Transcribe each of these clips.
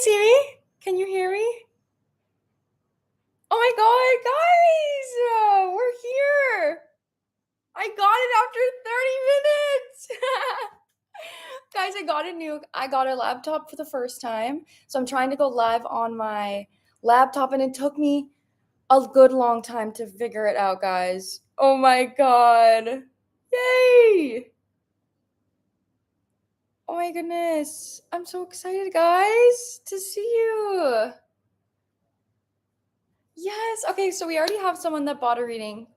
see me? Can you hear me? Oh my god, guys! We're here! I got it after 30 minutes! Guys, I got a laptop for the first time. So I'm trying to go live on my laptop, and it took me a good long time to figure it out, guys. Oh my god. Yay! Oh my goodness. I'm so excited, guys, to see you. Yes. Okay, so we already have someone that bought a reading.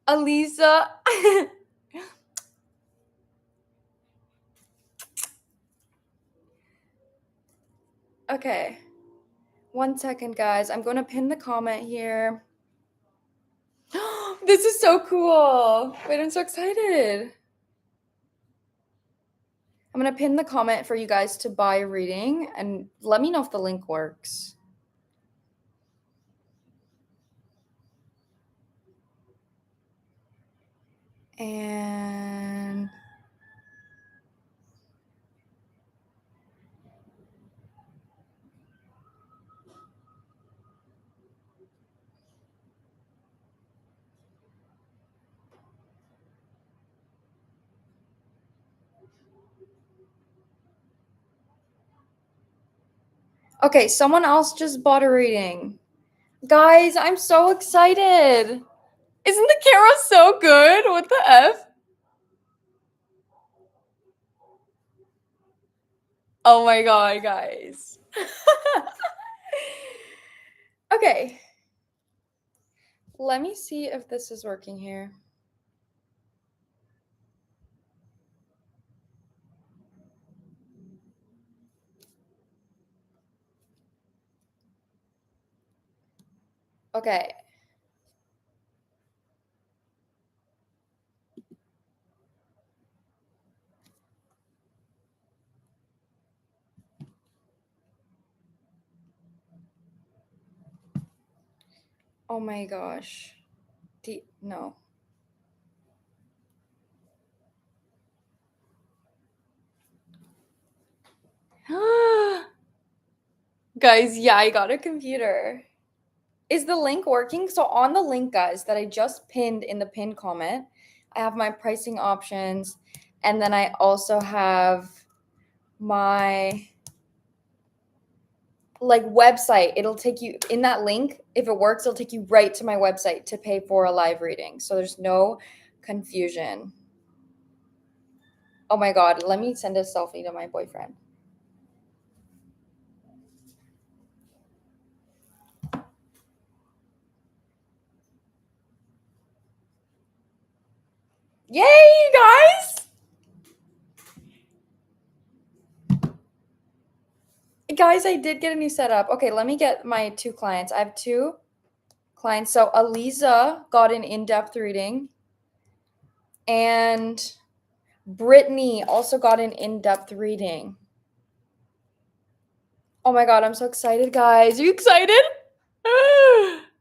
Aliza. Okay. 1 second, guys. I'm going to pin the comment here. This is so cool. Wait, I'm so excited. I'm going to pin the comment for you guys to buy a reading, and let me know if the link works. And okay, someone else just bought a reading. Guys, I'm so excited. Isn't the camera so good? What the F? Oh my god, guys. Okay. Let me see if this is working here. Okay. Oh my gosh. No. Guys, yeah, I got a computer. Is the link working? So on the link, guys, that I just pinned in the pinned comment, I have my pricing options, and then I also have my website. It'll take you in that link. If it works, it'll take you right to my website to pay for a live reading. So there's no confusion. Oh my god, let me send a selfie to my boyfriend. Yay, guys! Guys, I did get a new setup. Okay, let me get my 2 clients. I have 2 clients. So Aliza got an in-depth reading, and Brittany also got an in-depth reading. Oh my god, I'm so excited, guys. Are you excited?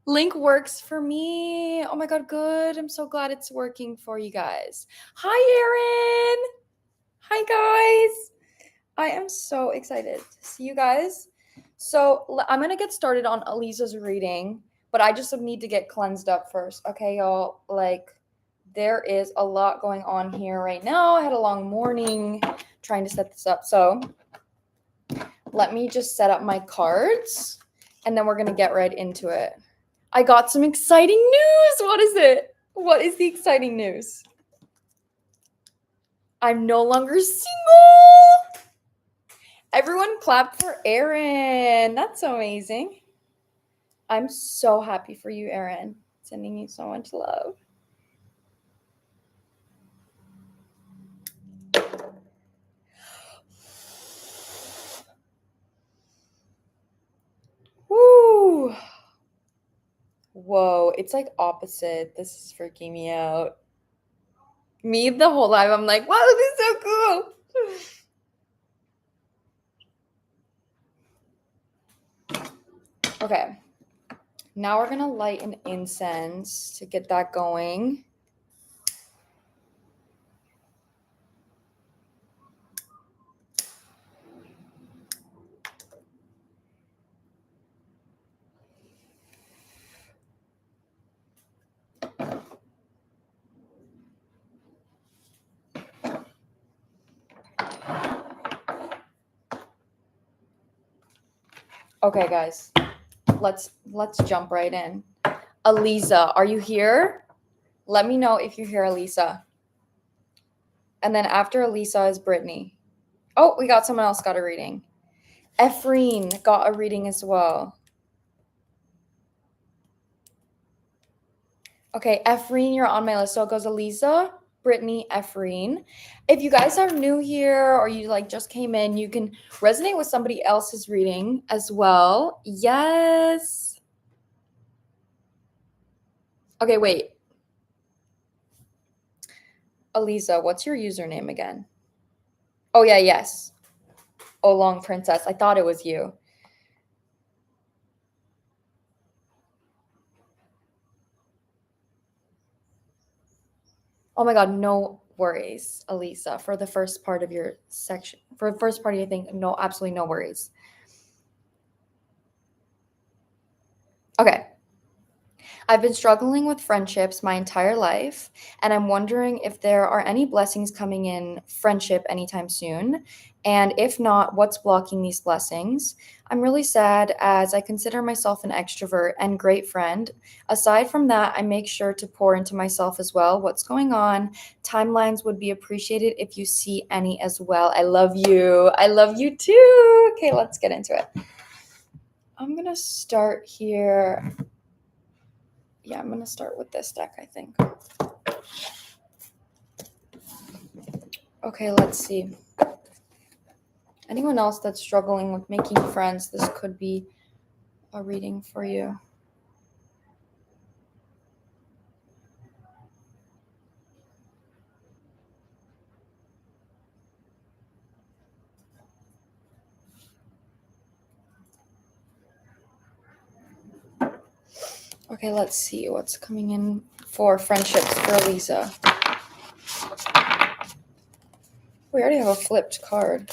Link works for me. Oh my god, good. I'm so glad it's working for you guys. Hi, Erin. Hi, guys. I am so excited to see you guys. So I'm going to get started on Aliza's reading, but I just need to get cleansed up first. Okay, y'all? There is a lot going on here right now. I had a long morning trying to set this up. So let me just set up my cards, and then we're going to get right into it. I got some exciting news. What is it? What is the exciting news? I'm no longer single. Everyone clap for Erin. That's amazing. I'm so happy for you, Erin. Sending you so much love. Woo. Whoa, it's like opposite. This is freaking me out. Me the whole life, I'm like, wow, this is so cool. Okay, now we're gonna light an incense to get that going. Okay, guys, let's jump right in. Aliza, are you here? Let me know if you're here, Elisa. And then after Elisa is Brittany. Oh, we got someone else got a reading. Ephraim got a reading as well. Okay, Ephraim, you're on my list. So it goes Elisa, Brittany, Ephraim. If you guys are new here or you like just came in, you can resonate with somebody else's reading as well. Yes. Okay, wait. Elisa, what's your username again? Oh, yeah, yes. Oh, Long Princess. I thought it was you. Oh my God, no worries, Elisa, for the first part of your section. For the first part of your thing, no, absolutely no worries. Okay. I've been struggling with friendships my entire life, and I'm wondering if there are any blessings coming in friendship anytime soon. And if not, what's blocking these blessings? I'm really sad as I consider myself an extrovert and great friend. Aside from that, I make sure to pour into myself as well. What's going on? Timelines would be appreciated if you see any as well. I love you. I love you too. Okay, let's get into it. I'm going to start here. Yeah, I'm going to start with this deck, I think. Okay, let's see. Anyone else that's struggling with making friends, this could be a reading for you. Okay, let's see what's coming in for friendships for Elisa. We already have a flipped card.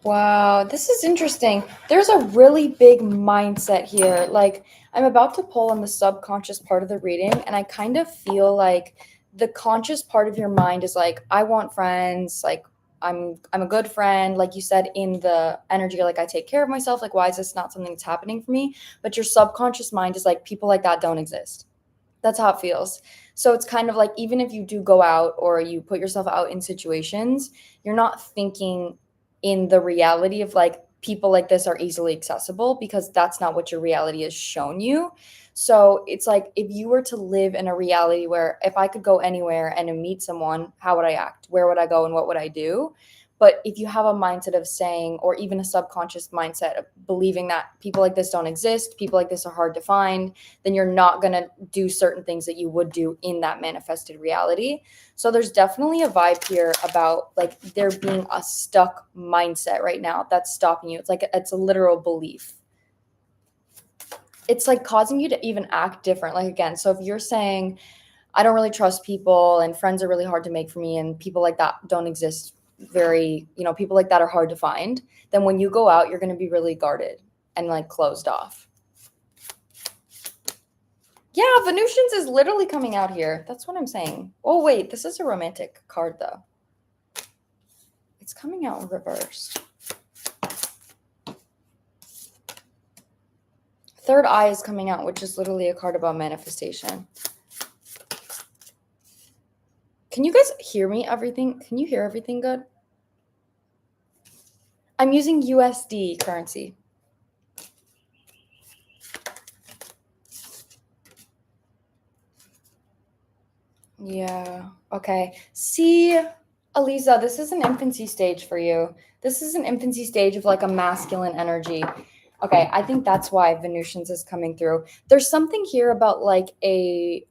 Wow, this is interesting. There's a really big mindset here. Like, I'm about to pull on the subconscious part of the reading, and I kind of feel like the conscious part of your mind is like, I want friends, like I'm a good friend, like you said in the energy, like I take care of myself, like why is this not something that's happening for me? But your subconscious mind is like, people like that don't exist. That's how it feels. So it's kind of like even if you do go out or you put yourself out in situations, you're not thinking in the reality of like people like this are easily accessible because that's not what your reality has shown you. So it's like if you were to live in a reality where if I could go anywhere and meet someone, how would I act? Where would I go and what would I do? But if you have a mindset of saying, or even a subconscious mindset of believing that people like this don't exist, people like this are hard to find, then you're not going to do certain things that you would do in that manifested reality. So there's definitely a vibe here about like there being a stuck mindset right now that's stopping you. It's like it's a literal belief. It's like causing you to even act different. Like again, so if you're saying, I don't really trust people and friends are really hard to make for me and people like that don't exist very, people like that are hard to find, then when you go out, you're going to be really guarded and like closed off. Yeah, Venusians is literally coming out here. That's what I'm saying. Oh, wait, this is a romantic card, though. It's coming out in reverse. Third Eye is coming out, which is literally a card about manifestation. Can you guys hear me? Everything? Can you hear everything good? I'm using USD currency. Yeah. Okay. See, Aliza, this is an infancy stage for you. This is an infancy stage of like a masculine energy. Okay, I think that's why Venusians is coming through. There's something here about like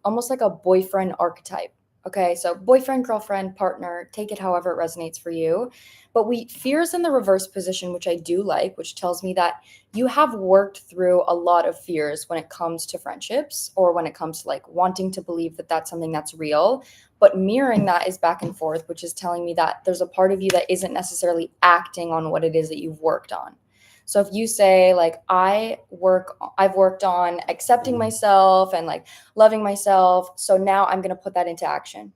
almost like a boyfriend archetype. Okay, so boyfriend, girlfriend, partner, take it however it resonates for you. But fear's in the reverse position, which I do like, which tells me that you have worked through a lot of fears when it comes to friendships or when it comes to like wanting to believe that that's something that's real. But mirroring that is back and forth, which is telling me that there's a part of you that isn't necessarily acting on what it is that you've worked on. So if you say like I've worked on accepting myself and like loving myself, so now I'm going to put that into action.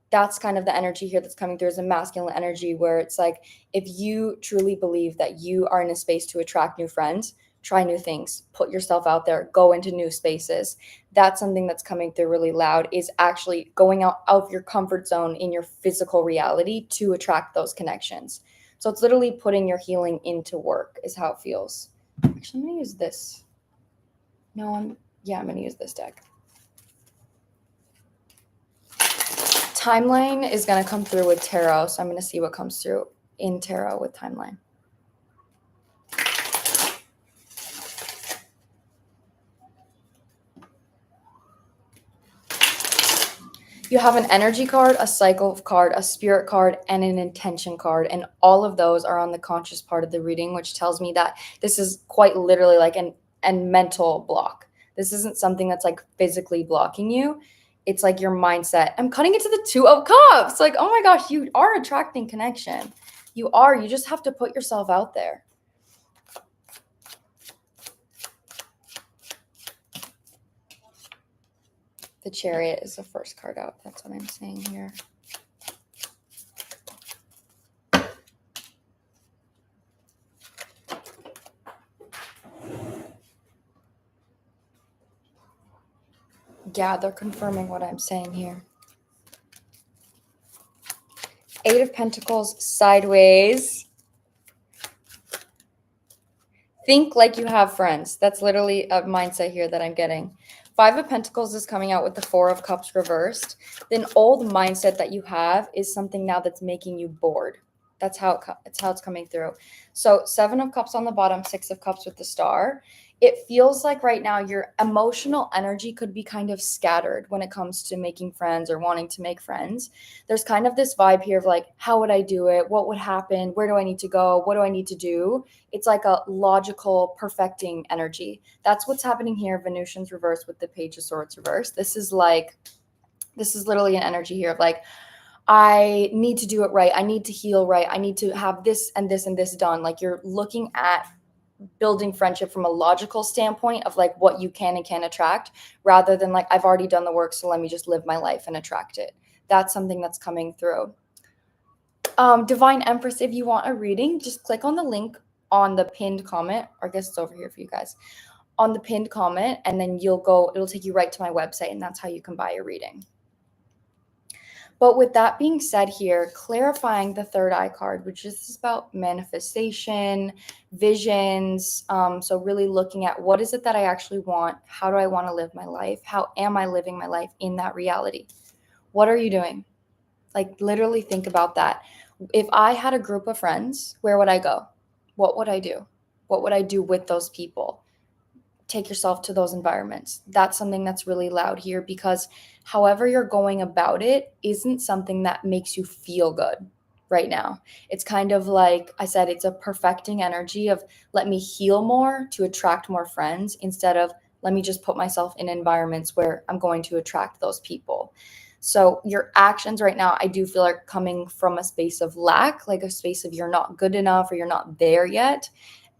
That's kind of the energy here that's coming through as a masculine energy where it's like if you truly believe that you are in a space to attract new friends, try new things, put yourself out there, go into new spaces. That's something that's coming through really loud is actually going out of your comfort zone in your physical reality to attract those connections. So it's literally putting your healing into work is how it feels. Actually, I'm going to use this. No, I'm going to use this deck. Timeline is going to come through with tarot, so I'm going to see what comes through in tarot with timeline. You have an energy card, a cycle card, a spirit card, and an intention card. And all of those are on the conscious part of the reading, which tells me that this is quite literally like an mental block. This isn't something that's like physically blocking you. It's like your mindset. I'm cutting it to the Two of Cups. Like, oh my gosh, you are attracting connection. You are. You just have to put yourself out there. The Chariot is the first card out. That's what I'm saying here. Yeah, they're confirming what I'm saying here. Eight of Pentacles sideways. Think like you have friends. That's literally a mindset here that I'm getting. Five of Pentacles is coming out with the Four of Cups reversed. Then old mindset that you have is something now that's making you bored. That's how it's coming through. So Seven of Cups on the bottom, Six of Cups with the star. It feels like right now your emotional energy could be kind of scattered when it comes to making friends or wanting to make friends. There's kind of this vibe here of like, how would I do it? What would happen? Where do I need to go? What do I need to do? It's like a logical perfecting energy. That's what's happening here. Venusians reverse with the Page of Swords reverse. This is literally an energy here of like, I need to do it right. I need to heal right. I need to have this and this and this done. Like you're looking at building friendship from a logical standpoint of like what you can and can't attract rather than like I've already done the work, so let me just live my life and attract it. That's something that's coming through. Divine Empress, if you want a reading, just click on the link on the pinned comment, or I guess it's over here for you guys, on the pinned comment, and then it'll take you right to my website, and that's how you can buy a reading. But with that being said here, clarifying the third eye card, which is about manifestation, visions. So really looking at what is it that I actually want? How do I want to live my life? How am I living my life in that reality? What are you doing? Like literally think about that. If I had a group of friends, where would I go? What would I do? What would I do with those people? Take yourself to those environments. That's something that's really loud here because however you're going about it isn't something that makes you feel good right now. It's kind of like I said, it's a perfecting energy of let me heal more to attract more friends instead of let me just put myself in environments where I'm going to attract those people. So your actions right now, I do feel are coming from a space of lack, like a space of you're not good enough or you're not there yet.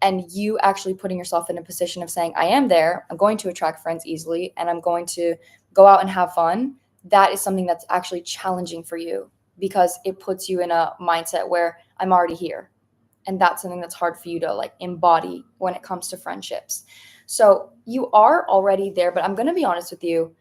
And you actually putting yourself in a position of saying, I am there, I'm going to attract friends easily, and I'm going to go out and have fun. That is something that's actually challenging for you because it puts you in a mindset where I'm already here. And that's something that's hard for you to like embody when it comes to friendships. So you are already there, but I'm going to be honest with you.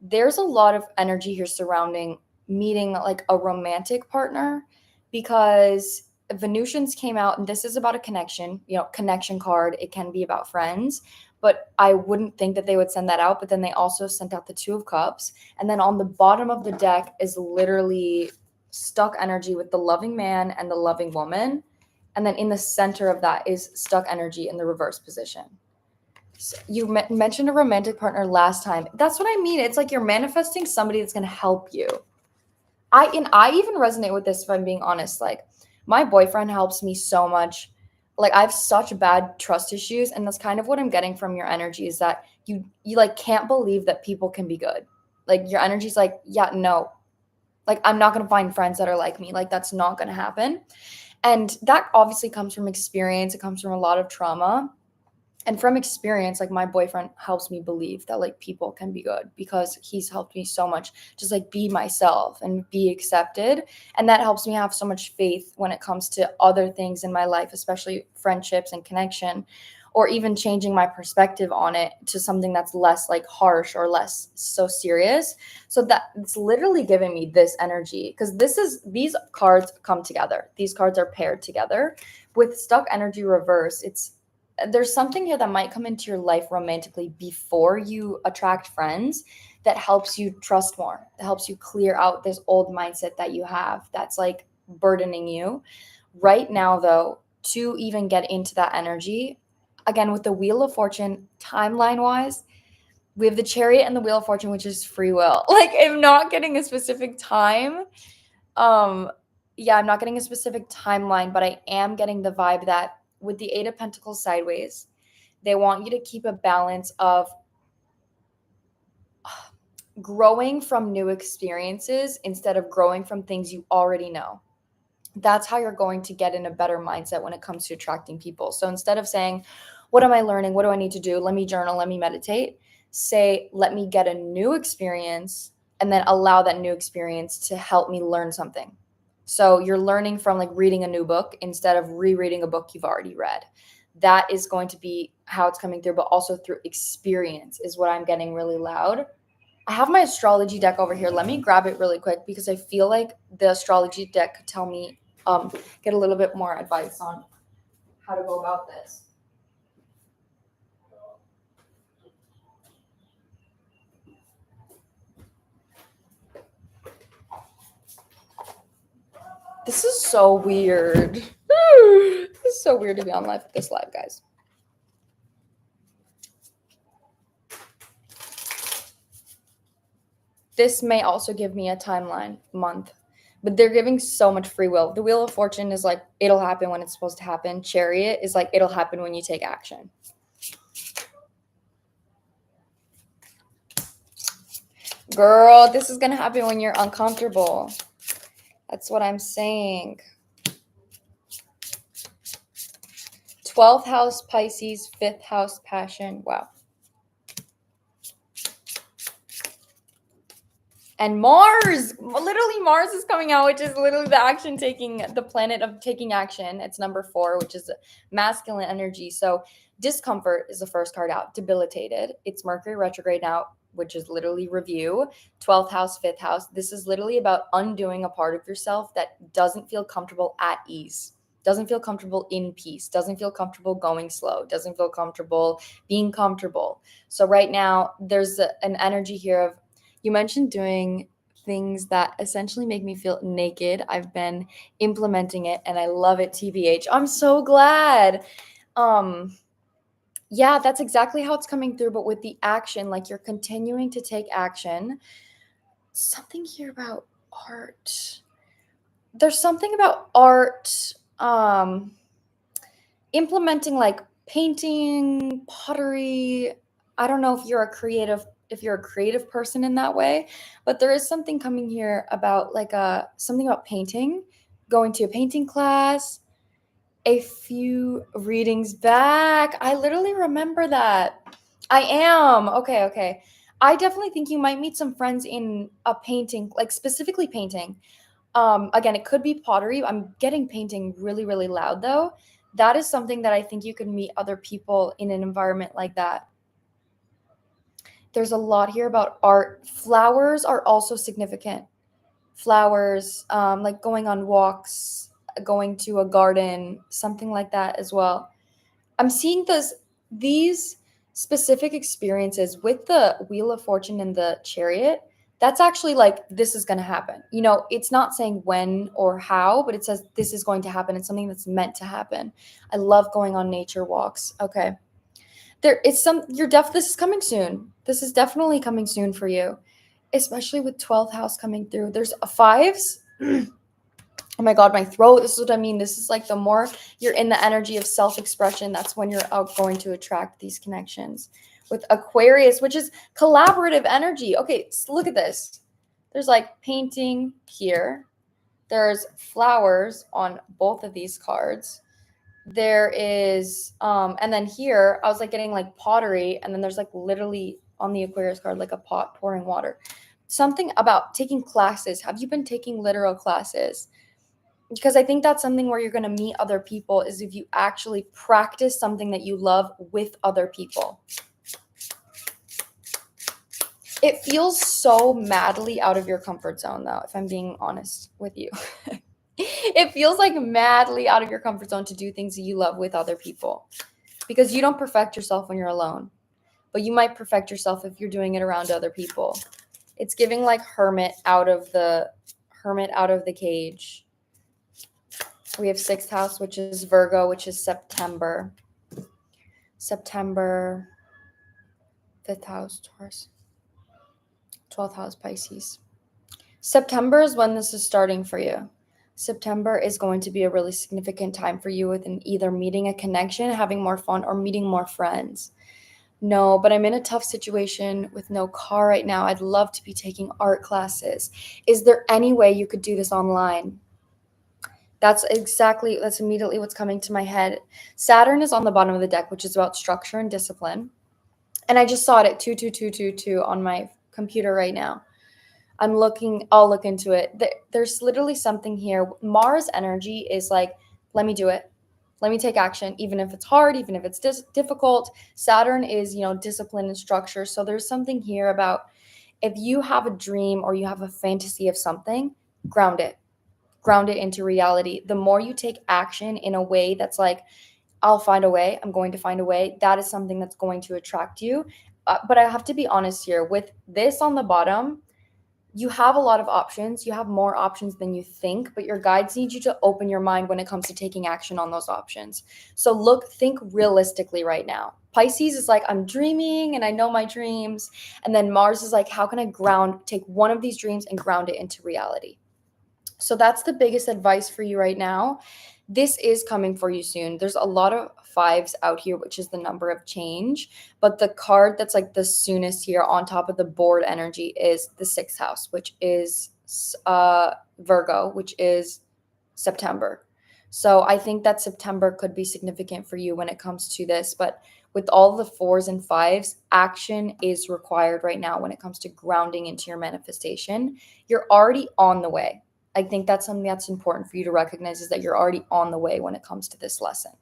There's a lot of energy here surrounding meeting like a romantic partner because Venusians came out and this is about a connection, connection card. It can be about friends, but I wouldn't think that they would send that out. But then they also sent out the Two of Cups. And then on the bottom of the deck is literally stuck energy with the loving man and the loving woman. And then in the center of that is stuck energy in the reverse position. So you mentioned a romantic partner last time. That's what I mean. It's like you're manifesting somebody that's going to help you. I even resonate with this if I'm being honest. Like my boyfriend helps me so much. Like I have such bad trust issues, and that's kind of what I'm getting from your energy is that you like can't believe that people can be good. Like your energy's like, yeah, no. Like I'm not going to find friends that are like me. Like that's not going to happen. And that obviously comes from experience. It comes from a lot of trauma. And from experience, like my boyfriend helps me believe that like people can be good because he's helped me so much just like be myself and be accepted. And that helps me have so much faith when it comes to other things in my life, especially friendships and connection, or even changing my perspective on it to something that's less like harsh or less so serious. So that it's literally giving me this energy because these cards come together. These cards are paired together with stuck energy reverse. There's something here that might come into your life romantically before you attract friends that helps you trust more, that helps you clear out this old mindset that you have that's like burdening you. Right now, though, to even get into that energy, again, with the Wheel of Fortune, timeline wise, we have the Chariot and the Wheel of Fortune, which is free will. Like, I'm not getting a specific time. Yeah, I'm not getting a specific timeline, but I am getting the vibe that with the Eight of Pentacles sideways, they want you to keep a balance of growing from new experiences instead of growing from things you already know. That's how you're going to get in a better mindset when it comes to attracting people. So instead of saying, what am I learning? What do I need to do? Let me journal, let me meditate. Say, let me get a new experience and then allow that new experience to help me learn something. So you're learning from like reading a new book instead of rereading a book you've already read. That is going to be how it's coming through, but also through experience is what I'm getting really loud. I have my astrology deck over here. Let me grab it really quick because I feel like the astrology deck could tell me, get a little bit more advice on how to go about this. This is so weird. This is so weird to be on this live, guys. This may also give me a timeline month, but they're giving so much free will. The Wheel of Fortune is like, it'll happen when it's supposed to happen. Chariot is like, it'll happen when you take action. Girl, this is going to happen when you're uncomfortable. That's what I'm saying. 12th house, Pisces, 5th house, passion. Wow. And Mars, literally Mars is coming out, which is literally the planet of taking action. It's number 4, which is masculine energy. So discomfort is the first card out, debilitated. It's Mercury retrograde now, which is literally review. 12th house, 5th house. This is literally about undoing a part of yourself that doesn't feel comfortable at ease, doesn't feel comfortable in peace, doesn't feel comfortable going slow, doesn't feel comfortable being comfortable. So right now there's an energy here of, you mentioned doing things that essentially make me feel naked. I've been implementing it and I love it, TBH. I'm so glad. Yeah, that's exactly how it's coming through, but with the action, like you're continuing to take action. Something here about art. There's something about art, implementing like painting, pottery. I don't know if you're a creative person in that way, but there is something coming here about like something about painting, going to a painting class, a few readings back. I literally remember that. I am. Okay. I definitely think you might meet some friends in a painting, like specifically painting. Again, it could be pottery. I'm getting painting really, really loud though. That is something that I think you can meet other people in an environment like that. There's a lot here about art. Flowers are also significant. Flowers, like going on walks, going to a garden, something like that as well. I'm seeing these specific experiences with the Wheel of Fortune and the Chariot. that's actually like, this is going to happen. You know, it's not saying when or how, but it says this is going to happen. It's something that's meant to happen. I love going on nature walks. Okay. This is coming soon. This is definitely coming soon for you, especially with 12th house coming through. There's fives. Oh my God, my throat. This is what I mean. This is like the more you're in the energy of self-expression, that's when you're going to attract these connections. With Aquarius, which is collaborative energy. Okay, so look at this. There's like painting here. There's flowers on both of these cards. There is, and then here, I was like getting like pottery, and then there's like literally on the Aquarius card, like a pot pouring water. Something about taking classes. Have you been taking literal classes? Because I think that's something where you're going to meet other people, is if you actually practice something that you love with other people. It feels so madly out of your comfort zone, though, if I'm being honest with you. It feels like madly out of your comfort zone to do things that you love with other people, because you don't perfect yourself when you're alone, but you might perfect yourself if you're doing it around other people. It's giving like hermit out of the cage. We have 6th house, which is Virgo, which is September. 5th house, Taurus. 12th house, Pisces. September is when this is starting for you. September is going to be a really significant time for you within either meeting a connection, having more fun, or meeting more friends. No, but I'm in a tough situation with no car right now. I'd love to be taking art classes. Is there any way you could do this online? That's immediately what's coming to my head. Saturn is on the bottom of the deck, which is about structure and discipline. And I just saw it at 22222 on my computer right now. I'll look into it. There's literally something here. Mars energy is like, let me do it. Let me take action, even if it's hard, even if it's difficult. Saturn is, discipline and structure. So there's something here about, if you have a dream or you have a fantasy of something, ground it into reality. The more you take action in a way that's like, I'll find a way, I'm going to find a way, that is something that's going to attract you. But I have to be honest here, with this on the bottom, you have a lot of options. You have more options than you think, but your guides need you to open your mind when it comes to taking action on those options. So think realistically right now. Pisces is like, I'm dreaming and I know my dreams. And then Mars is like, how can I take one of these dreams and ground it into reality? So that's the biggest advice for you right now. This is coming for you soon. There's a lot of 5s out here, which is the number of change. But the card that's like the soonest here on top of the board energy is the 6th house, which is Virgo, which is September. So I think that September could be significant for you when it comes to this. But with all the 4s and 5s, action is required right now when it comes to grounding into your manifestation. You're already on the way. I think that's something that's important for you to recognize, is that you're already on the way when it comes to this lesson.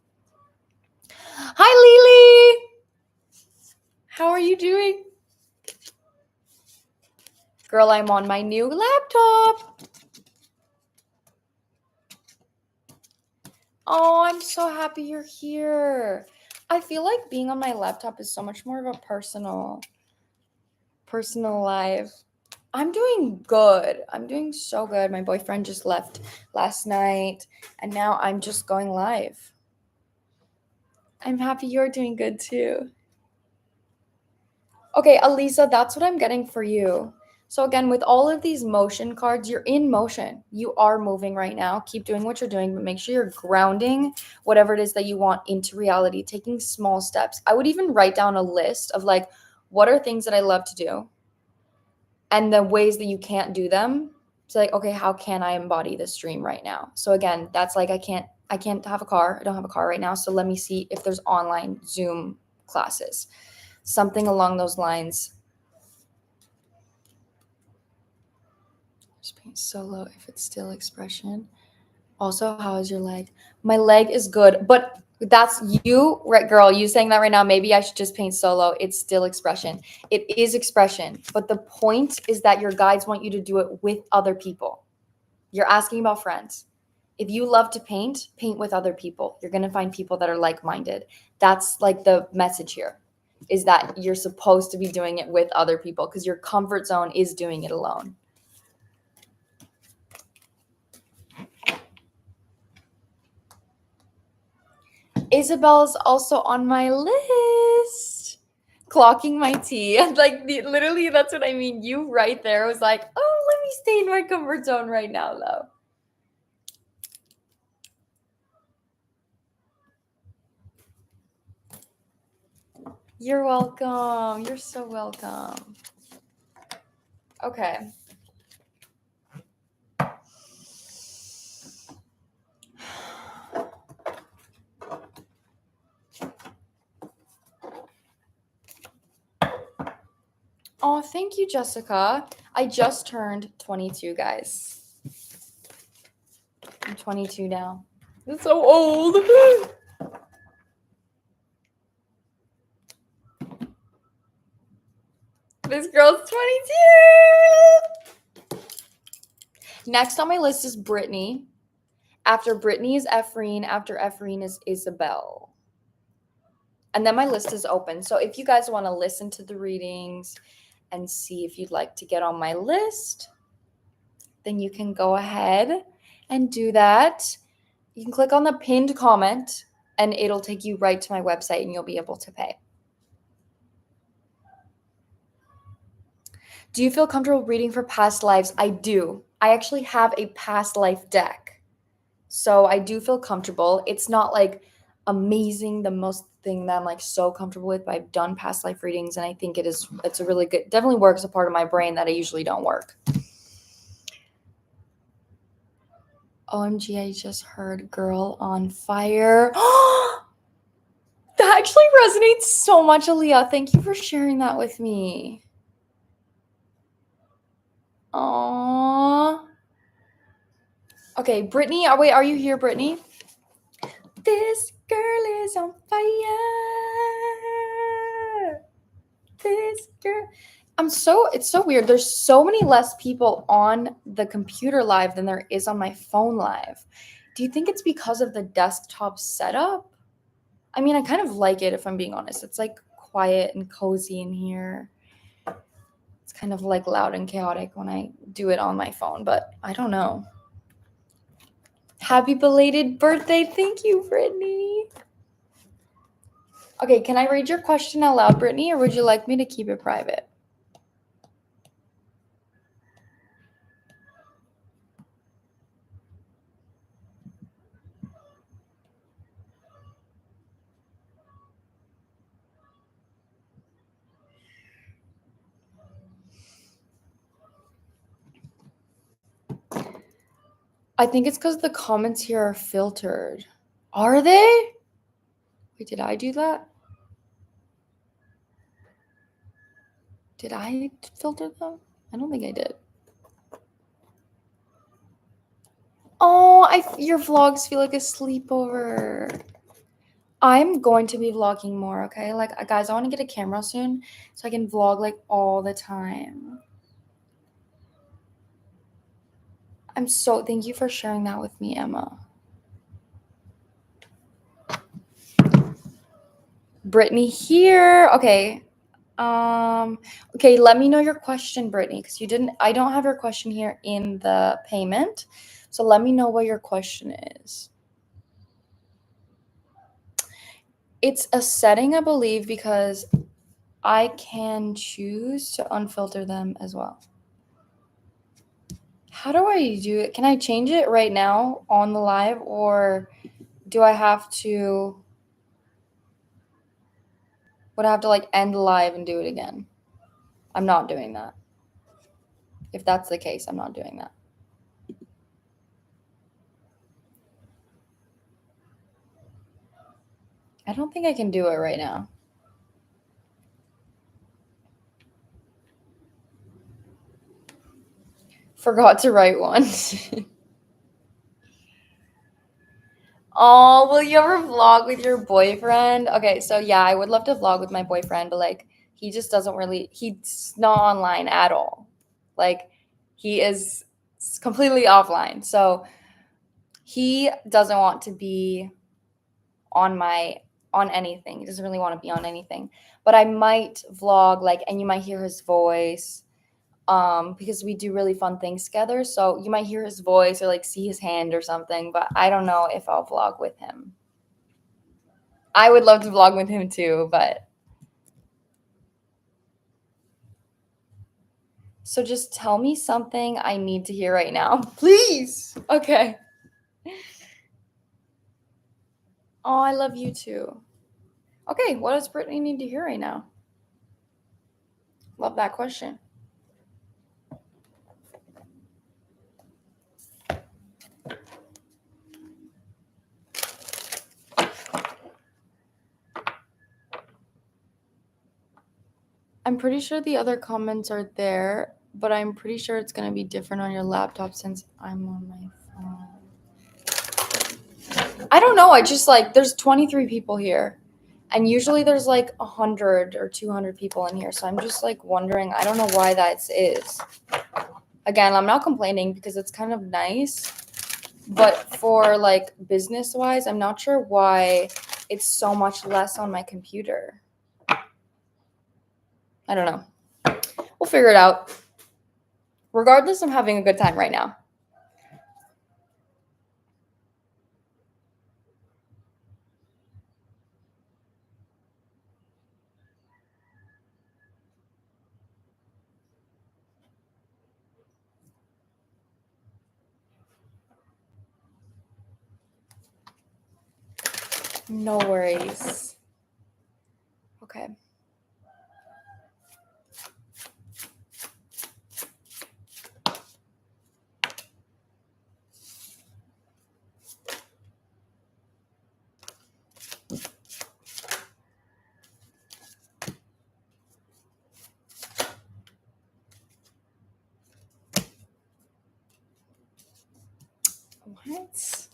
Hi, Lily. How are you doing? Girl, I'm on my new laptop. Oh, I'm so happy you're here. I feel like being on my laptop is so much more of a personal life. I'm doing good. I'm doing so good. My boyfriend just left last night, and now I'm just going live. I'm happy you're doing good too. Okay, Alisa, that's what I'm getting for you. So again, with all of these motion cards, you're in motion. You are moving right now. Keep doing what you're doing, but make sure you're grounding whatever it is that you want into reality, taking small steps. I would even write down a list of like, what are things that I love to do? And the ways that you can't do them. It's like, okay, how can I embody this dream right now? So again, that's like, I can't have a car. I don't have a car right now. So let me see if there's online Zoom classes, something along those lines. Just paint solo if it's still expression. Also, how is your leg? My leg is good, but that's you, right, girl? You saying that right now? Maybe I should just paint solo. It's still expression. It is expression, but the point is that your guides want you to do it with other people. You're asking about friends. If you love to paint with other people. You're going to find people that are like-minded. That's like the message here. is that you're supposed to be doing it with other people because your comfort zone is doing it alone. Isabel's also on my list. Clocking my tea. Like, literally, that's what I mean. You right there was like, oh, let me stay in my comfort zone right now, though. You're welcome. You're so welcome. Okay. Oh, thank you, Jessica. I just turned 22, guys. I'm 22 now. It's so old. This girl's 22. Next on my list is Brittany. After Brittany is Efreen. After Efreen is Isabel. And then my list is open. So if you guys want to listen to the readings and see if you'd like to get on my list, then you can go ahead and do that. You can click on the pinned comment and it'll take you right to my website and you'll be able to pay. Do you feel comfortable reading for past lives? I do. I actually have a past life deck. So I do feel comfortable. It's not like amazing, the most thing that I'm like so comfortable with, but I've done past life readings and I think it's a really good, definitely works a part of my brain that I usually don't work. OMG, I just heard Girl on Fire. That actually resonates so much, Aaliyah. Thank you for sharing that with me. Aww. Okay, Brittany. Wait, are you here, Brittany? This girl is on fire. This girl. It's so weird. There's so many less people on the computer live than there is on my phone live. Do you think it's because of the desktop setup? I mean, I kind of like it, if I'm being honest. It's like quiet and cozy in here. It's kind of like loud and chaotic when I do it on my phone, but I don't know. Happy belated birthday. Thank you, Brittany. Okay, can I read your question out loud, Brittany, or would you like me to keep it private? I think it's because the comments here are filtered. Are they? Wait, did I do that? Did I filter them? I don't think I did. Oh, your vlogs feel like a sleepover. I'm going to be vlogging more, okay? Like, guys, I want to get a camera soon so I can vlog, like, all the time. Thank you for sharing that with me, Emma. Brittany here. Okay. Okay, let me know your question, Brittany, because I don't have your question here in the payment. So let me know what your question is. It's a setting, I believe, because I can choose to unfilter them as well. How do I do it? Can I change it right now on the live, or do I have to? Would I have to like end live and do it again? I'm not doing that. If that's the case, I'm not doing that. I don't think I can do it right now. Forgot to write one. Oh, will you ever vlog with your boyfriend? Okay, so yeah, I would love to vlog with my boyfriend, but like he just doesn't really, he's not online at all. Like he is completely offline. So he doesn't want to be on my on anything. He doesn't really want to be on anything. But I might vlog, like, and you might hear his voice, because we do really fun things together. So you might hear his voice or like see his hand or something, but I don't know if I'll vlog with him. I would love to vlog with him too, but so just tell me something I need to hear right now, please. Okay. Oh, I love you too. Okay, what does Brittany need to hear right now? Love that question. I'm pretty sure the other comments are there, but I'm pretty sure it's going to be different on your laptop since I'm on my phone. I don't know. I just like, there's 23 people here. And usually there's like 100 or 200 people in here. So I'm just like wondering, I don't know why that is. Again, I'm not complaining because it's kind of nice. But for like business wise, I'm not sure why it's so much less on my computer. I don't know. We'll figure it out. Regardless, I'm having a good time right now. No worries. Okay. What?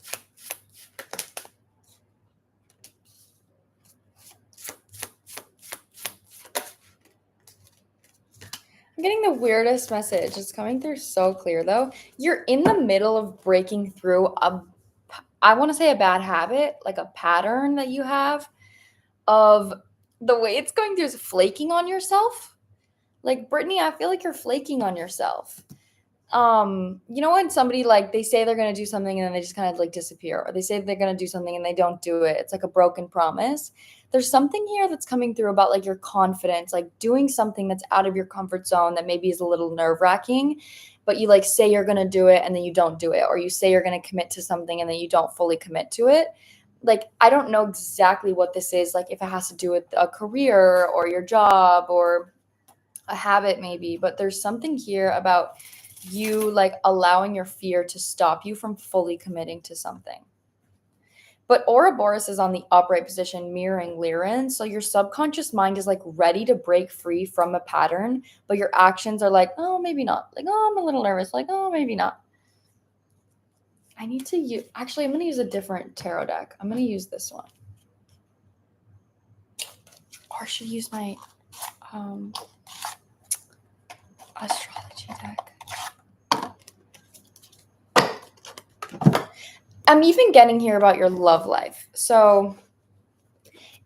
I'm getting the weirdest message. It's coming through so clear though. You're in the middle of breaking through I want to say a bad habit, like a pattern that you have of the way it's going through is flaking on yourself. Like Brittany, I feel like you're flaking on yourself. You know when somebody like they say they're gonna do something and then they just kind of like disappear, or they say they're gonna do something and they don't do it. It's like a broken promise. There's something here that's coming through about like your confidence, like doing something that's out of your comfort zone that maybe is a little nerve-wracking, but you like say you're gonna do it and then you don't do it, or you say you're gonna commit to something and then you don't fully commit to it. Like I don't know exactly what this is, like if it has to do with a career or your job or a habit maybe, but there's something here about you like allowing your fear to stop you from fully committing to something. But Ouroboros is on the upright position, mirroring Lyran. So your subconscious mind is like ready to break free from a pattern, but your actions are like, oh, maybe not. Like, oh, I'm a little nervous. Like, oh, maybe not. I need to use, actually, I'm going to use a different tarot deck. I'm going to use this one. Or I should use my astrology deck. I'm even getting here about your love life. So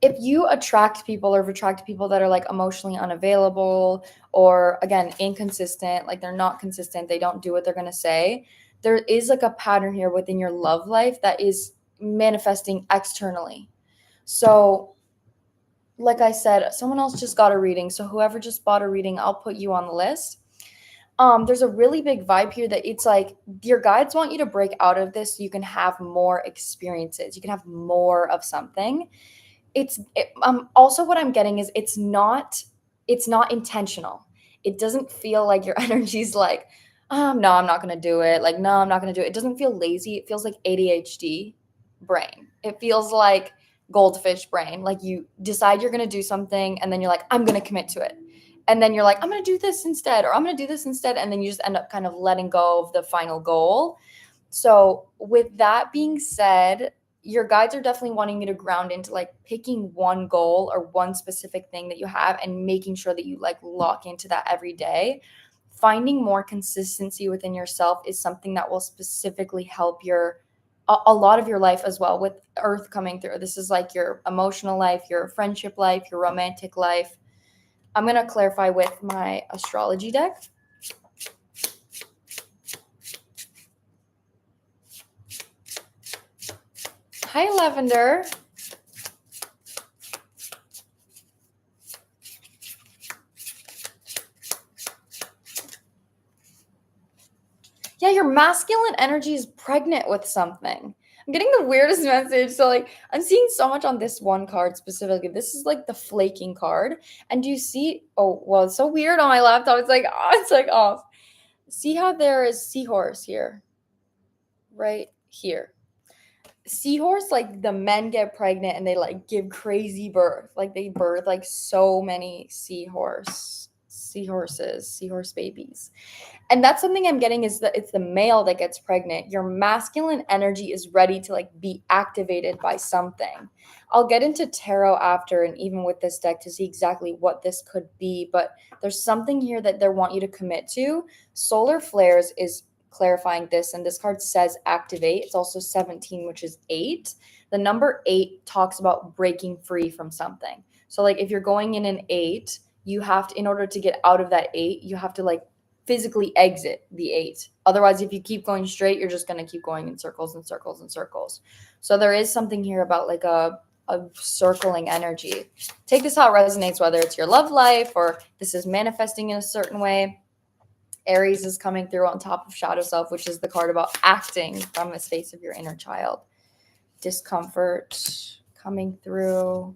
if you attract people or attract people that are like emotionally unavailable or again inconsistent, like they're not consistent, they don't do what they're going to say, there is like a pattern here within your love life that is manifesting externally. So like I said, someone else just got a reading. So whoever just bought a reading, I'll put you on the list. There's a really big vibe here that it's like your guides want you to break out of this so you can have more experiences. You can have more of something. Also what I'm getting is it's not intentional. It doesn't feel like your energy's like, no, I'm not going to do it. Like, no, I'm not going to do it. It doesn't feel lazy. It feels like ADHD brain. It feels like goldfish brain. Like you decide you're going to do something and then you're like, I'm going to commit to it. And then you're like, I'm going to do this instead, or I'm going to do this instead. And then you just end up kind of letting go of the final goal. So with that being said, your guides are definitely wanting you to ground into like picking one goal or one specific thing that you have and making sure that you like lock into that every day. Finding more consistency within yourself is something that will specifically help your a lot of your life as well, with Earth coming through. This is like your emotional life, your friendship life, your romantic life. I'm going to clarify with my astrology deck. Hi, Lavender. Yeah, your masculine energy is pregnant with something. I'm getting the weirdest message. So, like, I'm seeing so much on this one card specifically. This is like the flaking card. And do you see? Oh, well, it's so weird on my laptop. It's like, it's like off. See how there is seahorse here? Right here. Seahorse, like the men get pregnant and they like give crazy birth. Like they birth like so many seahorse babies. And that's something I'm getting, is that it's the male that gets pregnant. Your masculine energy is ready to like be activated by something. I'll get into tarot after, and even with this deck, to see exactly what this could be, but there's something here that they want you to commit to. Solar flares is clarifying this, and this card says activate. It's also 17, which is 8. The number 8 talks about breaking free from something. So like if you're going in an 8, you have to, in order to get out of that 8, you have to like physically exit the 8. Otherwise, if you keep going straight, you're just going to keep going in circles and circles and circles. So there is something here about like a circling energy. Take this how it resonates, whether it's your love life or this is manifesting in a certain way. Aries is coming through on top of Shadow Self, which is the card about acting from the space of your inner child. Discomfort coming through.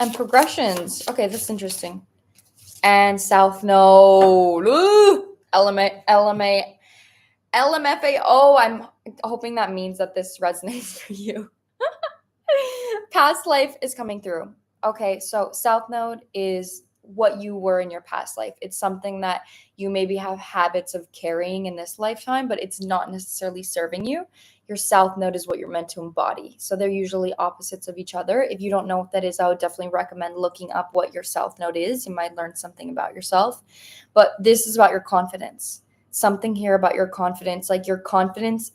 And progressions. Okay, that's interesting. And South Node. Ooh, LMFAO. I'm hoping that means that this resonates for you. Past life is coming through. Okay, so South Node is what you were in your past life. It's something that you maybe have habits of carrying in this lifetime, but it's not necessarily serving you. Your South Node is what you're meant to embody. So they're usually opposites of each other. If you don't know what that is, I would definitely recommend looking up what your South Node is. You might learn something about yourself. But this is about your confidence. Something here about your confidence, like you're confident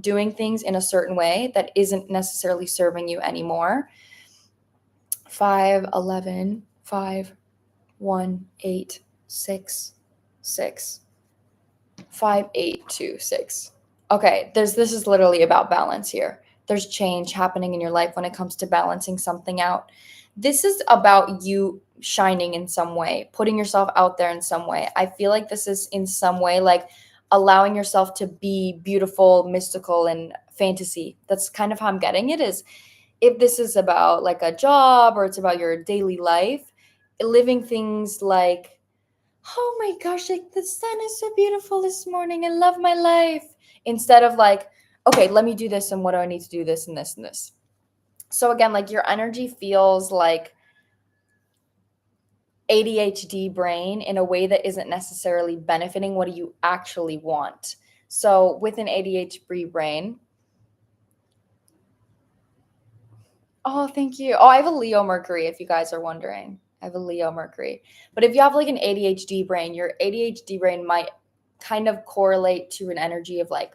doing things in a certain way that isn't necessarily serving you anymore. 5, 11, 5, 1, 8, 6, 6, 5, 8, 2, 6. Okay, this is literally about balance here. There's change happening in your life when it comes to balancing something out. This is about you shining in some way, putting yourself out there in some way. I feel like this is in some way like allowing yourself to be beautiful, mystical, and fantasy. That's kind of how I'm getting it, is if this is about like a job or it's about your daily life, living things like, oh my gosh, like the sun is so beautiful this morning. I love my life. Instead of like, okay, let me do this, and what do I need to do, this and this and this. So again, like your energy feels like ADHD brain in a way that isn't necessarily benefiting what you actually want. So with an ADHD brain, oh, thank you. Oh, I have a Leo Mercury, if you guys are wondering. I have a Leo Mercury. But if you have like an ADHD brain, your ADHD brain might kind of correlate to an energy of like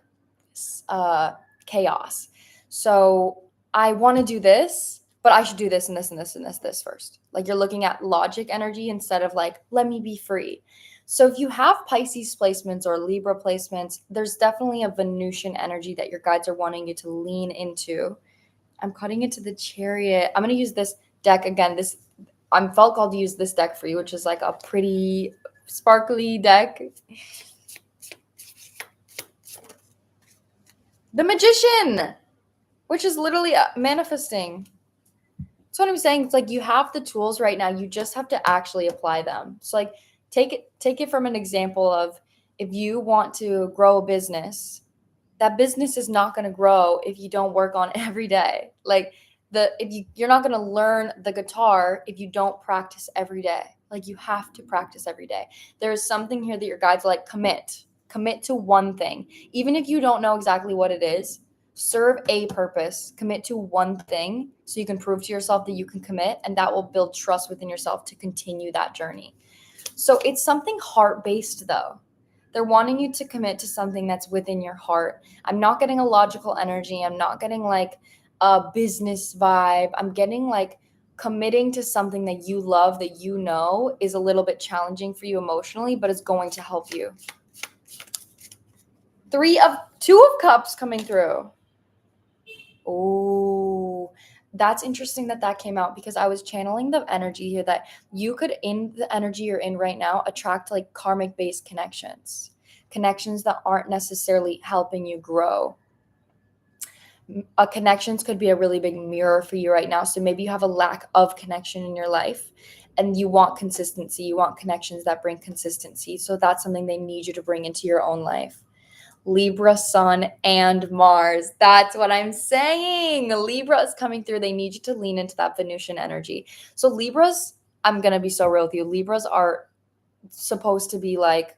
chaos. So I want to do this, but I should do this and this and this and this first. Like you're looking at logic energy instead of like, let me be free. So if you have Pisces placements or Libra placements, there's definitely a Venusian energy that your guides are wanting you to lean into. I'm cutting it to the Chariot. I'm going to use this deck again. I'm felt called to use this deck for you, which is like a pretty sparkly deck. The Magician, which is literally manifesting. That's what I'm saying. It's like you have the tools right now. You just have to actually apply them. So like take it from an example of, if you want to grow a business, that business is not going to grow if you don't work on it every day. Like you're not going to learn the guitar if you don't practice every day. Like you have to practice every day. There's something here that your guides like, commit to one thing. Even if you don't know exactly what it is, serve a purpose, commit to one thing so you can prove to yourself that you can commit, and that will build trust within yourself to continue that journey. So it's something heart-based though. They're wanting you to commit to something that's within your heart. I'm not getting a logical energy. I'm not getting like a business vibe. I'm getting like committing to something that you love, that you know is a little bit challenging for you emotionally, but is going to help you. Two of Cups coming through. Oh, that's interesting that came out, because I was channeling the energy here that you could, in the energy you're in right now, attract like karmic based connections that aren't necessarily helping you grow. Connections could be a really big mirror for you right now. So maybe you have a lack of connection in your life and you want consistency. You want connections that bring consistency. So that's something they need you to bring into your own life. Libra, Sun, and Mars. That's what I'm saying. Libra is coming through. They need you to lean into that Venusian energy. So Libras, I'm going to be so real with you. Libras are supposed to be like,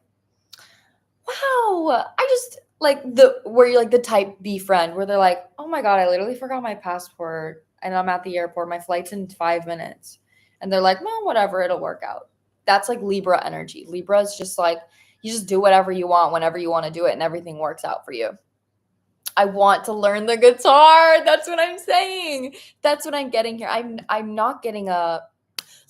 wow, I just like where you're like the type B friend where they're like, oh my God, I literally forgot my passport and I'm at the airport. My flight's in 5 minutes. And they're like, well, whatever, it'll work out. That's like Libra energy. Libra is just like, you just do whatever you want whenever you want to do it and everything works out for you. I want to learn the guitar. That's what I'm saying. That's what I'm getting here. I'm not getting a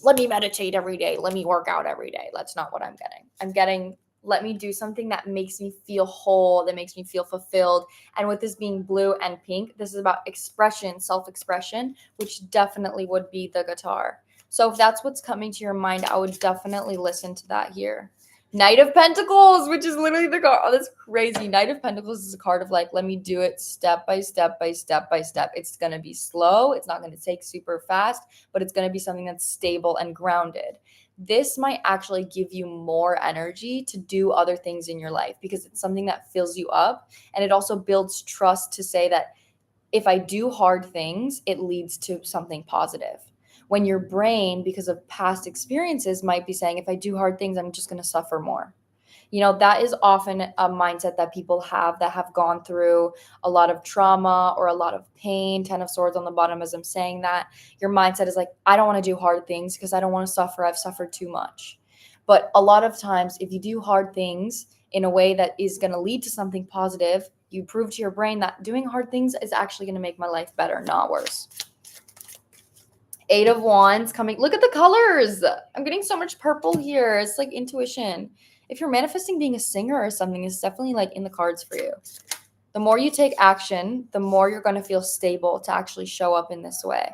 let me meditate every day. Let me work out every day. That's not what I'm getting. I'm getting let me do something that makes me feel whole, that makes me feel fulfilled. And with this being blue and pink, this is about expression, self-expression, which definitely would be the guitar. So if that's what's coming to your mind, I would definitely listen to that here. Knight of Pentacles, which is literally the card. Oh, that's crazy. Knight of Pentacles is a card of like, let me do it step by step by step by step. It's going to be slow. It's not going to take super fast, but it's going to be something that's stable and grounded. This might actually give you more energy to do other things in your life because it's something that fills you up. And it also builds trust to say that if I do hard things, it leads to something positive. When your brain, because of past experiences, might be saying, if I do hard things, I'm just going to suffer more. You know, that is often a mindset that people have that have gone through a lot of trauma or a lot of pain. 10 of Swords on the bottom as I'm saying that. Your mindset is like, I don't want to do hard things because I don't want to suffer. I've suffered too much. But a lot of times, if you do hard things in a way that is going to lead to something positive, you prove to your brain that doing hard things is actually going to make my life better, not worse. 8 of Wands coming. Look at the colors. I'm getting so much purple here. It's like intuition. If you're manifesting being a singer or something, it's definitely like in the cards for you. The more you take action, the more you're going to feel stable to actually show up in this way.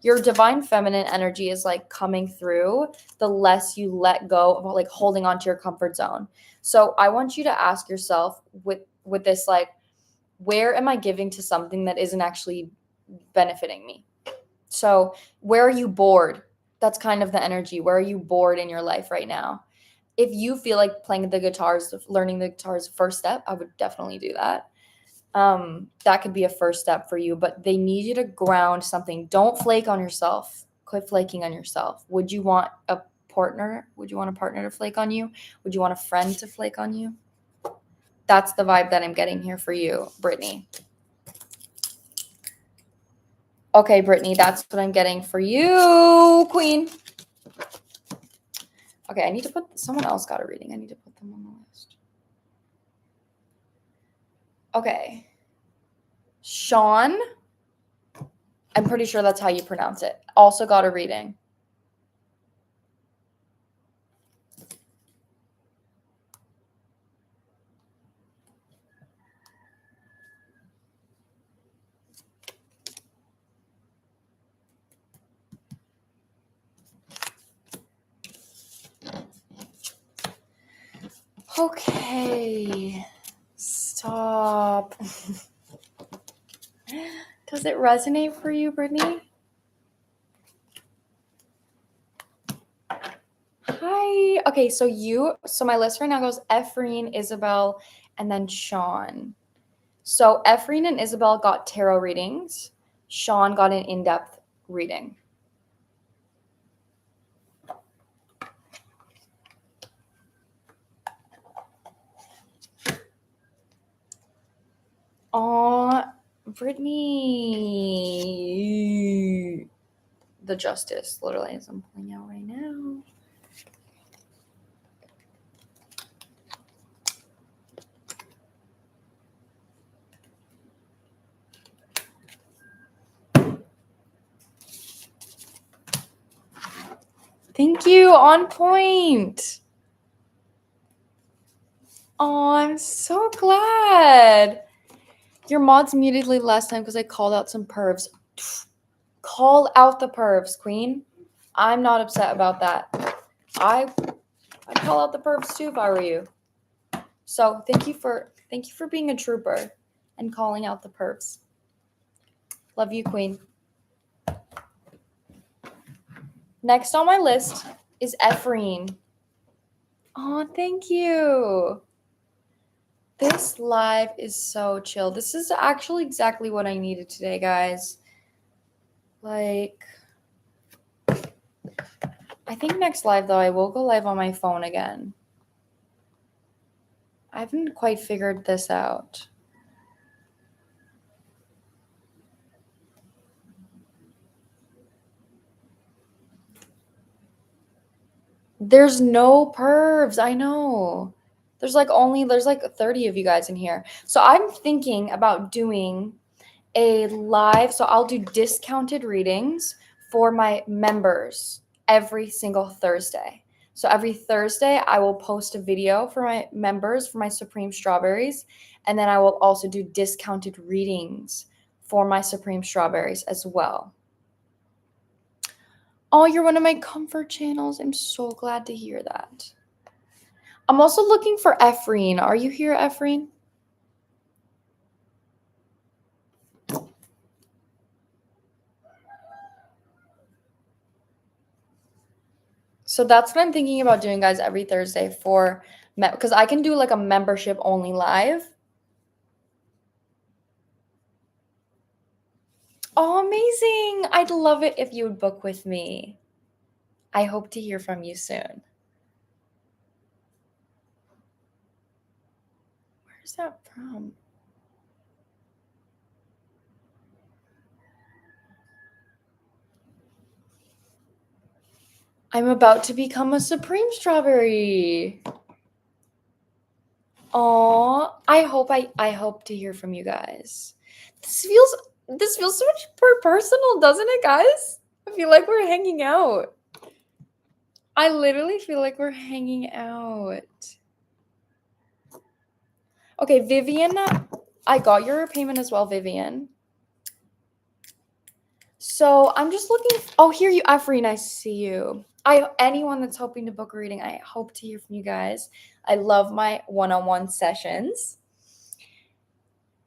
Your divine feminine energy is like coming through the less you let go of like holding on to your comfort zone. So I want you to ask yourself with this, like, where am I giving to something that isn't actually benefiting me? So where are you bored? That's kind of the energy. Where are you bored in your life right now? If you feel like playing the guitars, learning the guitars first step, I would definitely do that. That could be a first step for you, but they need you to ground something. Don't flake on yourself. Quit flaking on yourself. Would you want a partner? Would you want a partner to flake on you? Would you want a friend to flake on you? That's the vibe that I'm getting here for you, Brittany. Okay, Brittany, that's what I'm getting for you, Queen. Okay, I need to put someone else got a reading. I need to put them on the list. Okay. Sean, I'm pretty sure that's how you pronounce it, also got a reading. Okay. Stop. Does it resonate for you, Brittany? Hi. Okay, so my list right now goes Ephraim, Isabel, and then Sean. So Ephraim and Isabel got tarot readings. Sean got an in-depth reading. Oh, Brittany. The Justice, literally, as I'm pulling out right now. Thank you. On point. Oh, I'm so glad. Your mods muted me last time because I called out some pervs. Call out the pervs, queen. I'm not upset about that. I'd call out the pervs too if I were you. So thank you for being a trooper and calling out the pervs. Love you, queen. Next on my list is Ephraim. Oh, thank you. This live is so chill. This is actually exactly what I needed today, guys. Like, I think next live, though, I will go live on my phone again. I haven't quite figured this out. There's no pervs. I know. There's like 30 of you guys in here. So I'm thinking about doing a live. So I'll do discounted readings for my members every single Thursday. So every Thursday, I will post a video for my members for my Supreme Strawberries. And then I will also do discounted readings for my Supreme Strawberries as well. Oh, you're one of my comfort channels. I'm so glad to hear that. I'm also looking for Ephraim. Are you here, Ephraim? So that's what I'm thinking about doing, guys, every Thursday for because I can do like a membership only live. Oh, amazing. I'd love it if you would book with me. I hope to hear from you soon. Where's that from? I'm about to become a Supreme Strawberry. Oh, I hope to hear from you guys. This feels so much more personal, doesn't it, guys? I feel like we're hanging out. I literally feel like we're hanging out. Okay, Vivian, I got your payment as well, Vivian. So I'm just looking. Oh, here you, Ephraim. I see you. Anyone that's hoping to book a reading, I hope to hear from you guys. I love my one-on-one sessions.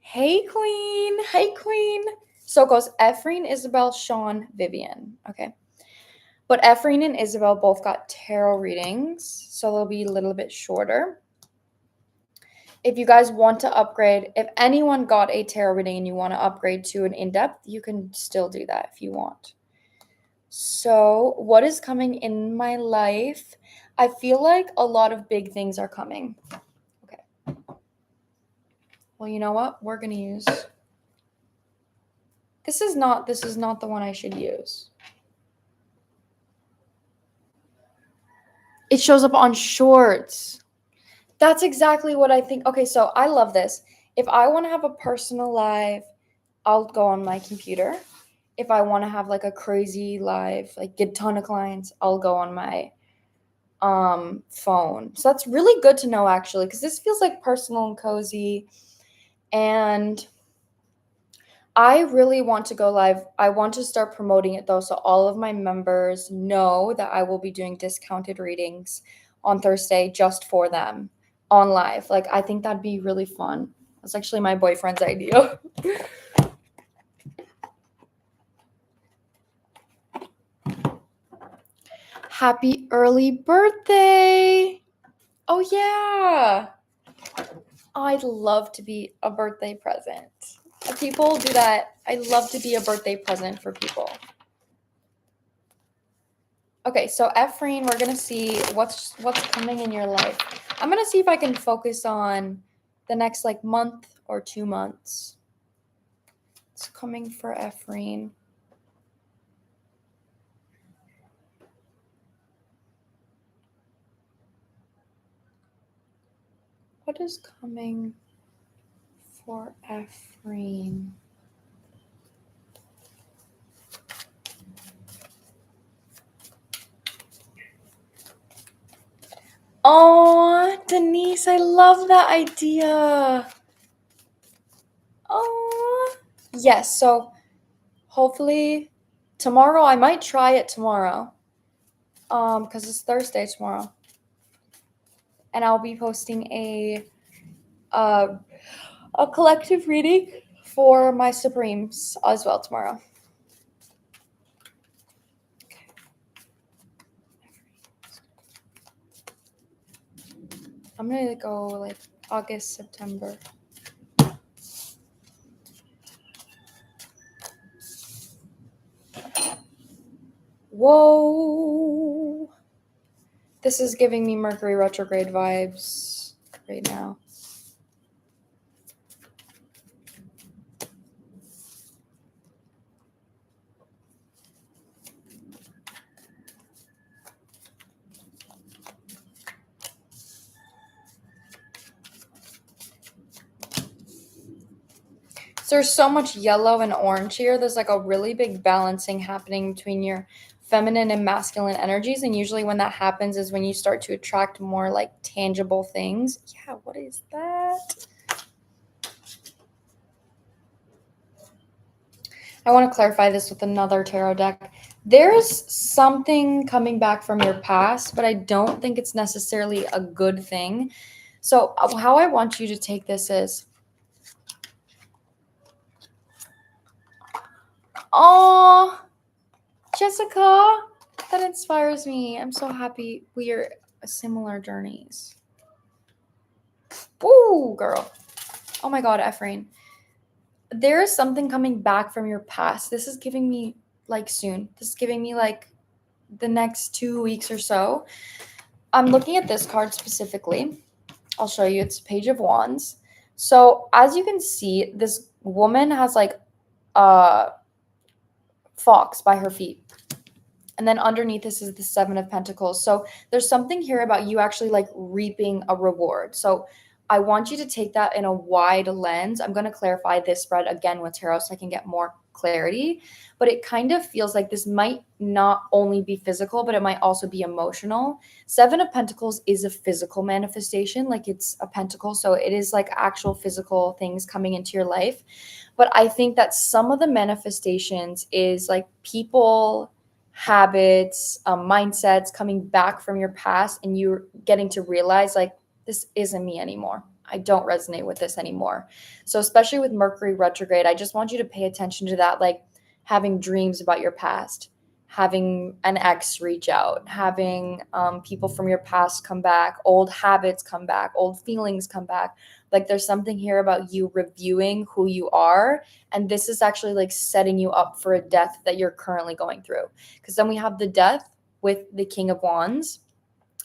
Hey, Queen. Hey, Queen. So it goes Ephraim, Isabel, Sean, Vivian. Okay. But Ephraim and Isabel both got tarot readings, so they'll be a little bit shorter. If you guys want to upgrade, if anyone got a tarot reading and you want to upgrade to an in-depth, you can still do that if you want. So what is coming in my life? I feel like a lot of big things are coming. Okay. Well, you know what? We're going to use... This is not the one I should use. It shows up on shorts. That's exactly what I think. Okay, so I love this. If I want to have a personal live, I'll go on my computer. If I want to have like a crazy live, like get a ton of clients, I'll go on my phone. So that's really good to know, actually, because this feels like personal and cozy. And I really want to go live. I want to start promoting it, though, so all of my members know that I will be doing discounted readings on Thursday just for them on live. Like, I think that'd be really fun. That's actually my boyfriend's idea. Happy early birthday. Oh, yeah. I'd love to be a birthday present. People do that. I love to be a birthday present for people. Okay, so Ephraim, we're gonna see what's coming in your life. I'm gonna see if I can focus on the next like month or 2 months. It's coming for Ephraim. What is coming for Ephraim? Oh, Denise, I love that idea. Oh, yes. So hopefully tomorrow, I might try it tomorrow. Because it's Thursday tomorrow, and I'll be posting uh a collective reading for my Supremes as well tomorrow. I'm gonna go like August, September. Whoa. This is giving me Mercury retrograde vibes right now. So there's so much yellow and orange here. There's like a really big balancing happening between your feminine and masculine energies. And usually when that happens is when you start to attract more like tangible things. Yeah, what is that? I want to clarify this with another tarot deck. There's something coming back from your past, but I don't think it's necessarily a good thing. So, how I want you to take this is, oh, Jessica, that inspires me. I'm so happy we are similar journeys. Ooh, girl. Oh my God, Ephraim. There is something coming back from your past. This is giving me like soon. This is giving me like the next 2 weeks or so. I'm looking at this card specifically. I'll show you. It's Page of Wands. So as you can see, this woman has like a fox by her feet. And then underneath this is the Seven of Pentacles. So there's something here about you actually like reaping a reward. So I want you to take that in a wide lens. I'm going to clarify this spread again with tarot so I can get more clarity. But it kind of feels like this might not only be physical, but it might also be emotional. Seven of Pentacles is a physical manifestation, like it's a pentacle. So it is like actual physical things coming into your life. But I think that some of the manifestations is like people, habits, mindsets coming back from your past, and you're getting to realize like this isn't me anymore. I don't resonate with this anymore. So especially with Mercury retrograde, I just want you to pay attention to that, like having dreams about your past, having an ex reach out, having people from your past come back, old habits come back, old feelings come back. Like there's something here about you reviewing who you are, and this is actually like setting you up for a death that you're currently going through. Because then we have the death with the King of Wands.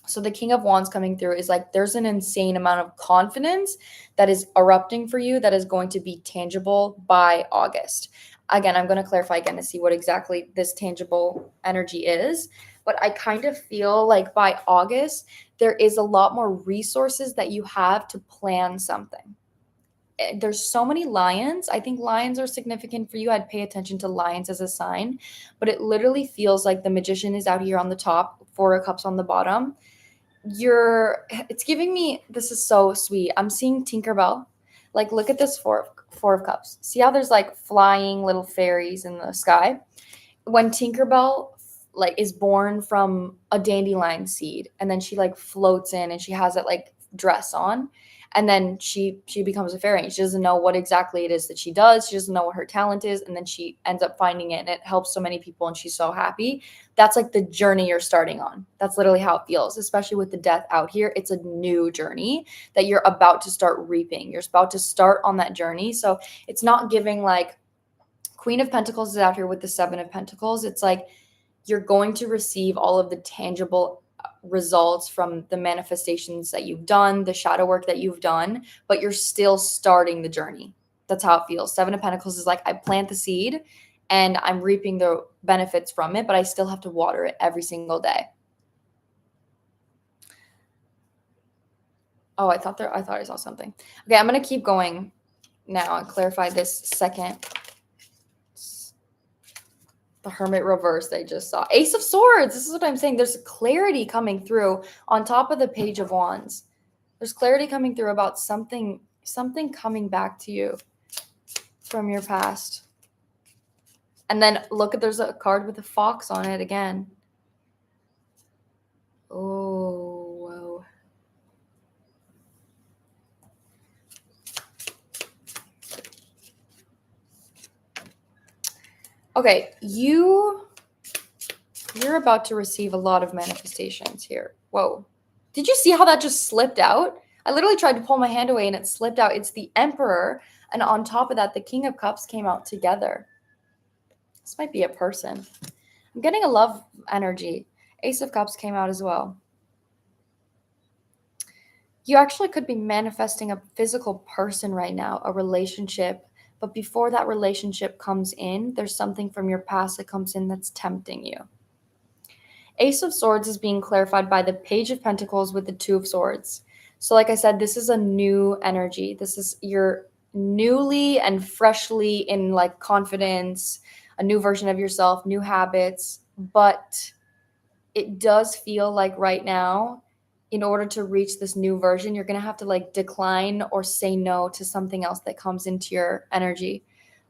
So the King of Wands coming through is like there's an insane amount of confidence that is erupting for you that is going to be tangible by August. Again, I'm going to clarify again to see what exactly this tangible energy is. But I kind of feel like by August, there is a lot more resources that you have to plan something. There's so many lions. I think lions are significant for you. I'd pay attention to lions as a sign. But it literally feels like the Magician is out here on the top, Four of Cups on the bottom. It's giving me, this is so sweet. I'm seeing Tinkerbell. Like look at this four of cups. See how there's like flying little fairies in the sky? When Tinkerbell like is born from a dandelion seed, and then she like floats in and she has that like dress on, and then she becomes a fairy. She doesn't know what exactly it is that she does. She doesn't know what her talent is, and then she ends up finding it, and it helps so many people, and she's so happy. That's like the journey you're starting on. That's literally how it feels, especially with the death out here. It's a new journey that you're about to start reaping. You're about to start on that journey. So it's not giving like Queen of Pentacles is out here with the Seven of Pentacles. It's like you're going to receive all of the tangible results from the manifestations that you've done, the shadow work that you've done, but you're still starting the journey. That's how it feels. Seven of Pentacles is like I plant the seed and I'm reaping the benefits from it, but I still have to water it every single day. Oh, I thought I saw something. Okay, I'm going to keep going now and clarify this second the Hermit reverse I just saw. Ace of Swords. This is what I'm saying. There's clarity coming through on top of the Page of Wands. There's clarity coming through about something coming back to you from your past. And then look at, there's a card with a fox on it again. Oh, whoa. Okay, you're about to receive a lot of manifestations here. Whoa. Did you see how that just slipped out? I literally tried to pull my hand away and it slipped out. It's the Emperor, and on top of that, the King of Cups came out together. This might be a person. I'm getting a love energy. Ace of Cups came out as well. You actually could be manifesting a physical person right now, a relationship. But before that relationship comes in, there's something from your past that comes in that's tempting you. Ace of Swords is being clarified by the Page of Pentacles with the Two of Swords. So like I said, this is a new energy. This is your newly and freshly in like confidence, a new version of yourself, new habits. But it does feel like right now, in order to reach this new version, you're going to have to like decline or say no to something else that comes into your energy.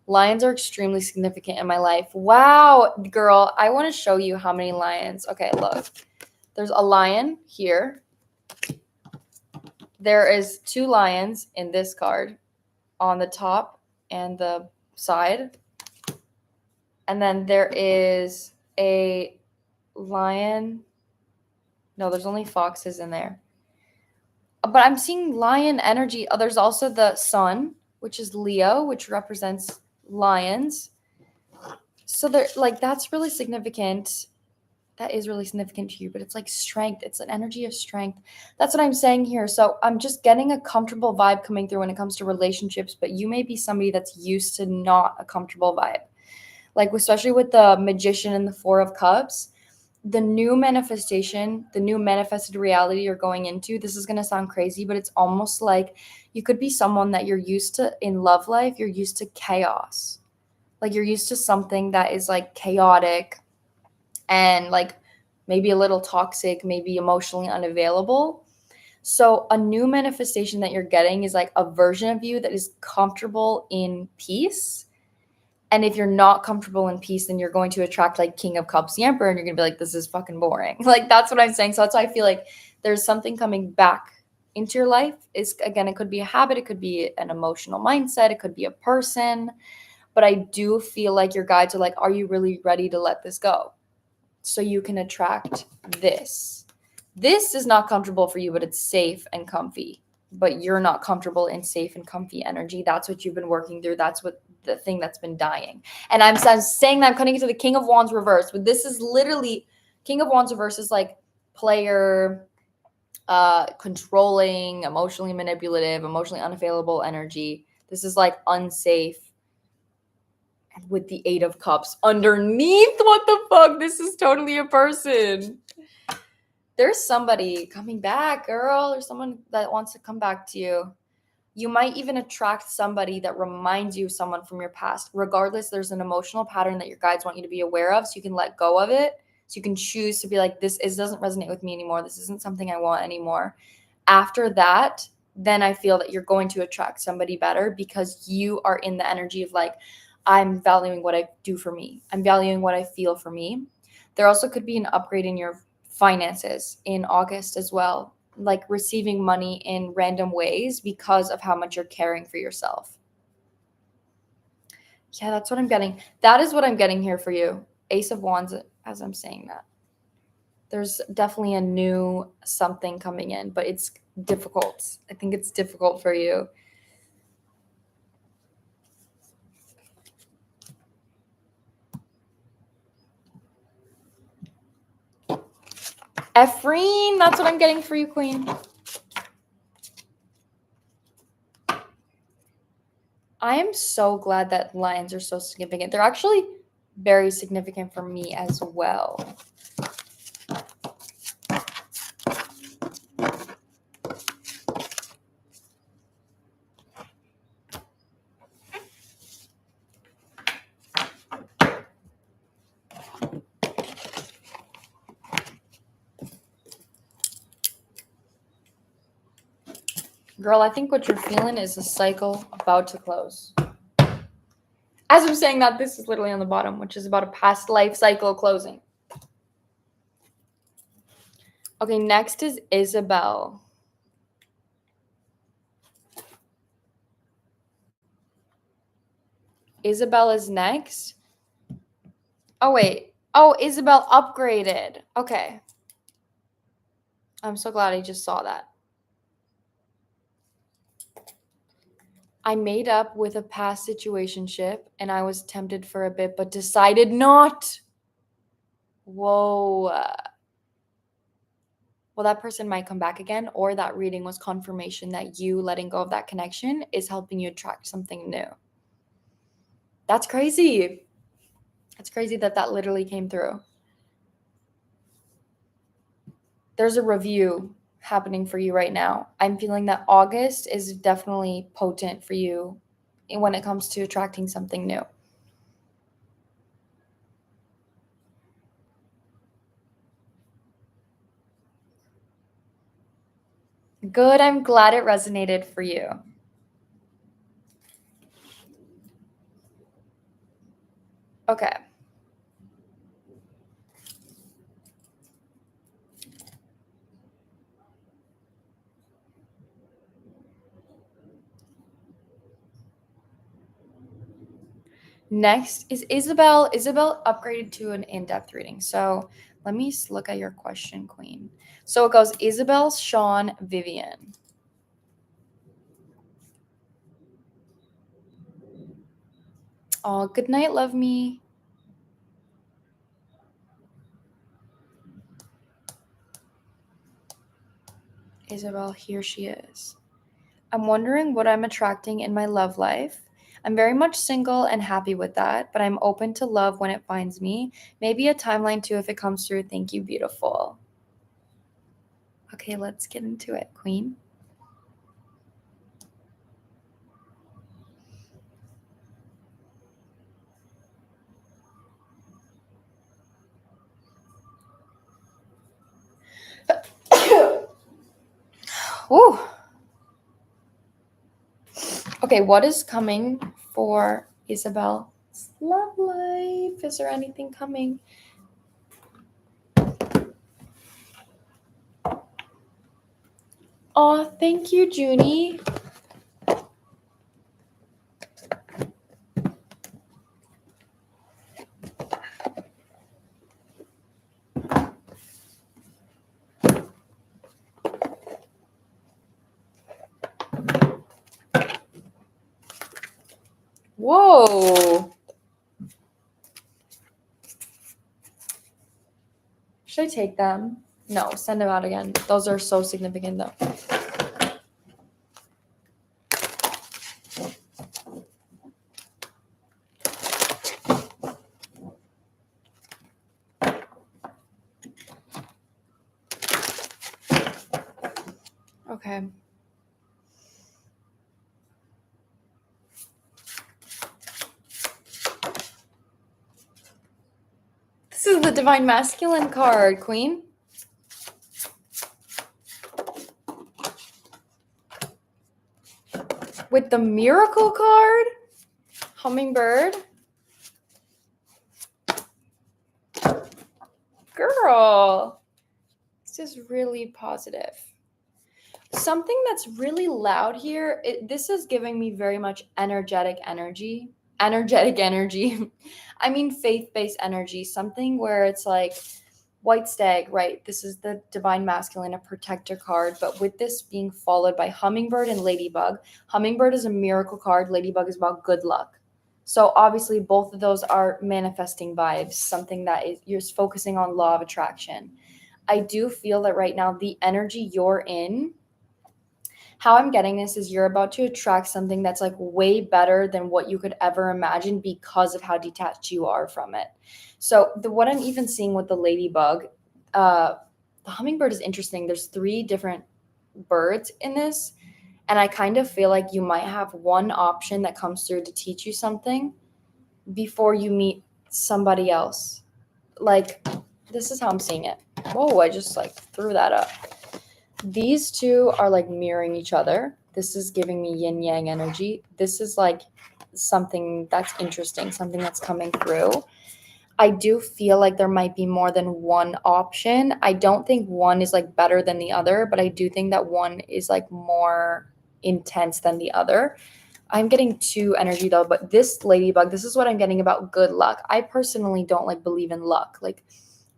Lions are extremely significant in my life. Wow, girl, I want to show you how many lions. Okay, look. There's a lion here. There is 2 lions in this card on the top and the side. And then there is a lion. No, there's only foxes in there. But I'm seeing lion energy. Oh, there's also the sun, which is Leo, which represents lions. So they're like, that's really significant. That is really significant to you, but it's like strength. It's an energy of strength. That's what I'm saying here. So I'm just getting a comfortable vibe coming through when it comes to relationships, but you may be somebody that's used to not a comfortable vibe. Like, especially with the Magician and the Four of Cups, the new manifestation, the new manifested reality you're going into, this is going to sound crazy, but it's almost like you could be someone that you're used to in love life. You're used to chaos. Like, you're used to something that is like chaotic and like maybe a little toxic, maybe emotionally unavailable. So a new manifestation that you're getting is like a version of you that is comfortable in peace. And if you're not comfortable in peace, then you're going to attract like King of Cups, the Emperor, and you're going to be like, this is fucking boring. Like, that's what I'm saying. So that's why I feel like there's something coming back into your life. Is, again, it could be a habit. It could be an emotional mindset. It could be a person. But I do feel like your guides are like, are you really ready to let this go? So you can attract this. This is not comfortable for you, but it's safe and comfy. But you're not comfortable in safe and comfy energy. That's what you've been working through. That's what the thing that's been dying. And I'm saying that I'm cutting into the King of Wands reverse, but this is literally King of Wands reverse is like player, controlling, emotionally manipulative, emotionally unavailable energy. This is like unsafe. And with the 8 of Cups underneath, what the fuck? This is totally a person. There's somebody coming back, girl. There's someone that wants to come back to you. You might even attract somebody that reminds you of someone from your past. Regardless, there's an emotional pattern that your guides want you to be aware of, so you can let go of it. So you can choose to be like, this doesn't resonate with me anymore. This isn't something I want anymore. After that, then I feel that you're going to attract somebody better because you are in the energy of like, I'm valuing what I do for me. I'm valuing what I feel for me. There also could be an upgrade in your finances in August as well, like receiving money in random ways because of how much you're caring for yourself. Yeah, that's what I'm getting. That is what I'm getting here for you. Ace of Wands, as I'm saying that. There's definitely a new something coming in, but it's difficult. I think it's difficult for you. Ephraim, that's what I'm getting for you, Queen. I am so glad that lions are so significant. They're actually very significant for me as well. Girl, I think what you're feeling is a cycle about to close. As I'm saying that, this is literally on the bottom, which is about a past life cycle closing. Okay, next is Isabel. Isabel is next. Oh, wait. Oh, Isabel upgraded. Okay. I'm so glad I just saw that. I made up with a past situationship and I was tempted for a bit, but decided not. Whoa. Well, that person might come back again, or that reading was confirmation that you letting go of that connection is helping you attract something new. That's crazy. It's crazy that that literally came through. There's a review happening for you right now. I'm feeling that August is definitely potent for you when it comes to attracting something new. Good. I'm glad it resonated for you. Okay. Next is Isabel. Isabel upgraded to an in-depth reading. So let me look at your question, Queen. So it goes Isabel, Sean, Vivian. Oh, good night, love me. Isabel, here she is. I'm wondering what I'm attracting in my love life. I'm very much single and happy with that, but I'm open to love when it finds me. Maybe a timeline too if it comes through. Thank you, beautiful. Okay, let's get into it, Queen. Woo. Okay, what is coming for Isabel's love life? Is there anything coming? Oh, thank you, Junie. Whoa. Should I take them? No, send them out again. Those are so significant, though. Okay. This is the Divine Masculine card, Queen. With the Miracle card, Hummingbird. Girl, this is really positive. Something that's really loud here, this is giving me very much energetic energy. I mean, faith-based energy, something where it's like White Stag, right? This is the Divine Masculine, a protector card, but with this being followed by Hummingbird and Ladybug. Hummingbird is a miracle card, Ladybug is about good luck. So obviously both of those are manifesting vibes, something that is you're focusing on law of attraction. I do feel that right now the energy you're in, how I'm getting this is you're about to attract something that's like way better than what you could ever imagine because of how detached you are from it. So what I'm even seeing with the ladybug, the hummingbird is interesting. There's 3 different birds in this, and I kind of feel like you might have one option that comes through to teach you something before you meet somebody else. Like, this is how I'm seeing it. Whoa, I just like threw that up. These two are like mirroring each other. This is giving me yin yang energy. This is like something that's interesting, something that's coming through. I do feel like there might be more than one option. I don't think one is like better than the other, but I do think that one is like more intense than the other. I'm getting two energy though, but this ladybug, this is what I'm getting about good luck. I personally don't like believe in luck. Like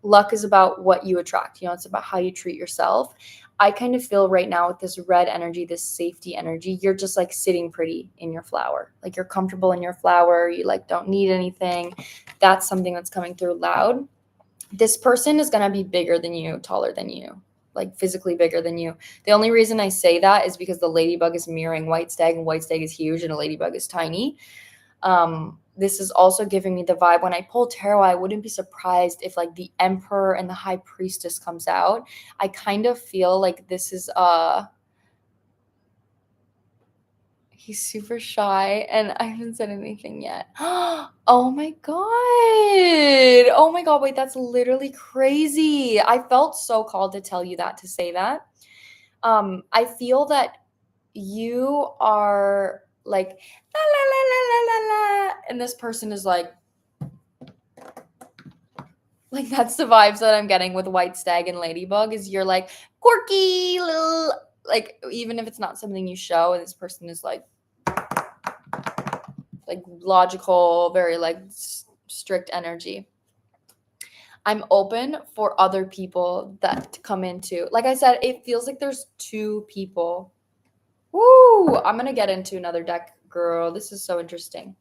luck is about what you attract, it's about how you treat yourself. I kind of feel right now with this red energy, this safety energy, you're just like sitting pretty in your flower. Like you're comfortable in your flower. You like don't need anything. That's something that's coming through loud. This person is going to be bigger than you, taller than you, like physically bigger than you. The only reason I say that is because the ladybug is mirroring white stag, and white stag is huge and a ladybug is tiny. This is also giving me the vibe when I pull tarot, I wouldn't be surprised if like the emperor and the high priestess comes out. I kind of feel like this is he's super shy and I haven't said anything yet. Oh my god. Oh my god, wait, that's literally crazy. I felt so called to tell you that, to say that. I feel that you are like la la la la la la la, and this person is like that's the vibes that I'm getting with white stag and ladybug. Is you're like quirky little, like even if it's not something you show, and this person is like logical, very like strict energy. I'm open for other people that to come into. Like I said, it feels like there's two people. Woo! I'm going to get into another deck, girl. This is so interesting.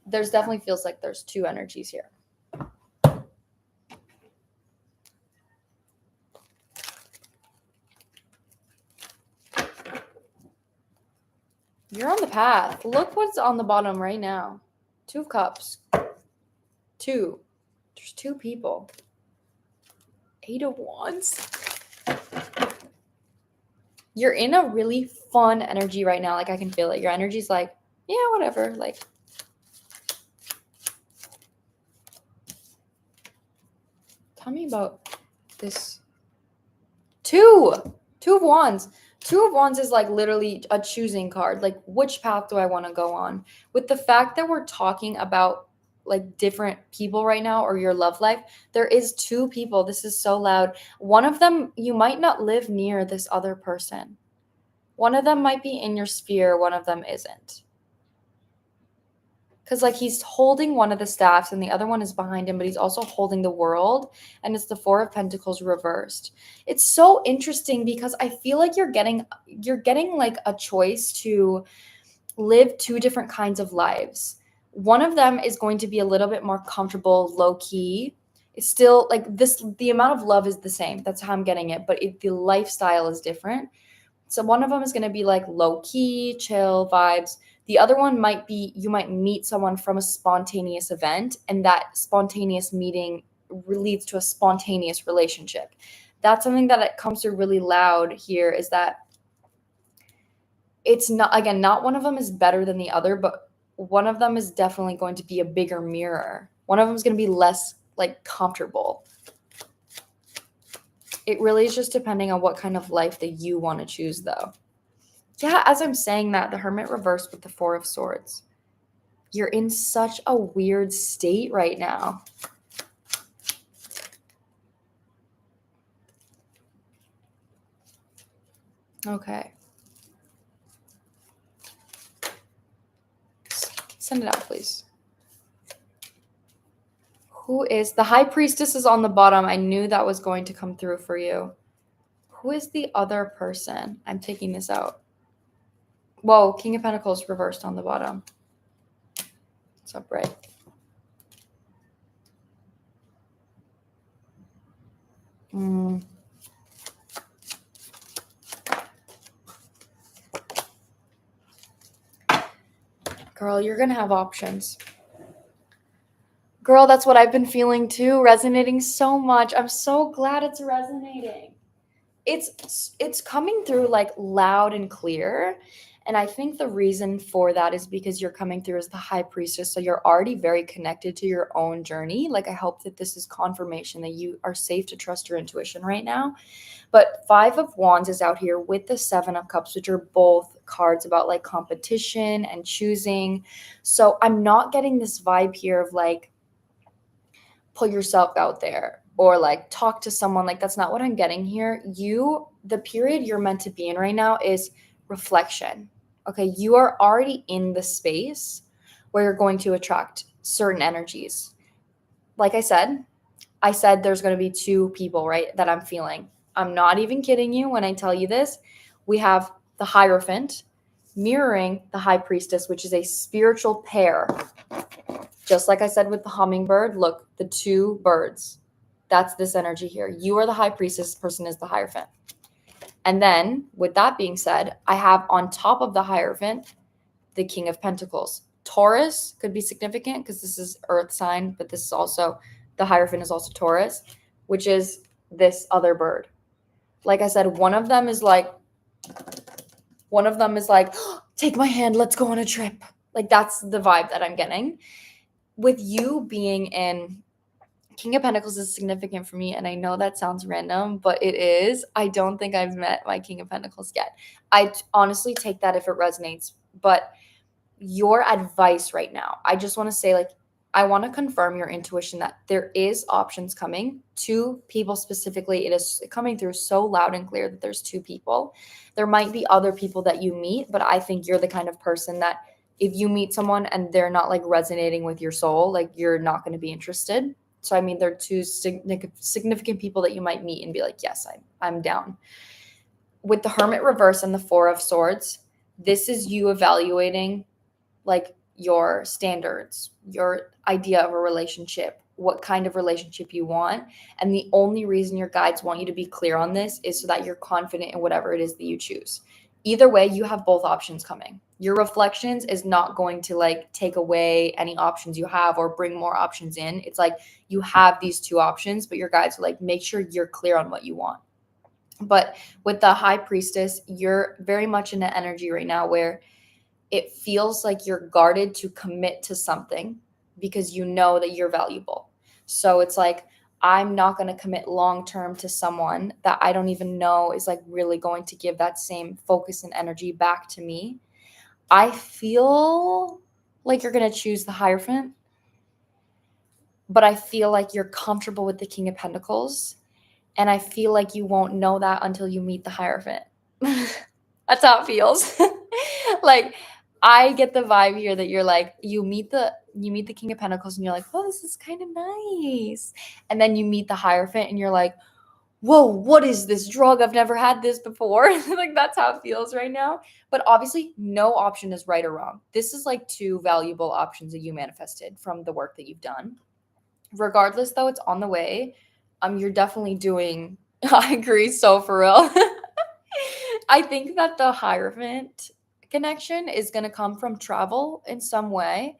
There's definitely feels like there's two energies here. You're on the path. Look what's on the bottom right now. 2 of Cups. 2. There's 2 people. 8 of Wands. You're in a really fun energy right now. Like I can feel it. Your energy's like, yeah, whatever. Like tell me about this. 2 of Wands. 2 of Wands is like literally a choosing card. Like which path do I want to go on? With the fact that we're talking about like different people right now, or your love life, there is 2 people. This is so loud. One of them, you might not live near this other person. One of them might be in your sphere. One of them isn't. Because like he's holding one of the staffs and the other one is behind him, but he's also holding the world, and it's the 4 of Pentacles reversed. It's so interesting because I feel like you're getting like a choice to live 2 different kinds of lives. One of them is going to be a little bit more comfortable, low key. It's still like this, the amount of love is the same. That's how I'm getting it, but the lifestyle is different. So one of them is going to be like low key, chill vibes. The other one might be, you might meet someone from a spontaneous event, and that spontaneous meeting leads to a spontaneous relationship. That's something that it comes through really loud here, is that it's not, again, not one of them is better than the other, but one of them is definitely going to be a bigger mirror. One of them is going to be less like comfortable. It really is just depending on what kind of life that you want to choose, though. Yeah, as I'm saying that, the Hermit reversed with the 4 of Swords. You're in such a weird state right now. Okay. Send it out, please. Who is the High Priestess is on the bottom. I knew that was going to come through for you. Who is the other person? I'm taking this out. Whoa, King of Pentacles reversed on the bottom. What's up, Ray? Girl, you're going to have options. Girl, that's what I've been feeling too, resonating so much. I'm so glad it's resonating. It's coming through like loud and clear. And I think the reason for that is because you're coming through as the high priestess. So you're already very connected to your own journey. Like, I hope that this is confirmation that you are safe to trust your intuition right now. But Five of Wands is out here with the Seven of Cups, which are both cards about like competition and choosing. So I'm not getting this vibe here of like, put yourself out there or like talk to someone. Like, that's not what I'm getting here. The period you're meant to be in right now is reflection. Okay, you are already in the space where you're going to attract certain energies. Like I said there's going to be two people, right, that I'm feeling. I'm not even kidding you when I tell you this. We have the Hierophant mirroring the High Priestess, which is a spiritual pair. Just like I said with the hummingbird, look, the two birds. That's this energy here. You are the High Priestess, this person is the Hierophant. And then, with that being said, I have on top of the Hierophant, the King of Pentacles. Taurus could be significant because this is Earth sign, but this is also, the Hierophant is also Taurus, which is this other bird. Like I said, one of them is like, oh, take my hand, let's go on a trip. Like, that's the vibe that I'm getting. With you being in King of Pentacles is significant for me, and I know that sounds random, but it is. I don't think I've met my King of Pentacles yet. I honestly take that if it resonates, but your advice right now, I just want to say, like, I want to confirm your intuition that there is options coming. Two people specifically, it is coming through so loud and clear that there's two people. There might be other people that you meet, but I think you're the kind of person that if you meet someone and they're not like resonating with your soul, like, you're not going to be interested. So, I mean, there are two significant people that you might meet and be like, yes, I'm down. With the Hermit reverse and the Four of Swords, this is you evaluating like your standards, your idea of a relationship, what kind of relationship you want. And the only reason your guides want you to be clear on this is so that you're confident in whatever it is that you choose. Either way, you have both options coming. Your reflections is not going to like take away any options you have or bring more options in. It's like you have these two options, but your guides are like, make sure you're clear on what you want. But with the High Priestess, you're very much in an energy right now where it feels like you're guarded to commit to something because you know that you're valuable. So it's like, I'm not going to commit long term to someone that I don't even know is like really going to give that same focus and energy back to me. I feel like you're going to choose the Hierophant, but I feel like you're comfortable with the King of Pentacles. And I feel like you won't know that until you meet the Hierophant. That's how it feels. Like, I get the vibe here that you're like, you meet the King of Pentacles and you're like, oh, this is kind of nice. And then you meet the Hierophant and you're like, whoa, what is this drug? I've never had this before. Like, that's how it feels right now. But obviously, no option is right or wrong. This is like two valuable options that you manifested from the work that you've done. Regardless, though, it's on the way. You're definitely doing, I agree, so for real. I think that the Hierophant connection is going to come from travel in some way.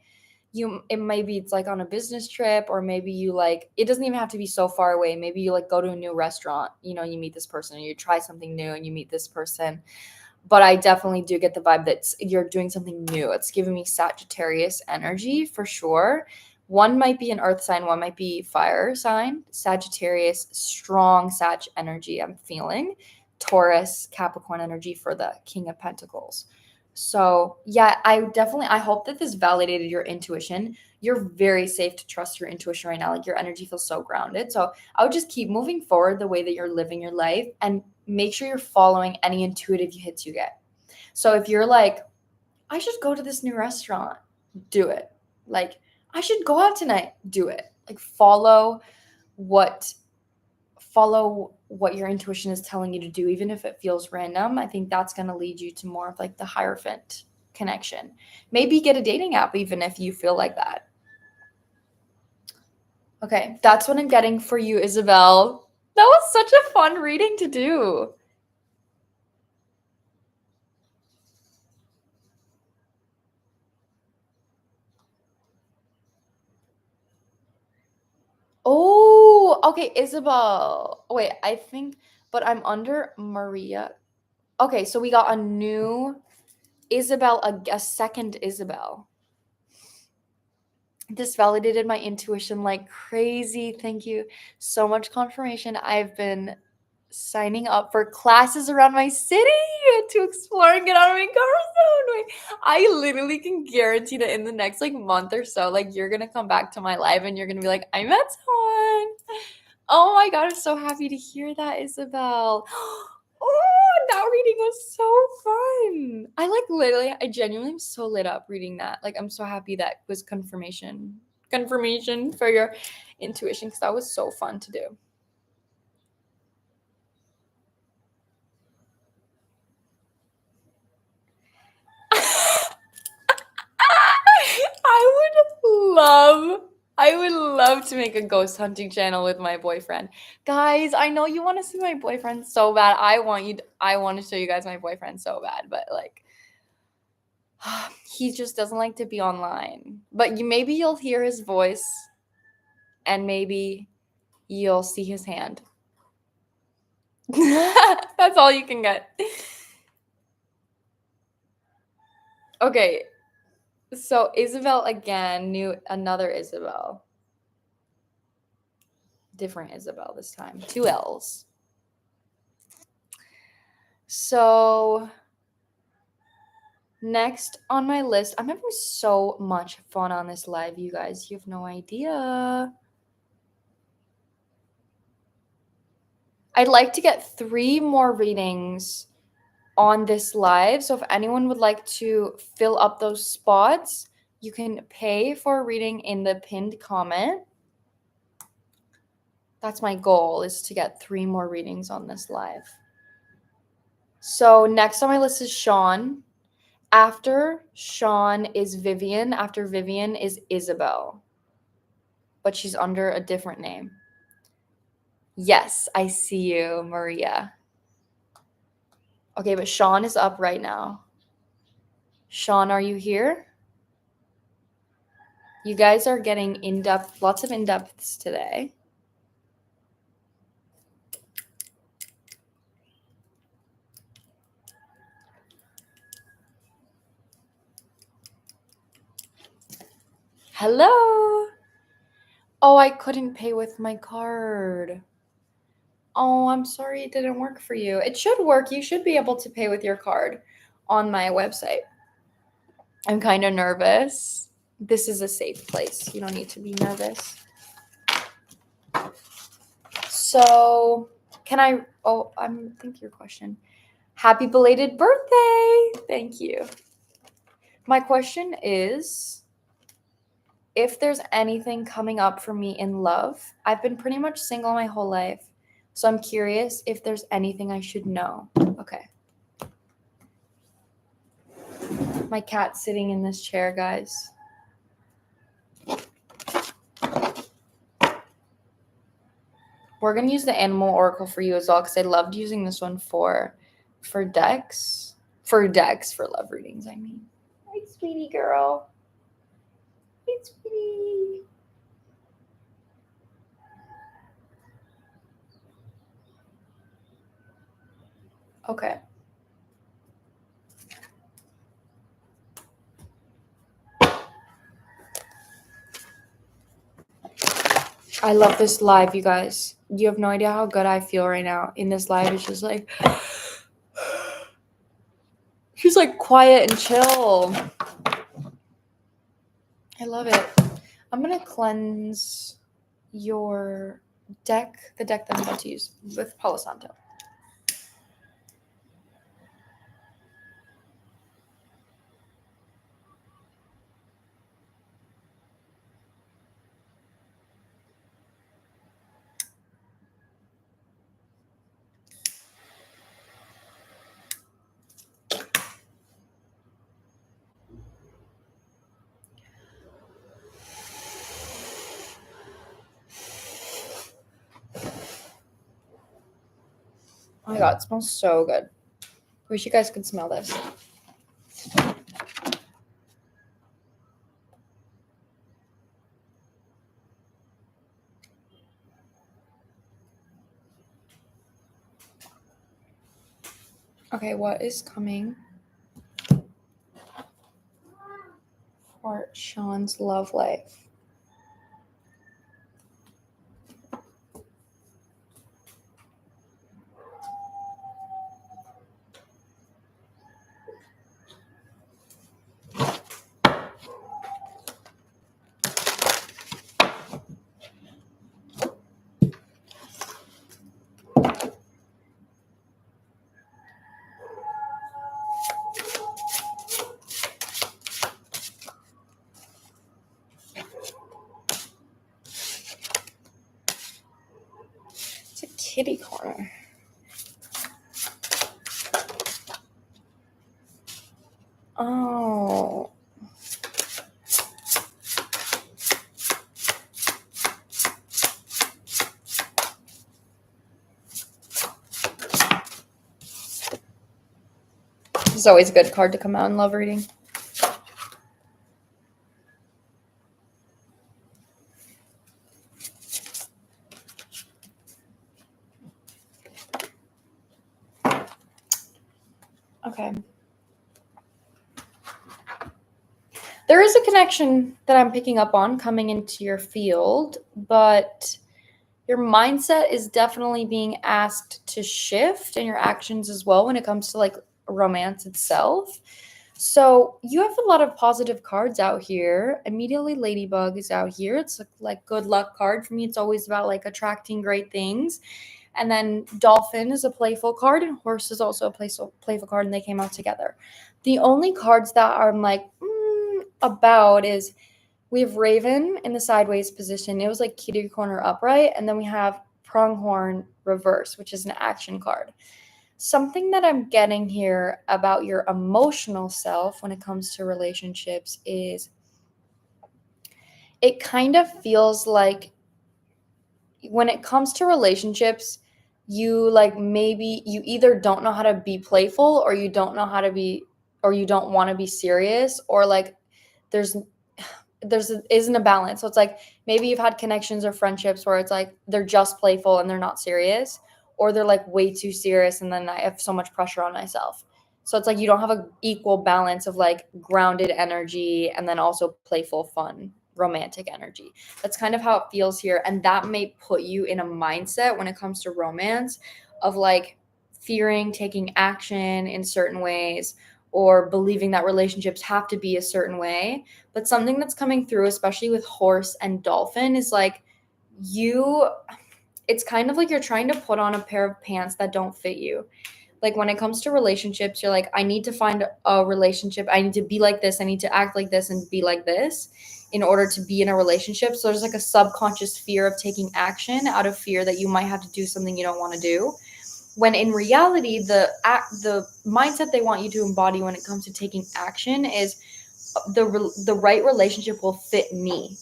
Maybe it's like on a business trip, or maybe you like, it doesn't even have to be so far away. Maybe you like go to a new restaurant, you know, you meet this person, or you try something new and you meet this person. But I definitely do get the vibe that you're doing something new. It's giving me Sagittarius energy for sure. One might be an earth sign, one might be fire sign. Sagittarius, strong Sag energy I'm feeling. Taurus, Capricorn energy for the King of Pentacles. So yeah, I hope that this validated your intuition. You're very safe to trust your intuition right now. Like, your energy feels so grounded. So I would just keep moving forward the way that you're living your life, and make sure you're following any intuitive hits you get. So if you're like, I should go to this new restaurant, do it. Like, I should go out tonight, do it. Like, what your intuition is telling you to do, even if it feels random. I think that's going to lead you to more of like the Hierophant connection. Maybe get a dating app even if you feel like that. Okay, that's what I'm getting for you, Isabel. That was such a fun reading to do. Oh, okay, Isabel. Wait, I think, but I'm under Maria. Okay, so we got a new Isabel, a second Isabel. This validated my intuition like crazy. Thank you so much, confirmation. I've been signing up for classes around my city to explore and get out of my comfort zone. I literally can guarantee that in the next like month or so, like you're gonna come back to my live and you're gonna be like, I met someone. Oh my god, I'm so happy to hear that, Isabel. Oh, that reading was so fun. I genuinely am so lit up reading that. Like, I'm so happy that was confirmation for your intuition, because that was so fun to do. I would love to make a ghost hunting channel with my boyfriend. Guys, I know you want to see my boyfriend so bad. I want to show you guys my boyfriend so bad, but like he just doesn't like to be online. But maybe you'll hear his voice and maybe you'll see his hand. That's all you can get. Okay. So Isabel again knew another Isabel. Different Isabel this time. 2 L's. So next on my list, I'm having so much fun on this live, you guys. You have no idea. I'd like to get 3 more readings on this live. So if anyone would like to fill up those spots, you can pay for a reading in the pinned comment. That's my goal, is to get 3 more readings on this live. So next on my list is Sean. After Sean is Vivian. After Vivian is Isabel. But she's under a different name. Yes, I see you, Maria. Okay, but Sean is up right now. Sean, are you here? You guys are getting in-depth, lots of in-depths today. Hello. Oh, I couldn't pay with my card. Oh, I'm sorry it didn't work for you. It should work. You should be able to pay with your card on my website. I'm kind of nervous. This is a safe place. You don't need to be nervous. So, can I? Oh, I think your question. Happy belated birthday. Thank you. My question is, if there's anything coming up for me in love. I've been pretty much single my whole life. So I'm curious if there's anything I should know. Okay. My cat's sitting in this chair, guys. We're going to use the animal oracle for you as well, because I loved using this one for decks. For love readings, I mean. Hi, sweetie girl. Hi, sweetie. Okay. I love this live, you guys. You have no idea how good I feel right now. In this live, it's just like, she's like quiet and chill. I love it. I'm going to cleanse your deck, the deck that I'm about to use, with Palo Santo. Oh my god, it smells so good. Wish you guys could smell this. Okay, what is coming Sean's love life. It's a kitty corner. Oh. This is always a good card to come out in love reading. Okay. There is a connection that I'm picking up on coming into your field, but your mindset is definitely being asked to shift, and your actions as well when it comes to like romance itself. So you have a lot of positive cards out here. Immediately Ladybug is out here. It's like good luck card for me. It's always about like attracting great things. And then Dolphin is a playful card, and Horse is also a playful card, and they came out together. The only cards that I'm like about is we have Raven in the sideways position. It was like kitty corner upright. And then we have Pronghorn reverse, which is an action card. Something that I'm getting here about your emotional self when it comes to relationships is it kind of feels like when it comes to relationships, you like maybe you either don't know how to be playful, or you don't know how to be, or you don't want to be serious, or like there's isn't a balance. So it's like maybe you've had connections or friendships where it's like they're just playful and they're not serious, or they're like way too serious and then I have so much pressure on myself. So it's like you don't have an equal balance of like grounded energy and then also playful, fun, romantic energy. That's kind of how it feels here. And that may put you in a mindset when it comes to romance of like fearing taking action in certain ways, or believing that relationships have to be a certain way. But something that's coming through, especially with Horse and Dolphin, is like it's kind of like you're trying to put on a pair of pants that don't fit you. Like when it comes to relationships, you're like, I need to find a relationship. I need to be like this. I need to act like this and be like this in order to be in a relationship. So there's like a subconscious fear of taking action out of fear that you might have to do something you don't want to do. When in reality, the mindset they want you to embody when it comes to taking action is the right relationship will fit me.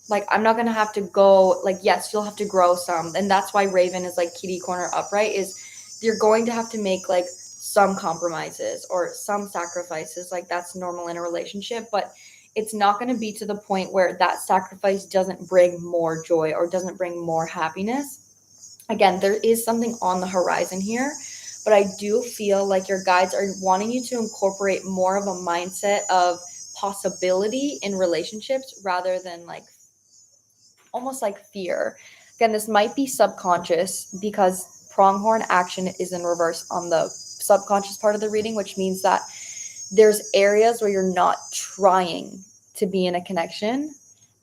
Like I'm not gonna have to go like, yes, you'll have to grow some, and that's why Raven is like kitty corner upright, is you're going to have to make like some compromises or some sacrifices. Like that's normal in a relationship, but it's not going to be to the point where that sacrifice doesn't bring more joy or doesn't bring more happiness. Again, there is something on the horizon here, but I do feel like your guides are wanting you to incorporate more of a mindset of possibility in relationships rather than like almost like fear. Again, this might be subconscious because pronghorn action is in reverse on the subconscious part of the reading, which means that there's areas where you're not trying to be in a connection,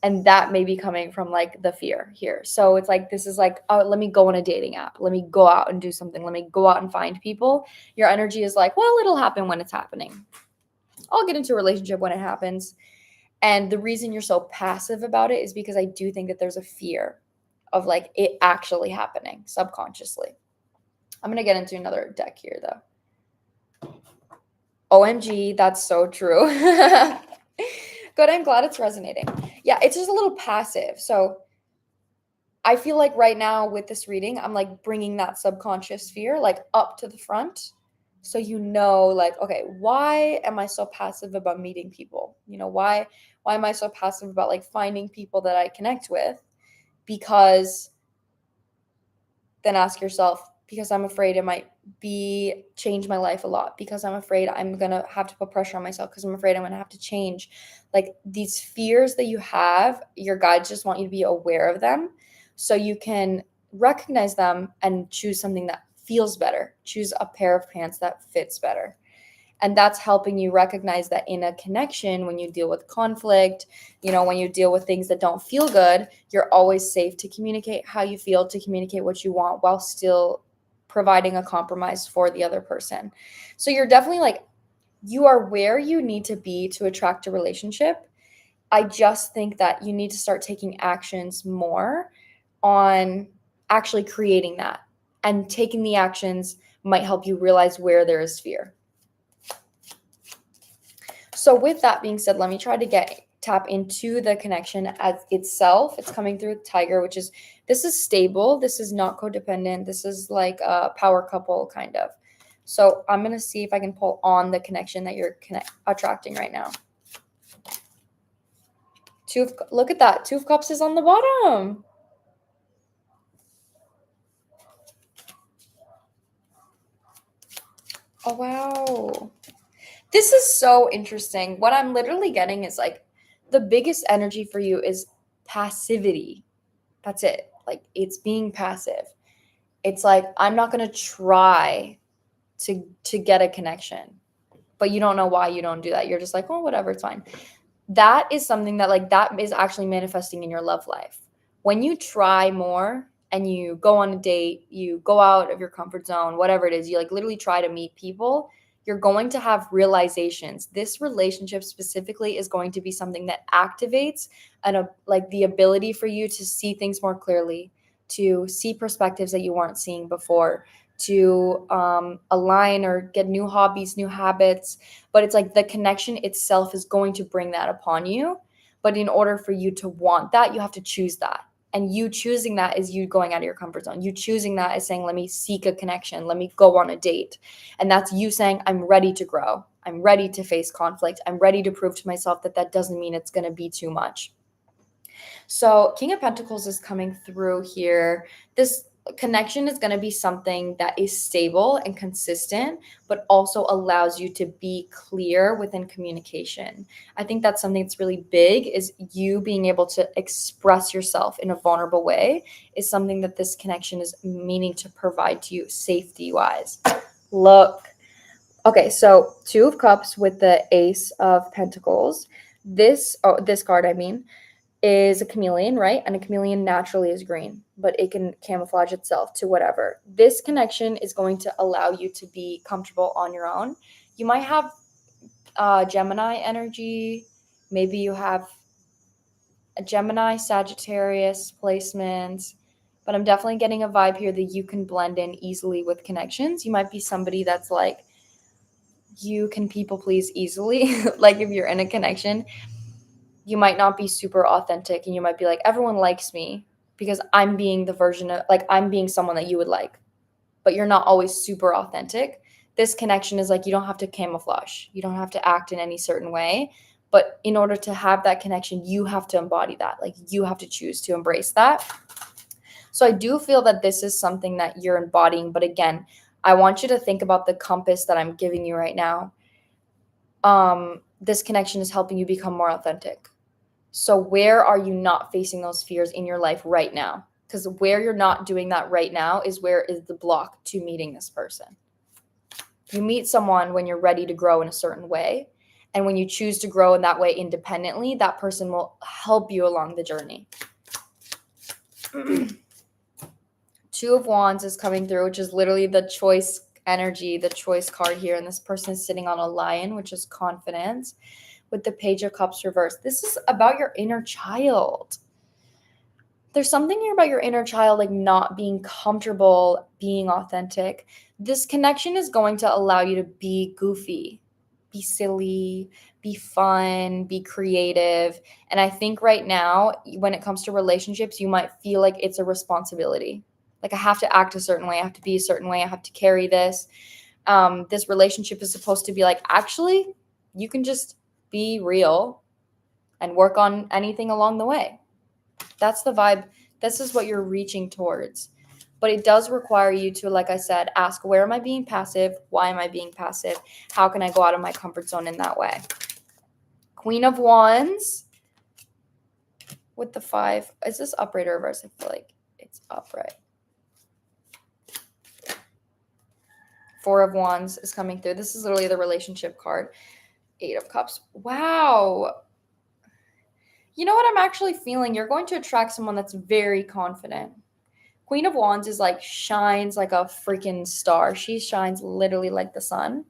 and that may be coming from like the fear here. So it's like this is like, oh, let me go on a dating app, let me go out and do something, let me go out and find people. Your energy is like, well, it'll happen when it's happening. I'll get into a relationship when it happens. And the reason you're so passive about it is because I do think that there's a fear of like it actually happening subconsciously. I'm going to get into another deck here though. OMG, that's so true. Good, I'm glad it's resonating. Yeah, it's just a little passive. So I feel like right now with this reading, I'm like bringing that subconscious fear like up to the front. So you know, like, okay, why am I so passive about meeting people? You know, why am I so passive about like finding people that I connect with? Because then ask yourself, because I'm afraid it might change my life a lot because I'm afraid I'm going to have to put pressure on myself because I'm afraid I'm going to have to change. Like these fears that you have, your guides just want you to be aware of them so you can recognize them and choose something that feels better. Choose a pair of pants that fits better. And that's helping you recognize that in a connection, when you deal with conflict, when you deal with things that don't feel good, you're always safe to communicate how you feel, to communicate what you want while still providing a compromise for the other person. So you're definitely like, you are where you need to be to attract a relationship. I just think that you need to start taking actions more on actually creating that. And taking the actions might help you realize where there is fear. So with that being said, let me try to tap into the connection as itself. It's coming through Tiger, this is stable. This is not codependent. This is like a power couple kind of. So I'm going to see if I can pull on the connection that you're attracting right now. Look at that. Two of Cups is on the bottom. Oh, wow. This is so interesting. What I'm literally getting is like the biggest energy for you is passivity. That's it. Like it's being passive. It's like I'm not going to try to get a connection. But you don't know why you don't do that. You're just like, "Oh, whatever, it's fine." That is something that is actually manifesting in your love life. When you try more and you go on a date, you go out of your comfort zone, whatever it is, you like literally try to meet people, you're going to have realizations. This relationship specifically is going to be something that activates like the ability for you to see things more clearly, to see perspectives that you weren't seeing before, to align or get new hobbies, new habits. But it's like the connection itself is going to bring that upon you. But in order for you to want that, you have to choose that. And you choosing that is you going out of your comfort zone. You choosing that is saying, let me seek a connection. Let me go on a date. And that's you saying, I'm ready to grow. I'm ready to face conflict. I'm ready to prove to myself that doesn't mean it's going to be too much. So King of Pentacles is coming through here. This connection is going to be something that is stable and consistent, but also allows you to be clear within communication. I think that's something that's really big, is you being able to express yourself in a vulnerable way is something that this connection is meaning to provide to you safety-wise. Look. Okay, so Two of Cups with the Ace of Pentacles. This card, is a chameleon, right? And a chameleon naturally is green, but it can camouflage itself to whatever. This connection is going to allow you to be comfortable on your own. You might have Gemini energy. Maybe you have a Gemini, Sagittarius placement, but I'm definitely getting a vibe here that you can blend in easily with connections. You might be somebody that's like, you can people please easily. Like if you're in a connection, you might not be super authentic and you might be like, everyone likes me because I'm being the version of, like, I'm being someone that you would like, but you're not always super authentic. This connection is like, you don't have to camouflage. You don't have to act in any certain way. But in order to have that connection, you have to embody that. Like you have to choose to embrace that. So I do feel that this is something that you're embodying. But again, I want you to think about the compass that I'm giving you right now. This connection is helping you become more authentic. So where are you not facing those fears in your life right now? Because where you're not doing that right now is where is the block to meeting this person. You meet someone when you're ready to grow in a certain way. And when you choose to grow in that way independently, that person will help you along the journey. Two of Wands is coming through, which is literally the choice energy, the choice card here. And this person is sitting on a lion, which is confidence, with the Page of Cups reversed. This is about your inner child. There's something here about your inner child, like not being comfortable being authentic. This connection is going to allow you to be goofy, be silly, be fun, be creative. And I think right now, when it comes to relationships, you might feel like it's a responsibility. Like I have to act a certain way. I have to be a certain way. I have to carry this. This relationship is supposed to be like, actually, you can just be real and work on anything along the way. That's the vibe. This is what you're reaching towards. But it does require you to, like I said, ask, where am I being passive? Why am I being passive? How can I go out of my comfort zone in that way? Queen of Wands with the 5. Is this upright or reverse? I feel like it's upright. 4 of Wands is coming through. This is literally the relationship card. 8 of Cups. Wow. You know what I'm actually feeling? You're going to attract someone that's very confident. Queen of Wands is like shines like a freaking star. She shines literally like the sun.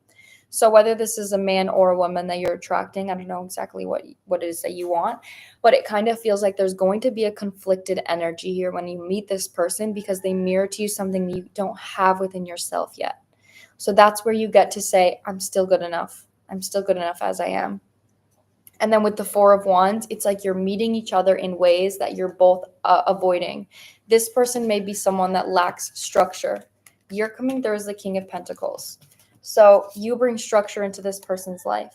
So whether this is a man or a woman that you're attracting, I don't know exactly what it is that you want, but it kind of feels like there's going to be a conflicted energy here when you meet this person because they mirror to you something that you don't have within yourself yet. So that's where you get to say, I'm still good enough. I'm still good enough as I am. And then with the 4 of Wands, it's like you're meeting each other in ways that you're both avoiding. This person may be someone that lacks structure. You're coming through as the King of Pentacles. So you bring structure into this person's life.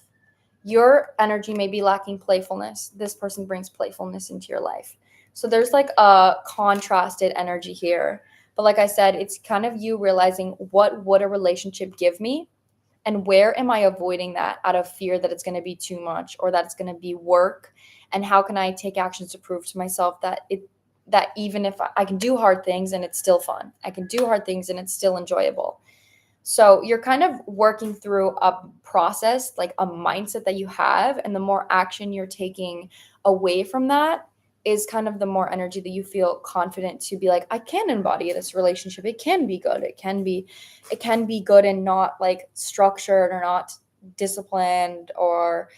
Your energy may be lacking playfulness. This person brings playfulness into your life. So there's like a contrasted energy here. But like I said, it's kind of you realizing, what would a relationship give me? And where am I avoiding that out of fear that it's going to be too much or that it's going to be work? And how can I take actions to prove to myself that even if I can do hard things and it's still fun, I can do hard things and it's still enjoyable. So you're kind of working through a process, like a mindset that you have, and the more action you're taking away from that is kind of the more energy that you feel confident to be like, I can embody this relationship. It can be good. It can be good and not like structured or not disciplined or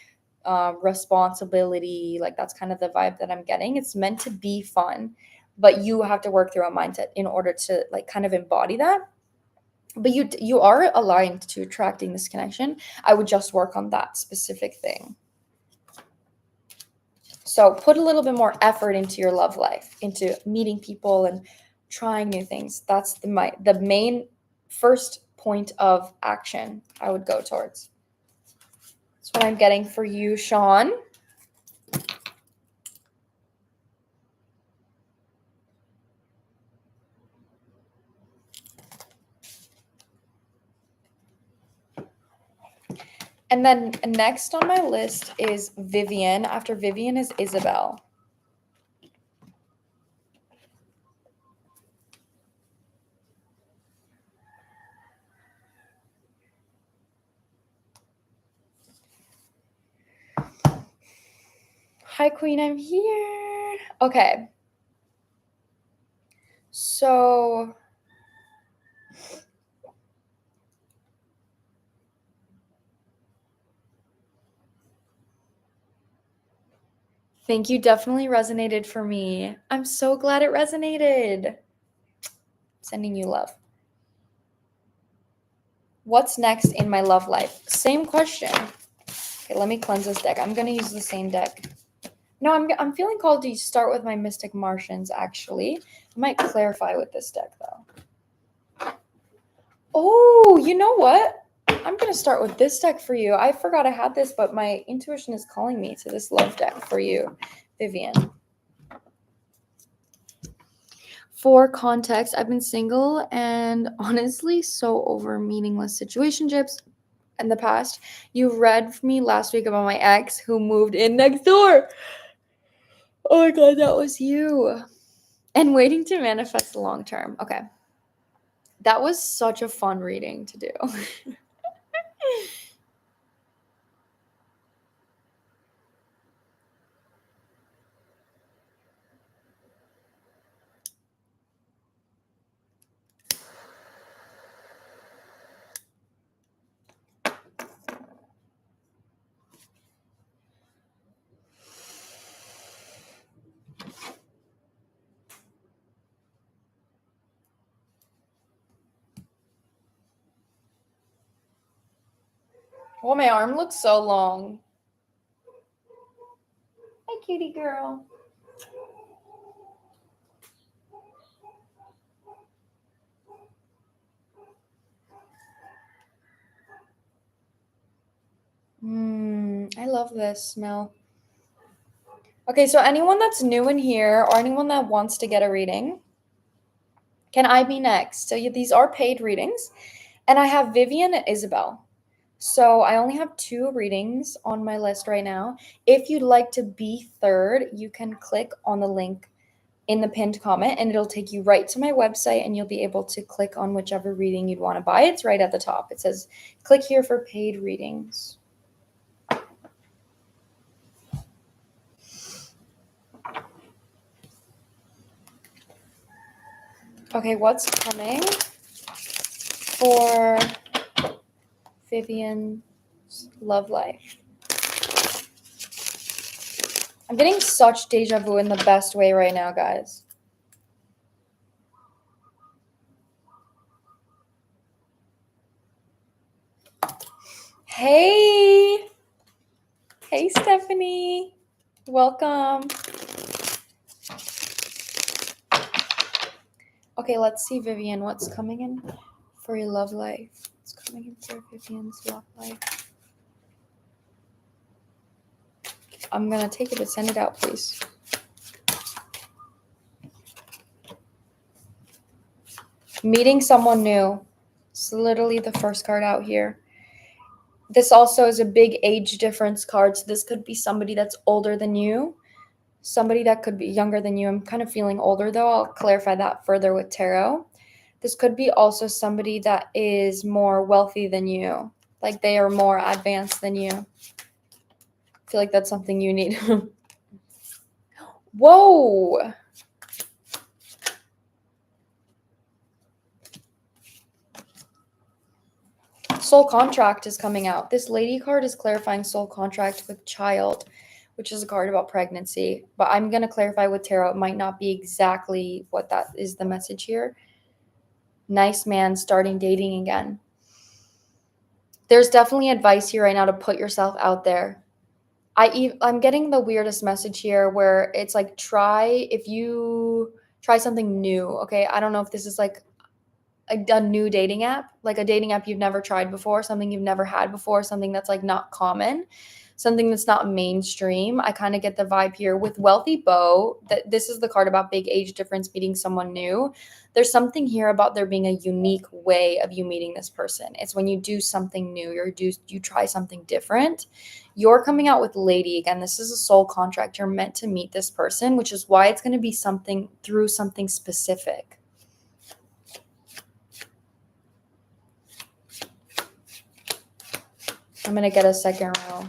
responsibility. Like that's kind of the vibe that I'm getting. It's meant to be fun, but you have to work through a mindset in order to like kind of embody that. But you are aligned to attracting this connection. I would just work on that specific thing. So put a little bit more effort into your love life, into meeting people and trying new things. That's the main first point of action I would go towards. That's what I'm getting for you, Sean. And then next on my list is Vivian. After Vivian is Isabel. Hi, Queen, I'm here. Okay. So thank you. Definitely resonated for me. I'm so glad it resonated. Sending you love. What's next in my love life? Same question. Okay, let me cleanse this deck. I'm going to use the same deck. No, I'm feeling called to start with my Mystic Martians, actually. I might clarify with this deck, though. Oh, you know what? I'm going to start with this deck for you. I forgot I had this, but my intuition is calling me to this love deck for you, Vivian. For context, I've been single and honestly so over meaningless situationships in the past. You read for me last week about my ex who moved in next door. Oh my god, that was you. And waiting to manifest long term. Okay. That was such a fun reading to do. Oh, my arm looks so long. Hi, cutie girl. I love this smell. Okay, so anyone that's new in here or anyone that wants to get a reading Can I be next? So these are paid readings, and I have Vivian and Isabel. So I only have 2 readings on my list right now. If you'd like to be third, you can click on the link in the pinned comment and it'll take you right to my website and you'll be able to click on whichever reading you'd want to buy. It's right at the top. It says, click here for paid readings. Okay, what's coming for Vivian's love life? I'm getting such deja vu in the best way right now, guys. Hey! Hey, Stephanie. Welcome. Okay, let's see, Vivian, what's coming in for your love life? What's coming in for Vivian's love life? I'm going to take it, but send it out, please. Meeting someone new. It's literally the first card out here. This also is a big age difference card. So this could be somebody that's older than you. Somebody that could be younger than you. I'm kind of feeling older, though. I'll clarify that further with tarot. This could be also somebody that is more wealthy than you. Like they are more advanced than you. I feel like that's something you need. Whoa! Soul contract is coming out. This lady card is clarifying soul contract with child, which is a card about pregnancy. But I'm going to clarify with tarot. It might not be exactly what that is the message here. Nice man starting dating again. There's definitely advice here right now to put yourself out there. I'm getting the weirdest message here where it's like try something new, okay? I don't know if this is like a new dating app, like a dating app you've never tried before, something you've never had before, something that's like not common, something that's not mainstream. I kind of get the vibe here with Wealthy Beau that this is the card about big age difference, meeting someone new. There's something here about there being a unique way of you meeting this person. It's when you do something new, you try something different. You're coming out with Lady again. This is a soul contract. You're meant to meet this person, which is why it's going to be something through something specific. I'm going to get a second row.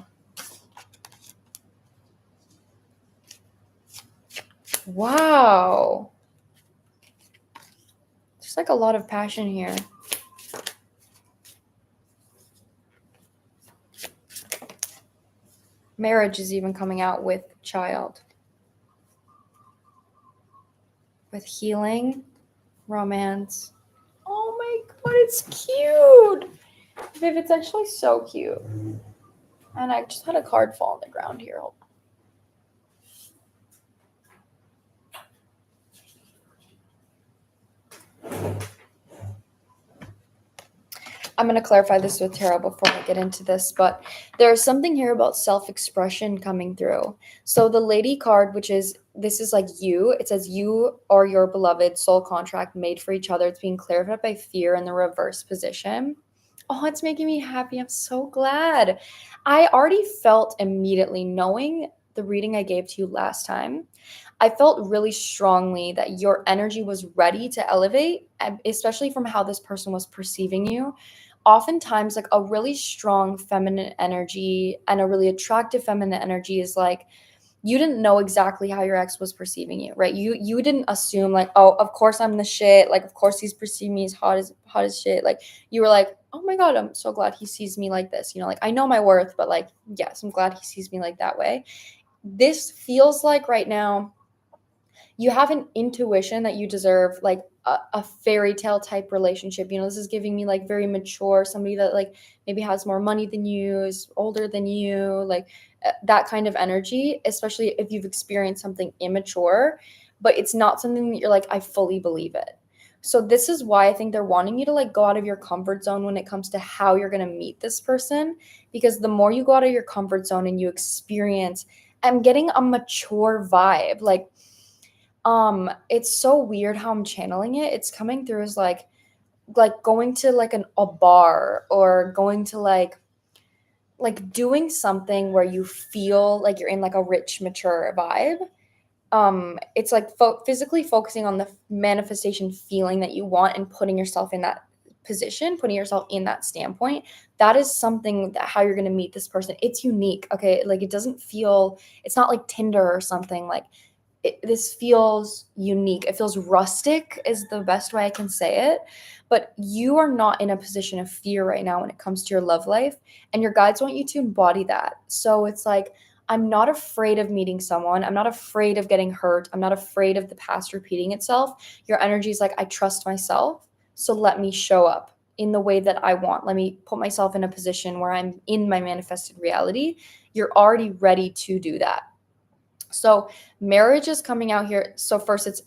Wow. There's like a lot of passion here. Marriage is even coming out with child. With healing, romance. Oh my God, it's cute. Viv, it's actually so cute. And I just had a card fall on the ground here. Hold on. I'm going to clarify this with tarot before I get into this, but there's something here about self-expression coming through. So the Lady card, this is like you. It says you or your beloved soul contract made for each other. It's being clarified by fear in the reverse position. Oh, it's making me happy. I'm so glad. I already felt immediately, knowing the reading I gave to you last time, I felt really strongly that your energy was ready to elevate, especially from how this person was perceiving you. Oftentimes, like a really strong feminine energy and a really attractive feminine energy is like, you didn't know exactly how your ex was perceiving you, right? You didn't assume like, oh, of course I'm the shit. Like, of course he's perceiving me as hot as shit. Like, you were like, oh my God, I'm so glad he sees me like this. You know, like I know my worth, but like, yes, I'm glad he sees me like that way. This feels like right now you have an intuition that you deserve like a fairy tale type relationship. You know, this is giving me like very mature, somebody that like maybe has more money than you, is older than you, like that kind of energy, especially if you've experienced something immature, but it's not something that you're like, I fully believe it. So this is why I think they're wanting you to like go out of your comfort zone when it comes to how you're going to meet this person, because the more you go out of your comfort zone and you experience, I'm getting a mature vibe. Like, It's so weird how I'm channeling it. It's coming through as like going to like a bar, or going to like doing something where you feel like you're in like a rich, mature vibe. It's like physically focusing on the manifestation feeling that you want, and putting yourself in that position, putting yourself in that standpoint. That is something that how you're going to meet this person. It's unique. Okay, like it doesn't feel, it's not like Tinder or something. Like this feels unique. It feels rustic is the best way I can say it. But you are not in a position of fear right now when it comes to your love life, and your guides want you to embody that. So it's like, I'm not afraid of meeting someone. I'm not afraid of getting hurt. I'm not afraid of the past repeating itself. Your energy is like, I trust myself. So let me show up in the way that I want. Let me put myself in a position where I'm in my manifested reality. You're already ready to do that. So marriage is coming out here. So first, it's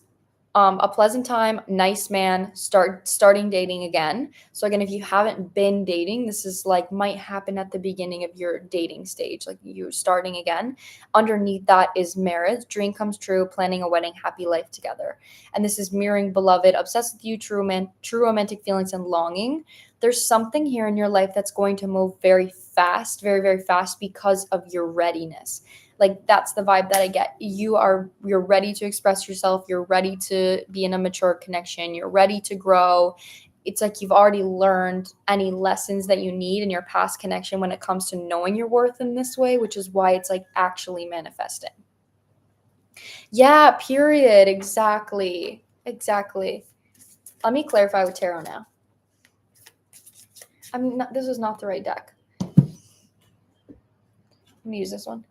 a pleasant time, nice man, starting dating again. So again, if you haven't been dating, this is like might happen at the beginning of your dating stage, like you starting again. Underneath that is marriage, dream comes true, planning a wedding, happy life together. And this is mirroring beloved, obsessed with you, true romantic feelings and longing. There's something here in your life that's going to move very fast, very, very fast because of your readiness. Like that's the vibe that I get. You're ready to express yourself. You're ready to be in a mature connection. You're ready to grow. It's like you've already learned any lessons that you need in your past connection when it comes to knowing your worth in this way, which is why it's like actually manifesting. Yeah, period. Exactly. Exactly. Let me clarify with tarot now. This is not the right deck. I'm gonna use this one.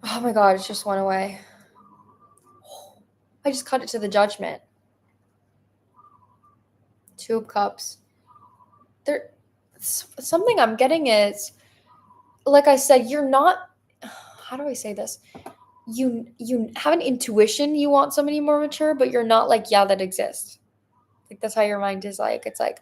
Oh my god, it just went away. I just cut it to the Judgment. Two of Cups. There, something I'm getting is, like I said, you're not. How do I say this? You have an intuition you want somebody more mature, but you're not like, yeah, that exists. Like that's how your mind is like. It's like,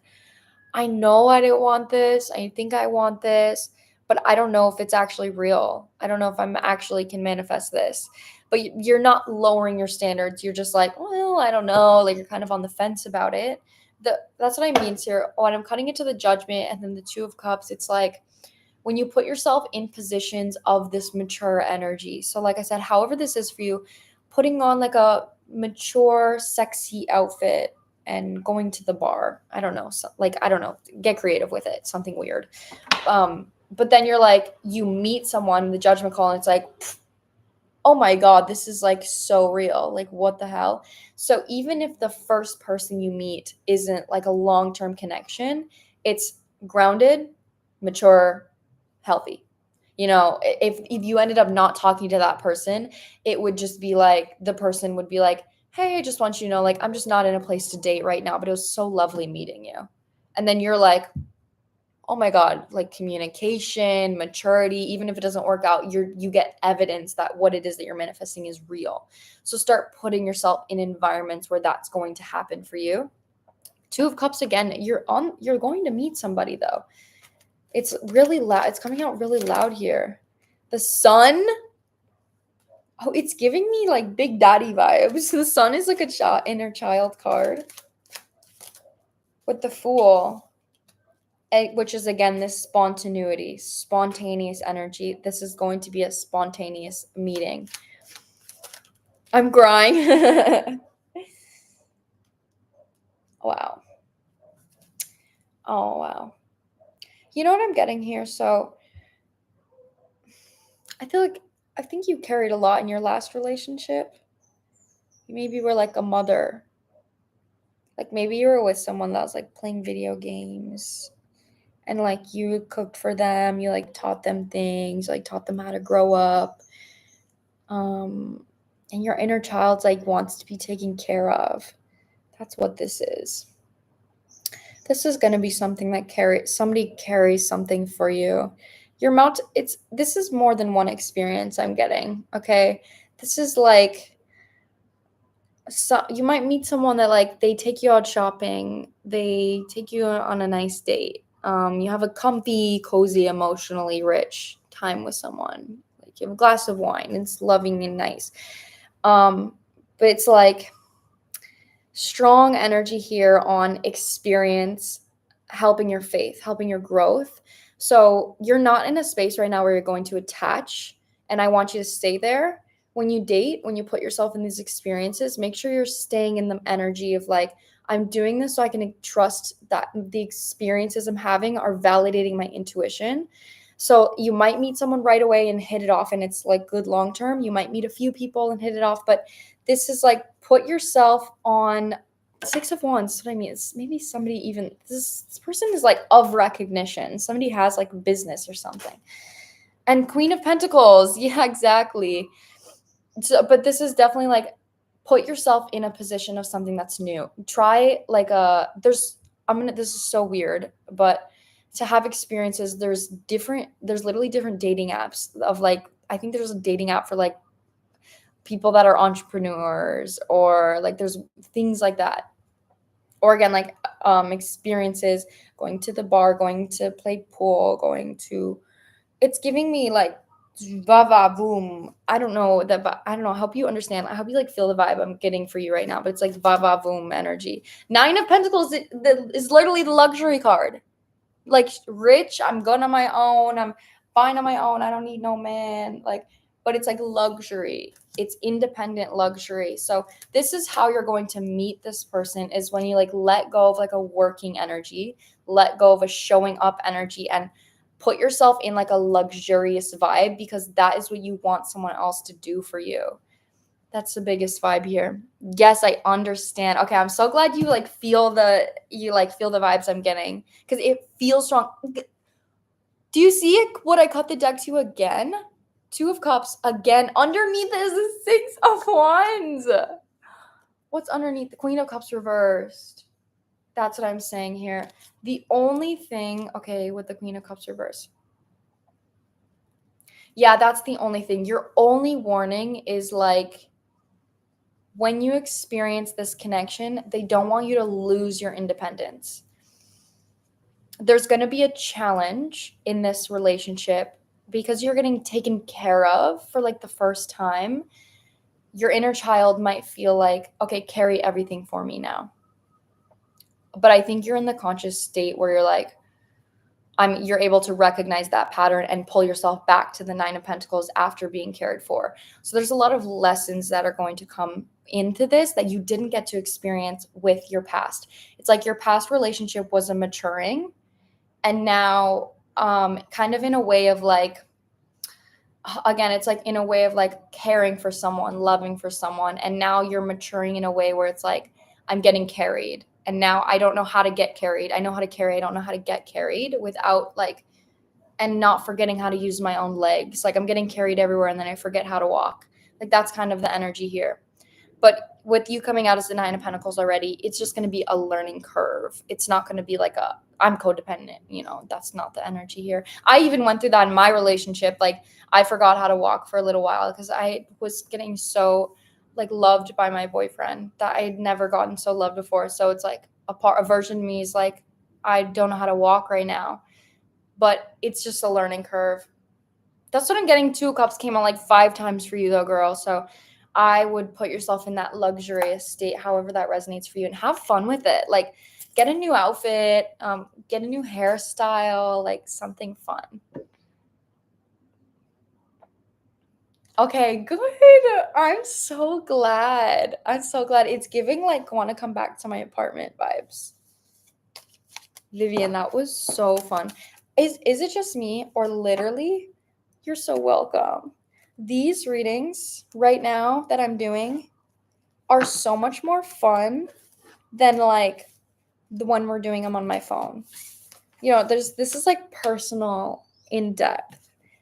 I know I didn't want this. I think I want this, but I don't know if it's actually real. I don't know if I'm actually can manifest this. But you're not lowering your standards. You're just like, well, I don't know. Like you're kind of on the fence about it. That's what I mean here. When I'm cutting it to the Judgment and then the Two of Cups, it's like when you put yourself in positions of this mature energy. So like I said, however this is for you, putting on like a mature, sexy outfit and going to the bar. I don't know. So, like, I don't know. Get creative with it. Something weird. But then you're like, you meet someone, the Judgment call, and it's like, oh my God, this is like so real. Like, what the hell? So even if the first person you meet isn't like a long-term connection, it's grounded, mature, healthy. You know, if you ended up not talking to that person, it would just be like, the person would be like, hey, I just want you to know, like, I'm just not in a place to date right now, but it was so lovely meeting you. And then you're like, oh my God, like communication, maturity, even if it doesn't work out, you get evidence that what it is that you're manifesting is real. So start putting yourself in environments where that's going to happen for you. Two of Cups again, you're going to meet somebody though. It's really loud. It's coming out really loud here. The Sun. Oh, it's giving me like Big Daddy vibes. The Sun is like a inner child card. With the Fool, which is again this spontaneity, spontaneous energy. This is going to be a spontaneous meeting. I'm crying. Wow. Oh, wow. You know what I'm getting here? So I think you carried a lot in your last relationship. You maybe were like a mother. Like maybe you were with someone that was like playing video games, and like you cooked for them, you like taught them things, like taught them how to grow up. And your inner child's like wants to be taken care of. That's what this is. This is going to be something that somebody carries something for you. This is more than one experience I'm getting, okay? This is like, so you might meet someone that like they take you out shopping, they take you on a nice date. You have a comfy, cozy, emotionally rich time with someone. Like You have a glass of wine. It's loving and nice. But it's like strong energy here on experience, helping your faith, helping your growth. So you're not in a space right now where you're going to attach, and I want you to stay there. When you date, when you put yourself in these experiences, make sure you're staying in the energy of like, I'm doing this so I can trust that the experiences I'm having are validating my intuition. So you might meet someone right away and hit it off, and it's like good long term. You might meet a few people and hit it off, but this is like put yourself on Six of Wands. That's what I mean. It's maybe somebody even this person is like of recognition. Somebody has like business or something. And Queen of Pentacles. Yeah, exactly. So, but this is definitely like put yourself in a position of something that's new. Try like this is so weird, but to have experiences, there's literally different dating apps of like, I think there's a dating app for like people that are entrepreneurs, or like there's things like that. Or again, like experiences, going to the bar, going to play pool, it's giving me like va boom. I don't know that, but I don't know. I hope you understand. I hope you like feel the vibe I'm getting for you right now. But it's like va boom energy. Nine of Pentacles is literally the luxury card. Like rich, I'm good on my own. I'm fine on my own. I don't need no man. Like, but it's like luxury. It's independent luxury. So this is how you're going to meet this person, is when you like let go of like a working energy, let go of a showing up energy, and put yourself in like a luxurious vibe, because that is what you want someone else to do for you. That's the biggest vibe here. Yes, I understand. Okay, I'm so glad you feel the vibes I'm getting, because it feels strong. Do you see it, what I cut the deck to again? Two of Cups again. Underneath is the Six of Wands. What's underneath? The Queen of Cups reversed. That's what I'm saying here. The only thing, okay, with the Queen of Cups reversed. Yeah, that's the only thing. Your only warning is like, when you experience this connection, they don't want you to lose your independence. There's going to be a challenge in this relationship because you're getting taken care of for like the first time. Your inner child might feel like, okay, carry everything for me now. But I think you're in the conscious state where you're like, you're able to recognize that pattern and pull yourself back to the Nine of Pentacles after being cared for. So there's a lot of lessons that are going to come into this that you didn't get to experience with your past. It's like your past relationship was a maturing, and now kind of in a way of like, again, it's like in a way of like caring for someone, loving for someone, and now you're maturing in a way where it's like, I'm getting carried. And now I don't know how to get carried. I know how to carry. I don't know how to get carried without like, and not forgetting how to use my own legs. Like I'm getting carried everywhere and then I forget how to walk. Like that's kind of the energy here. But with you coming out as the Nine of Pentacles already, it's just going to be a learning curve. It's not going to be like I'm codependent. That's not the energy here. I even went through that in my relationship. Like I forgot how to walk for a little while because I was getting so like loved by my boyfriend that I had never gotten so loved before. So it's like a version of me is like, I don't know how to walk right now, but it's just a learning curve. That's what I'm getting. Two of Cups came on like 5 times for you though, girl. So I would put yourself in that luxurious state, however that resonates for you, and have fun with it. Like get a new outfit, get a new hairstyle, like something fun. Okay, good. I'm so glad. It's giving like want to come back to my apartment vibes. Vivian, that was so fun. Is it just me, or literally, you're so welcome. These readings right now that I'm doing are so much more fun than like the one we're doing them on my phone. This is like personal, in depth.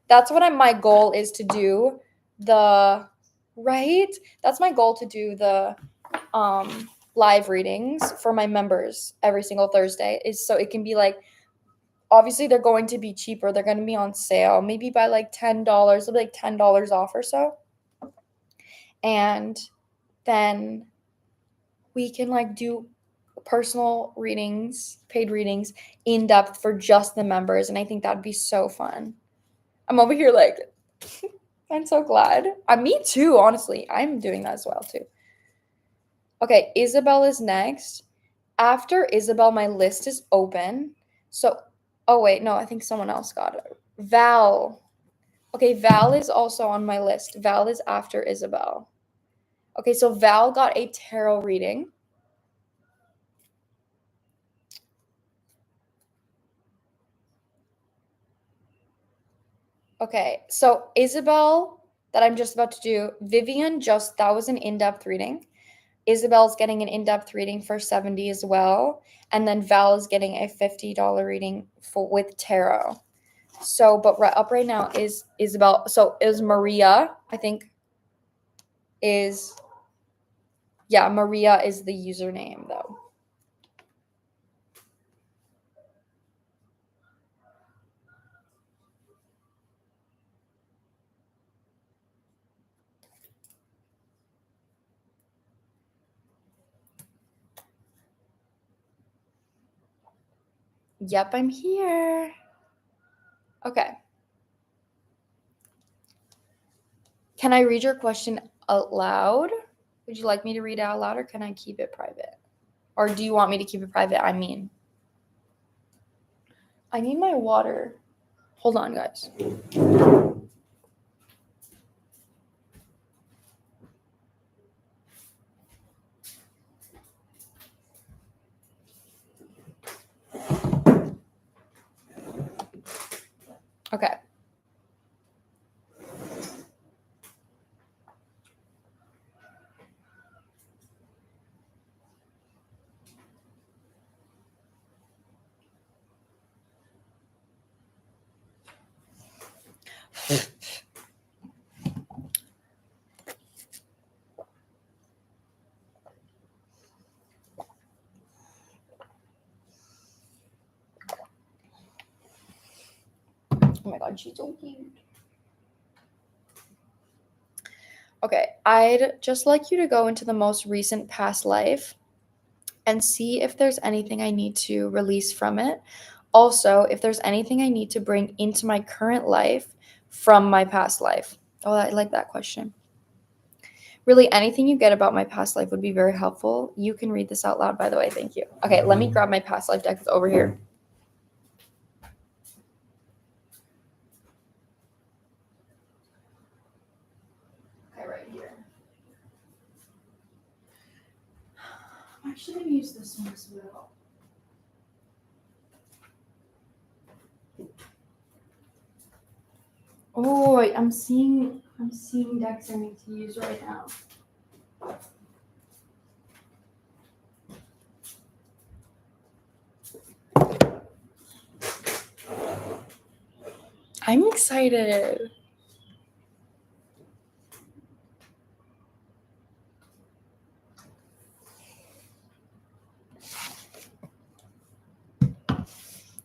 That's what my goal is to do. That's my goal, to do the live readings for my members every single Thursday, is so it can be like, obviously they're going to be cheaper. They're going to be on sale, maybe by like $10. It'll be like $10 off or so. And then we can like do personal readings, paid readings, in depth for just the members. And I think that'd be so fun. I'm over here like, I'm so glad. Me too, honestly. I'm doing that as well too. Okay, Isabel is next. After Isabel, my list is open. So, oh wait, no, I think someone else got it. Val. Okay, Val is also on my list. Val is after Isabel. Okay, so Val got a tarot reading. Okay, so Isabel, that I'm just about to do, Vivian that was an in-depth reading. Isabel's getting an in-depth reading for 70 as well. And then Val is getting a $50 reading with tarot. So, but up right now is Isabel. So is Maria, I think Maria is the username though. Yep, I'm here. Okay. Can I read your question out loud? Would you like me to read it out loud or can I keep it private? Or do you want me to keep it private? I need my water. Hold on, guys. Okay. Oh my god, she's so cute. Okay, I'd just like you to go into the most recent past life and see if there's anything I need to release from it. Also, if there's anything I need to bring into my current life from my past life. Oh, I like that question. Really, anything you get about my past life would be very helpful. You can read this out loud, by the way. Thank you. Okay, let me grab my past life deck. It's over here. Okay, right here. I'm actually going to use this one as well. Oh, I'm seeing decks I need to use right now. I'm excited.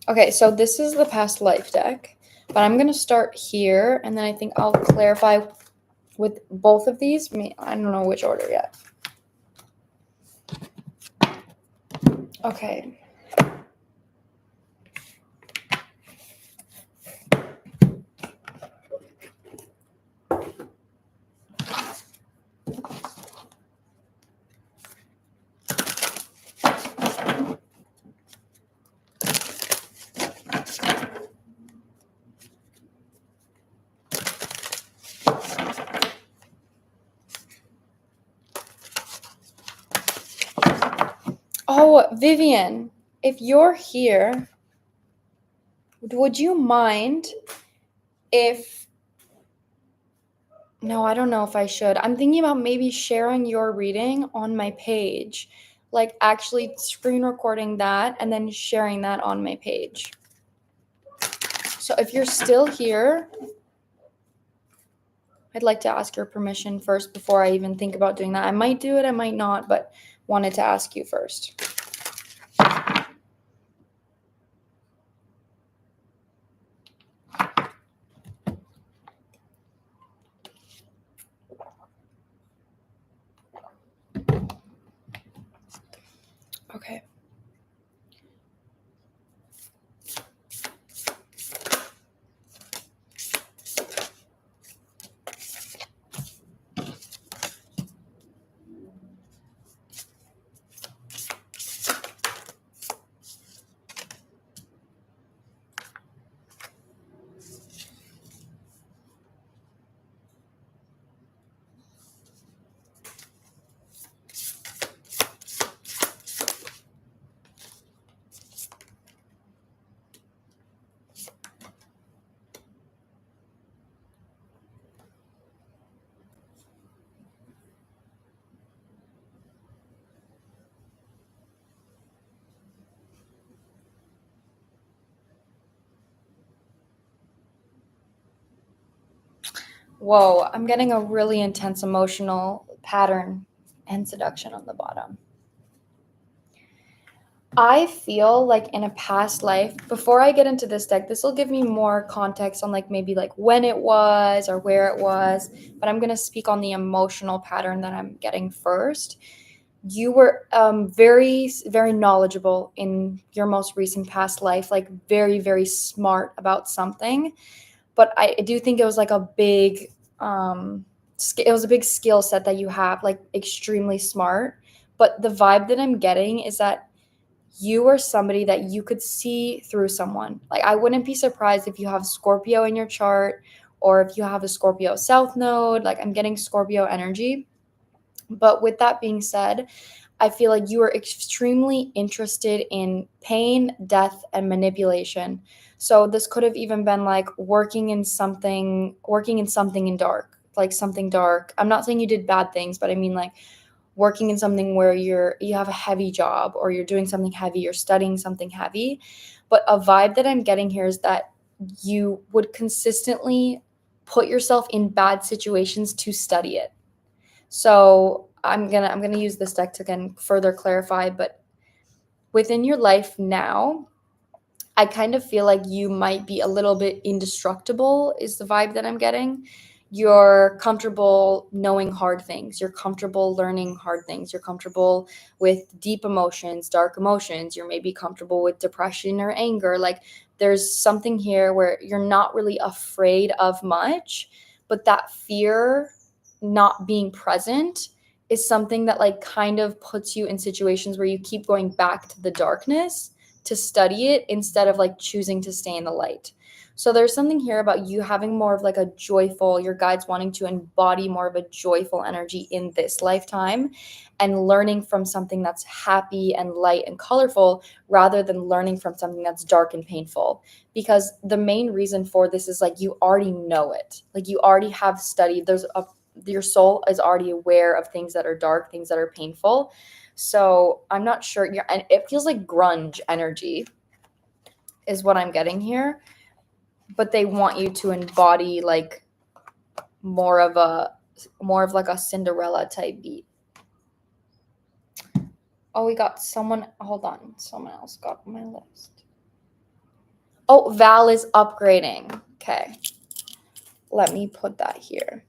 Okay, so this is the past life deck, but I'm going to start here, and then I think I'll clarify with both of these. I don't know which order yet. Okay. Oh, Vivian, if you're here, would you mind if... No, I don't know if I should. I'm thinking about maybe sharing your reading on my page, like actually screen recording that and then sharing that on my page. So if you're still here, I'd like to ask your permission first before I even think about doing that. I might do it, I might not, but wanted to ask you first. Okay. Whoa, I'm getting a really intense emotional pattern and seduction on the bottom. I feel like in a past life, before I get into this deck, this will give me more context on like maybe like when it was or where it was, but I'm going to speak on the emotional pattern that I'm getting first. You were very, very knowledgeable in your most recent past life, like very, very smart about something. But I do think it was like a big, it was a big skill set that you have, like extremely smart. But the vibe that I'm getting is that you are somebody that you could see through someone. Like, I wouldn't be surprised if you have Scorpio in your chart or if you have a Scorpio South node. Like, I'm getting Scorpio energy. But with that being said, I feel like you are extremely interested in pain, death, and manipulation. So this could have even been like working in something in dark, like something dark. I'm not saying you did bad things, but I mean like working in something where you have a heavy job or you're doing something heavy, you're studying something heavy. But a vibe that I'm getting here is that you would consistently put yourself in bad situations to study it. So I'm gonna use this deck to again further clarify, but within your life now, I kind of feel like you might be a little bit indestructible, is the vibe that I'm getting. You're comfortable knowing hard things. You're comfortable learning hard things. You're comfortable with deep emotions, dark emotions. You're maybe comfortable with depression or anger. Like, there's something here where you're not really afraid of much, but that fear not being present is something that like kind of puts you in situations where you keep going back to the darkness to study it instead of like choosing to stay in the light. So there's something here about you having more of like a joyful, your guides wanting to embody more of a joyful energy in this lifetime and learning from something that's happy and light and colorful rather than learning from something that's dark and painful. Because the main reason for this is like you already know it. Like you already have studied. Your soul is already aware of things that are dark, things that are painful. So I'm not sure. And it feels like grunge energy is what I'm getting here. But they want you to embody like more of like a Cinderella type beat. Oh, we got someone. Hold on. Someone else got on my list. Oh, Val is upgrading. Okay. Let me put that here.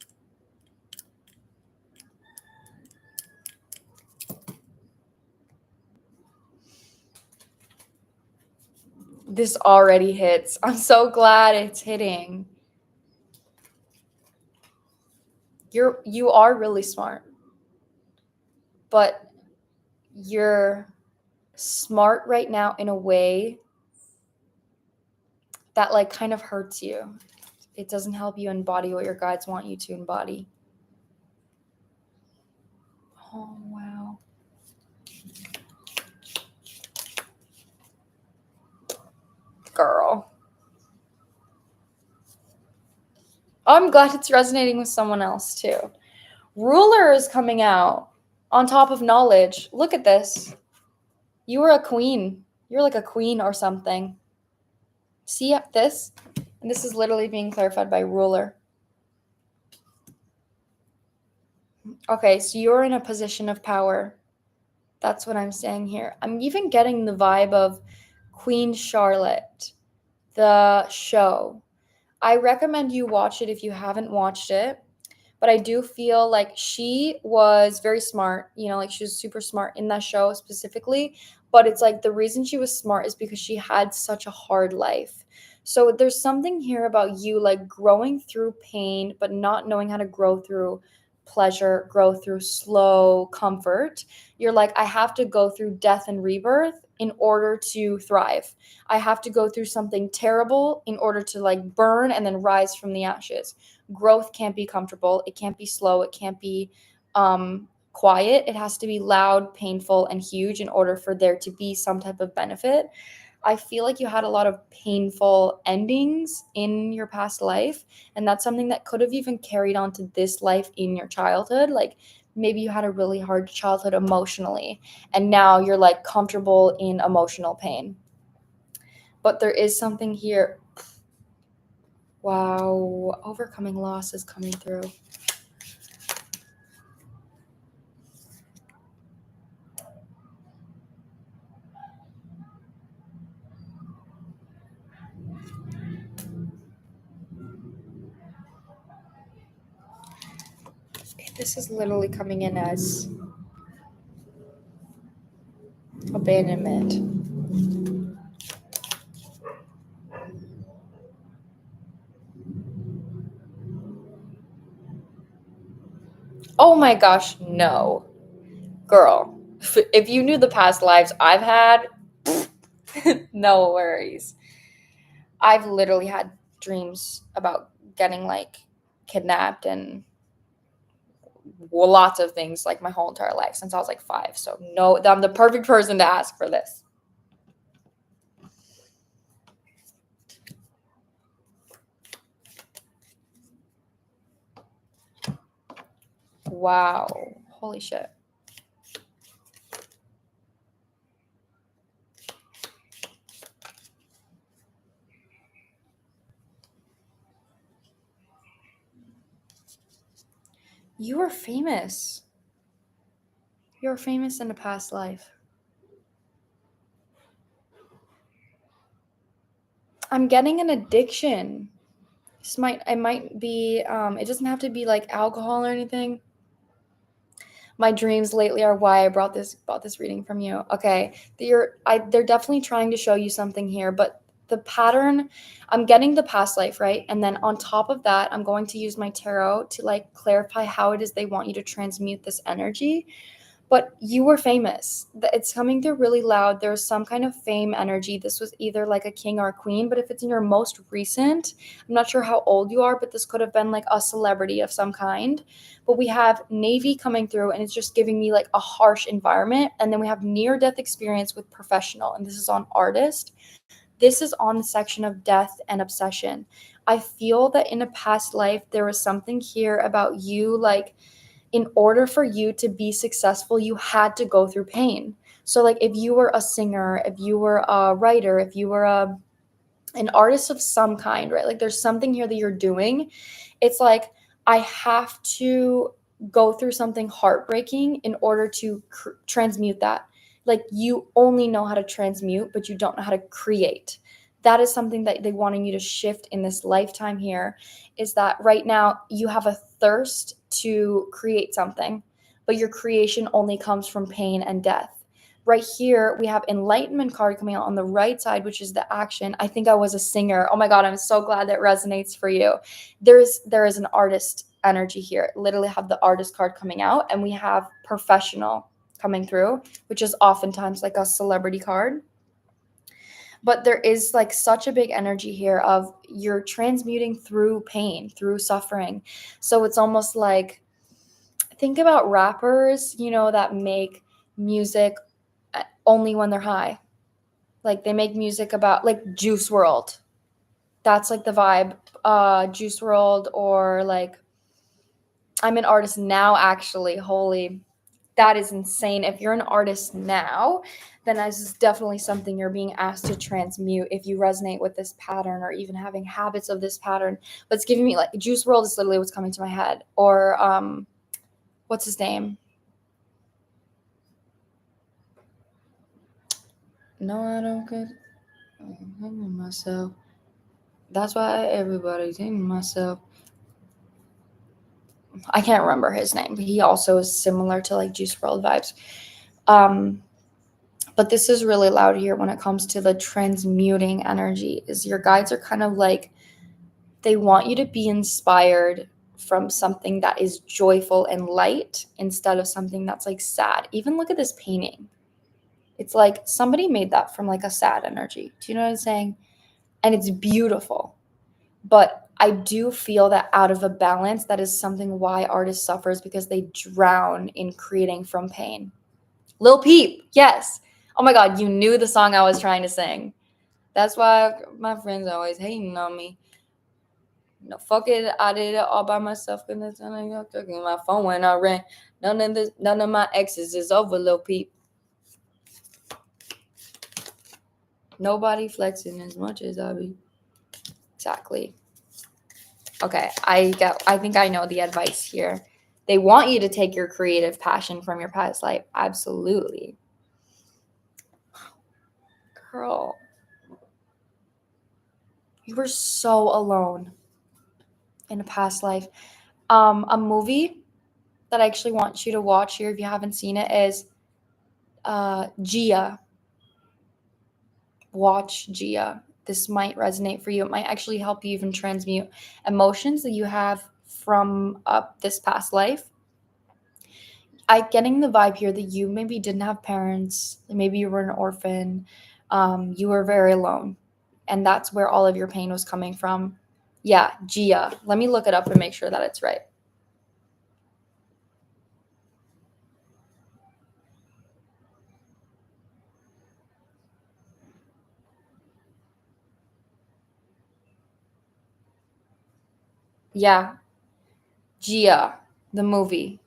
This already hits. I'm so glad it's hitting. You are really smart. But you're smart right now in a way that like kind of hurts you. It doesn't help you embody what your guides want you to embody. Oh, wow. Girl. I'm glad it's resonating with someone else too. Ruler is coming out on top of knowledge. Look at this. You were a queen. You're like a queen or something. See this? And this is literally being clarified by ruler. Okay, so you're in a position of power. That's what I'm saying here. I'm even getting the vibe of Queen Charlotte, the show. I recommend you watch it if you haven't watched it. But I do feel like she was very smart, like she was super smart in that show specifically. But it's like the reason she was smart is because she had such a hard life. So there's something here about you like growing through pain, but not knowing how to grow through pleasure, grow through slow comfort. You're like, I have to go through death and rebirth in order to thrive. I have to go through something terrible in order to like burn and then rise from the ashes. Growth can't be comfortable. It can't be slow. It can't be quiet. It has to be loud, painful, and huge in order for there to be some type of benefit. I feel like you had a lot of painful endings in your past life, and that's something that could have even carried on to this life in your childhood. Like maybe you had a really hard childhood emotionally, and now you're like comfortable in emotional pain. But there is something here. Wow, overcoming loss is coming through. This is literally coming in as abandonment. Oh my gosh, no. Girl, if you knew the past lives I've had, no worries. I've literally had dreams about getting like kidnapped and lots of things like my whole entire life since I was like 5. So no, I'm the perfect person to ask for this. Wow. Holy shit. You were famous. You were famous in a past life. I'm getting an addiction. It might be it doesn't have to be like alcohol or anything. My dreams lately are why I brought this reading from you. Okay. They're definitely trying to show you something here, but the pattern, I'm getting the past life, right? And then on top of that, I'm going to use my tarot to like clarify how it is they want you to transmute this energy. But you were famous. It's coming through really loud. There's some kind of fame energy. This was either like a king or a queen, but if it's in your most recent, I'm not sure how old you are, but this could have been like a celebrity of some kind. But we have Navy coming through, and it's just giving me like a harsh environment. And then we have near-death experience with professional, and this is on artist. This is on the section of death and obsession. I feel that in a past life, there was something here about you, like, in order for you to be successful, you had to go through pain. So like if you were a singer, if you were a writer, if you were an artist of some kind, right? Like there's something here that you're doing. It's like I have to go through something heartbreaking in order to transmute that. Like you only know how to transmute, but you don't know how to create. That is something that they wanting you to shift in this lifetime here, is that right now you have a thirst to create something, but your creation only comes from pain and death. Right here, we have enlightenment card coming out on the right side, which is the action. I think I was a singer. Oh my God, I'm so glad that resonates for you. There is an artist energy here. Literally have the artist card coming out, and we have professional coming through, which is oftentimes like a celebrity card. But there is like such a big energy here of you're transmuting through pain, through suffering. So it's almost like, think about rappers, that make music only when they're high. Like they make music about like Juice World. That's like the vibe. Juice World, or like I'm an artist now, actually. Holy, that is insane. If you're an artist now, then this is definitely something you're being asked to transmute if you resonate with this pattern or even having habits of this pattern. But it's giving me like Juice World is literally what's coming to my head. Or what's his name? No, I don't get myself. That's why everybody's hating myself. I can't remember his name, but he also is similar to like Juice WRLD vibes. But this is really loud here when it comes to the transmuting energy. Is your guides are kind of like, they want you to be inspired from something that is joyful and light instead of something that's like sad. Even look at this painting. It's like somebody made that from like a sad energy. Do you know what I'm saying? And it's beautiful. But I do feel that out of a balance, that is something why artists suffers, because they drown in creating from pain. Lil Peep, yes. Oh my God, you knew the song I was trying to sing. That's why my friends are always hating on me. No, fuck it, I did it all by myself. Goodness, my phone when I ran. None of my exes is over, Lil Peep. Nobody flexing as much as I be. Exactly. Okay, I think I know the advice here. They want you to take your creative passion from your past life. Absolutely. Girl, you were so alone in a past life. A movie that I actually want you to watch here if you haven't seen it is Gia. Watch Gia. This might resonate for you. It might actually help you even transmute emotions that you have from this past life. I getting the vibe here that you maybe didn't have parents, maybe you were an orphan, you were very alone, and that's where all of your pain was coming from. Yeah, Gia. Let me look it up and make sure that it's right. Yeah, Gia, the movie.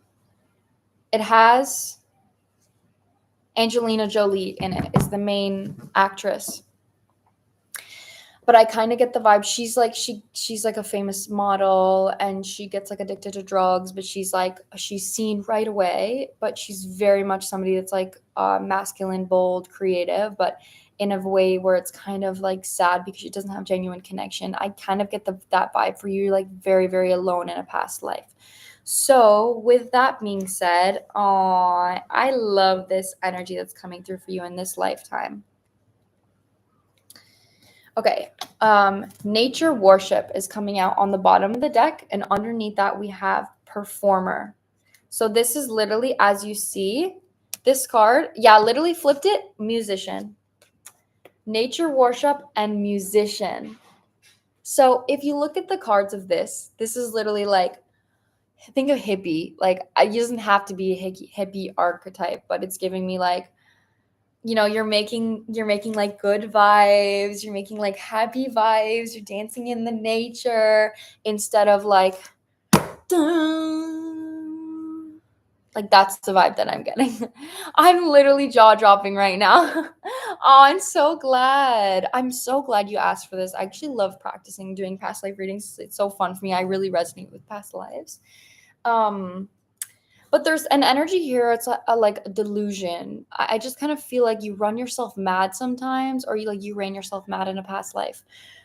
It has Angelina Jolie in it. Is the main actress. But I kind of get the vibe. She's like a famous model and she gets like addicted to drugs, but she's seen right away, but she's very much somebody that's like masculine, bold, creative, but in a way where it's kind of like sad because she doesn't have genuine connection. I kind of get that vibe for you, like very, very alone in a past life. So, with that being said, I love this energy that's coming through for you in this lifetime. Okay, nature worship is coming out on the bottom of the deck, and underneath that we have performer. So this is literally, as you see, this card, yeah, literally flipped it, musician. Nature worship and musician. So if you look at the cards of this is literally like, think of hippie. Like, it doesn't have to be a hippie archetype, but it's giving me like, you're making like good vibes, you're making like happy vibes, you're dancing in the nature instead of like dun. Like, that's the vibe that I'm getting. I'm literally jaw dropping right now. Oh, I'm so glad you asked for this. I actually love practicing doing past life readings. It's so fun for me. I really resonate with past lives. um but there's an energy here. It's like a delusion. I just kind of feel like you run yourself mad sometimes, or you ran yourself mad in a past life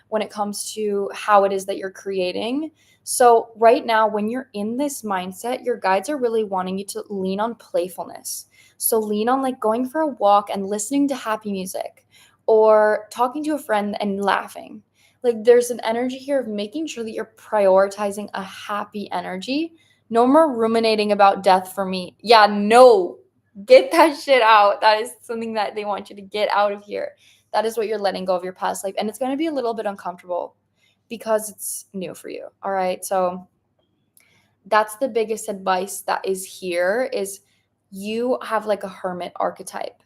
when it comes to how it is that you're creating. So right now, when you're in this mindset, your guides are really wanting you to lean on playfulness. So lean on like going for a walk and listening to happy music, or talking to a friend and laughing. Like, there's an energy here of making sure that you're prioritizing a happy energy. No more ruminating about death for me. Yeah, no. Get that shit out. That is something that they want you to get out of here. That is what you're letting go of your past life. And it's going to be a little bit uncomfortable because it's new for you. All right. So that's the biggest advice that is here is you have like a hermit archetype.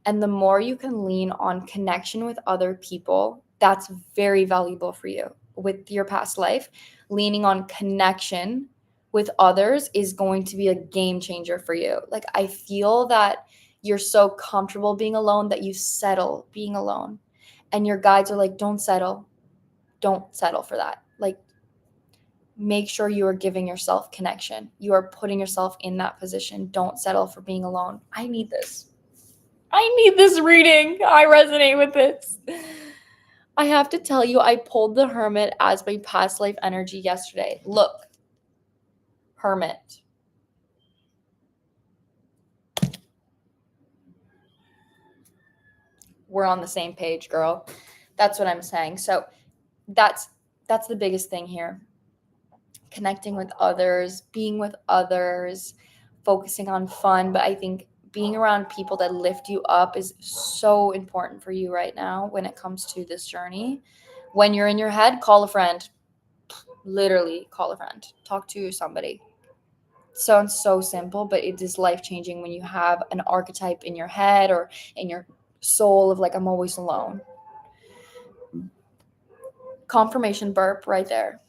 And the more you can lean on connection with other people, that's very valuable for you with your past life. Leaning on connection with others is going to be a game changer for you. Like, I feel that you're so comfortable being alone that you settle being alone. And your guides are like, don't settle. Don't settle for that. Like, make sure you are giving yourself connection. You are putting yourself in that position. Don't settle for being alone. I need this. I need this reading. I resonate with this. I have to tell you, I pulled the Hermit as my past life energy yesterday. Look, Hermit. We're on the same page, girl. That's what I'm saying. So that's the biggest thing here. Connecting with others, being with others, focusing on fun. But I think being around people that lift you up is so important for you right now when it comes to this journey. When you're in your head, call a friend. Literally, call a friend. Talk to somebody. It sounds so simple, but it is life changing when you have an archetype in your head or in your soul of like, I'm always alone. Confirmation burp right there.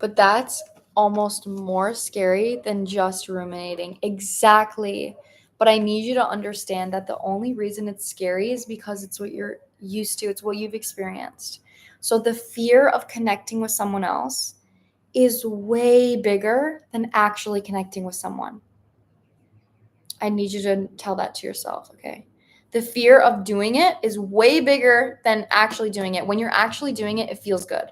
But that's almost more scary than just ruminating. Exactly. But I need you to understand that the only reason it's scary is because it's what you're used to, it's what you've experienced. So the fear of connecting with someone else is way bigger than actually connecting with someone. I need you to tell that to yourself, okay? The fear of doing it is way bigger than actually doing it. When you're actually doing it, it feels good.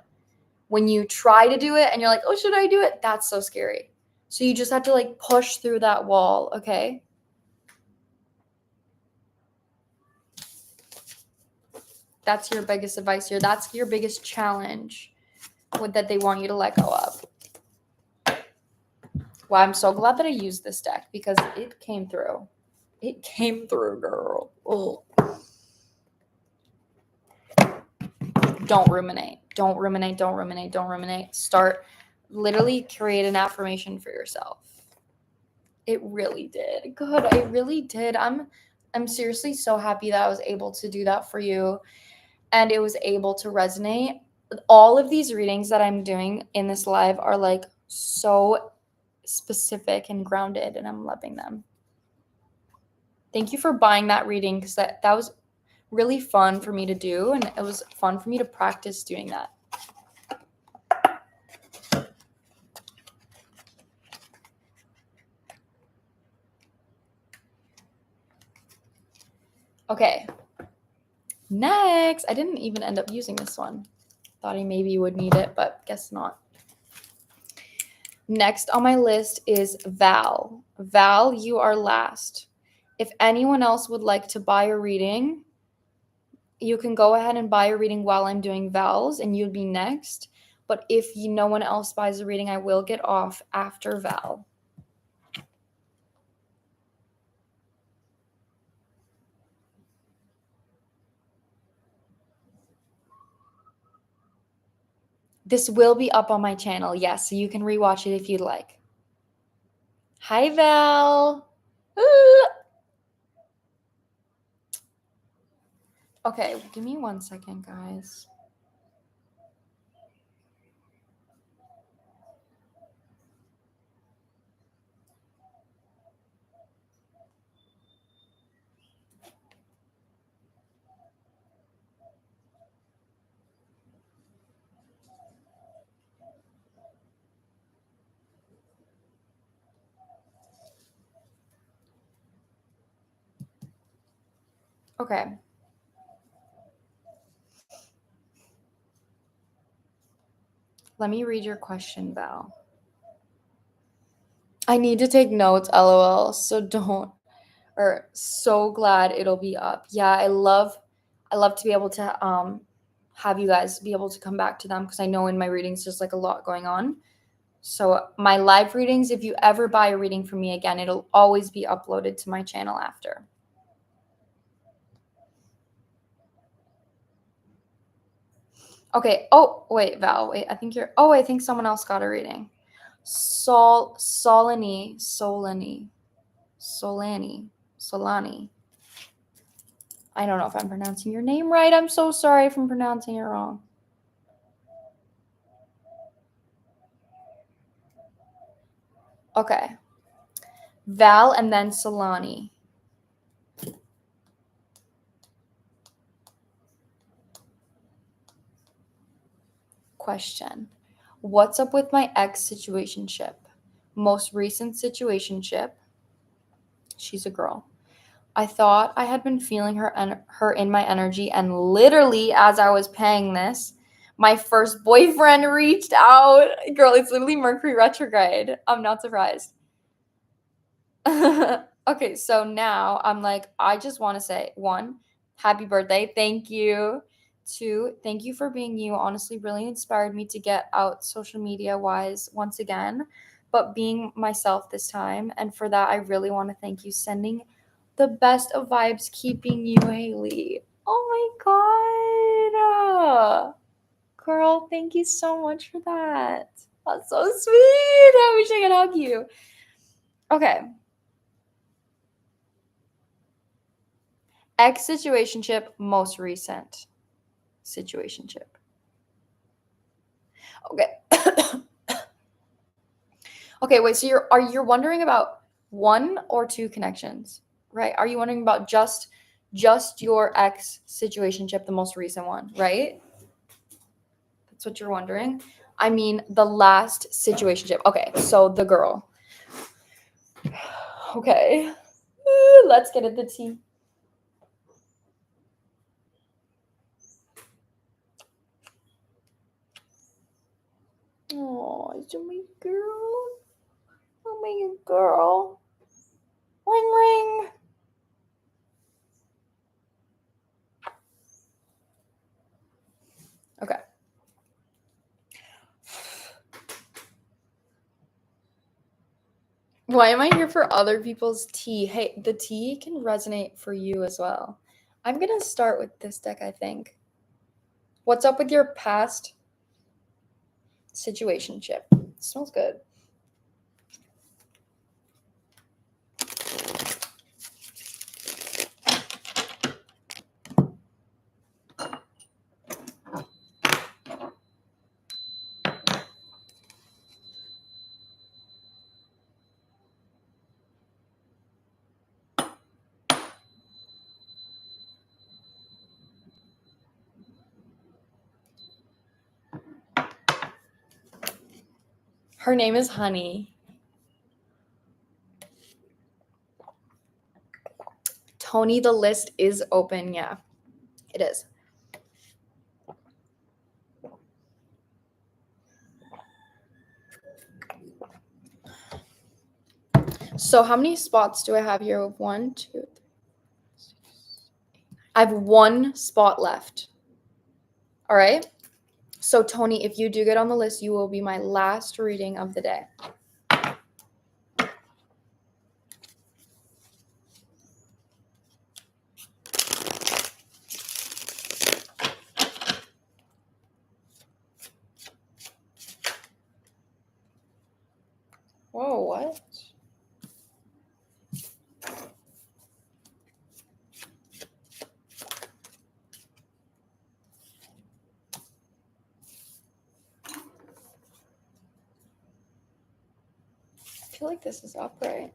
When you try to do it and you're like, oh, should I do it? That's so scary. So you just have to like push through that wall, okay? That's your biggest advice here. That's your biggest challenge that they want you to let go of. Well, I'm so glad that I used this deck because it came through. It came through, girl. Ugh. Don't ruminate. Don't ruminate. Don't ruminate. Don't ruminate. Start, literally create an affirmation for yourself. It really did. Good. It really did. I'm seriously so happy that I was able to do that for you and it was able to resonate. All of these readings that I'm doing in this live are like so specific and grounded and I'm loving them. Thank you for buying that reading because that was really fun for me to do and it was fun for me to practice doing that. Okay. Next, I didn't even end up using this one. Thought I maybe would need it, but guess not. Next on my list is Val. Val, you are last. If anyone else would like to buy a reading, you can go ahead and buy a reading while I'm doing Val's and you'd be next. But if no one else buys a reading, I will get off after Val. This will be up on my channel, yes, so you can rewatch it if you'd like. Hi, Val. Okay, give me 1 second, guys. Okay. Let me read your question, Val. I need to take notes, LOL, so don't. Or so glad it'll be up. Yeah, I love to be able to have you guys be able to come back to them because I know in my readings there's like a lot going on. So my live readings, if you ever buy a reading from me again, it'll always be uploaded to my channel after. Okay. Oh, wait, Val. Wait, I think someone else got a reading. Solani. I don't know if I'm pronouncing your name right. I'm so sorry if I'm pronouncing it wrong. Okay. Val and then Solani. Question. What's up with my ex situationship? Most recent situationship. She's a girl. I thought I had been feeling her in my energy, and literally as I was paying this, my first boyfriend reached out. Girl, it's literally Mercury retrograde. I'm not surprised. Okay, so now I'm like, I just want to say, 1, happy birthday. Thank you. 2, thank you for being you. Honestly, really inspired me to get out social media wise once again, but being myself this time. And for that, I really want to thank you. Sending the best of vibes, keeping you, Haley. Oh my God. Girl, thank you so much for that. That's so sweet. I wish I could hug you. Okay. Ex situationship, most recent situationship. Okay. Okay, wait, so you're wondering about one or two connections, right? Are you wondering about just your ex situationship, the most recent one, right? That's what you're wondering. I mean, the last situationship. Okay, so the girl. Okay. Let's get at the tea. Oh, it's my girl. Oh, my girl. Ring, ring. Okay. Why am I here for other people's tea? Hey, the tea can resonate for you as well. I'm going to start with this deck, I think. What's up with your past situationship? Smells good. Her name is Honey. Tony, the list is open. Yeah, it is. So how many spots do I have here? 1, 2, 3. I have one spot left. All right. So Tony, if you do get on the list, you will be my last reading of the day. Whoa, what? I feel like this is upright.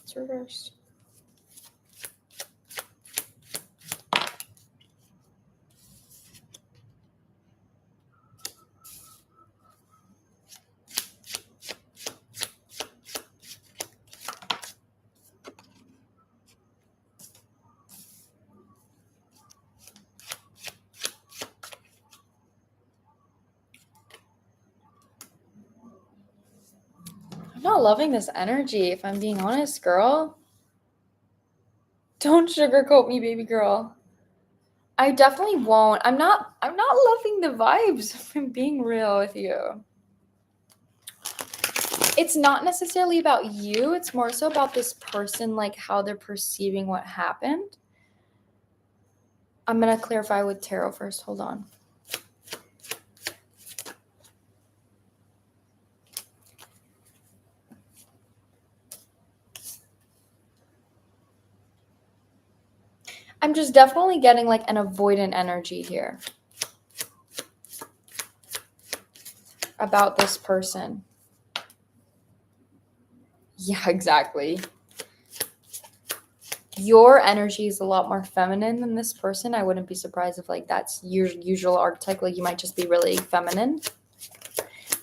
It's reversed. I'm not loving this energy, if I'm being honest, girl. Don't sugarcoat me, baby girl. I definitely won't. I'm not loving the vibes, if I'm being real with you. It's not necessarily about you. It's more so about this person, like how they're perceiving what happened. I'm going to clarify with tarot first. Hold on. I'm just definitely getting like an avoidant energy here about this person. Yeah, exactly. Your energy is a lot more feminine than this person. I wouldn't be surprised if like that's your usual archetype. Like you might just be really feminine,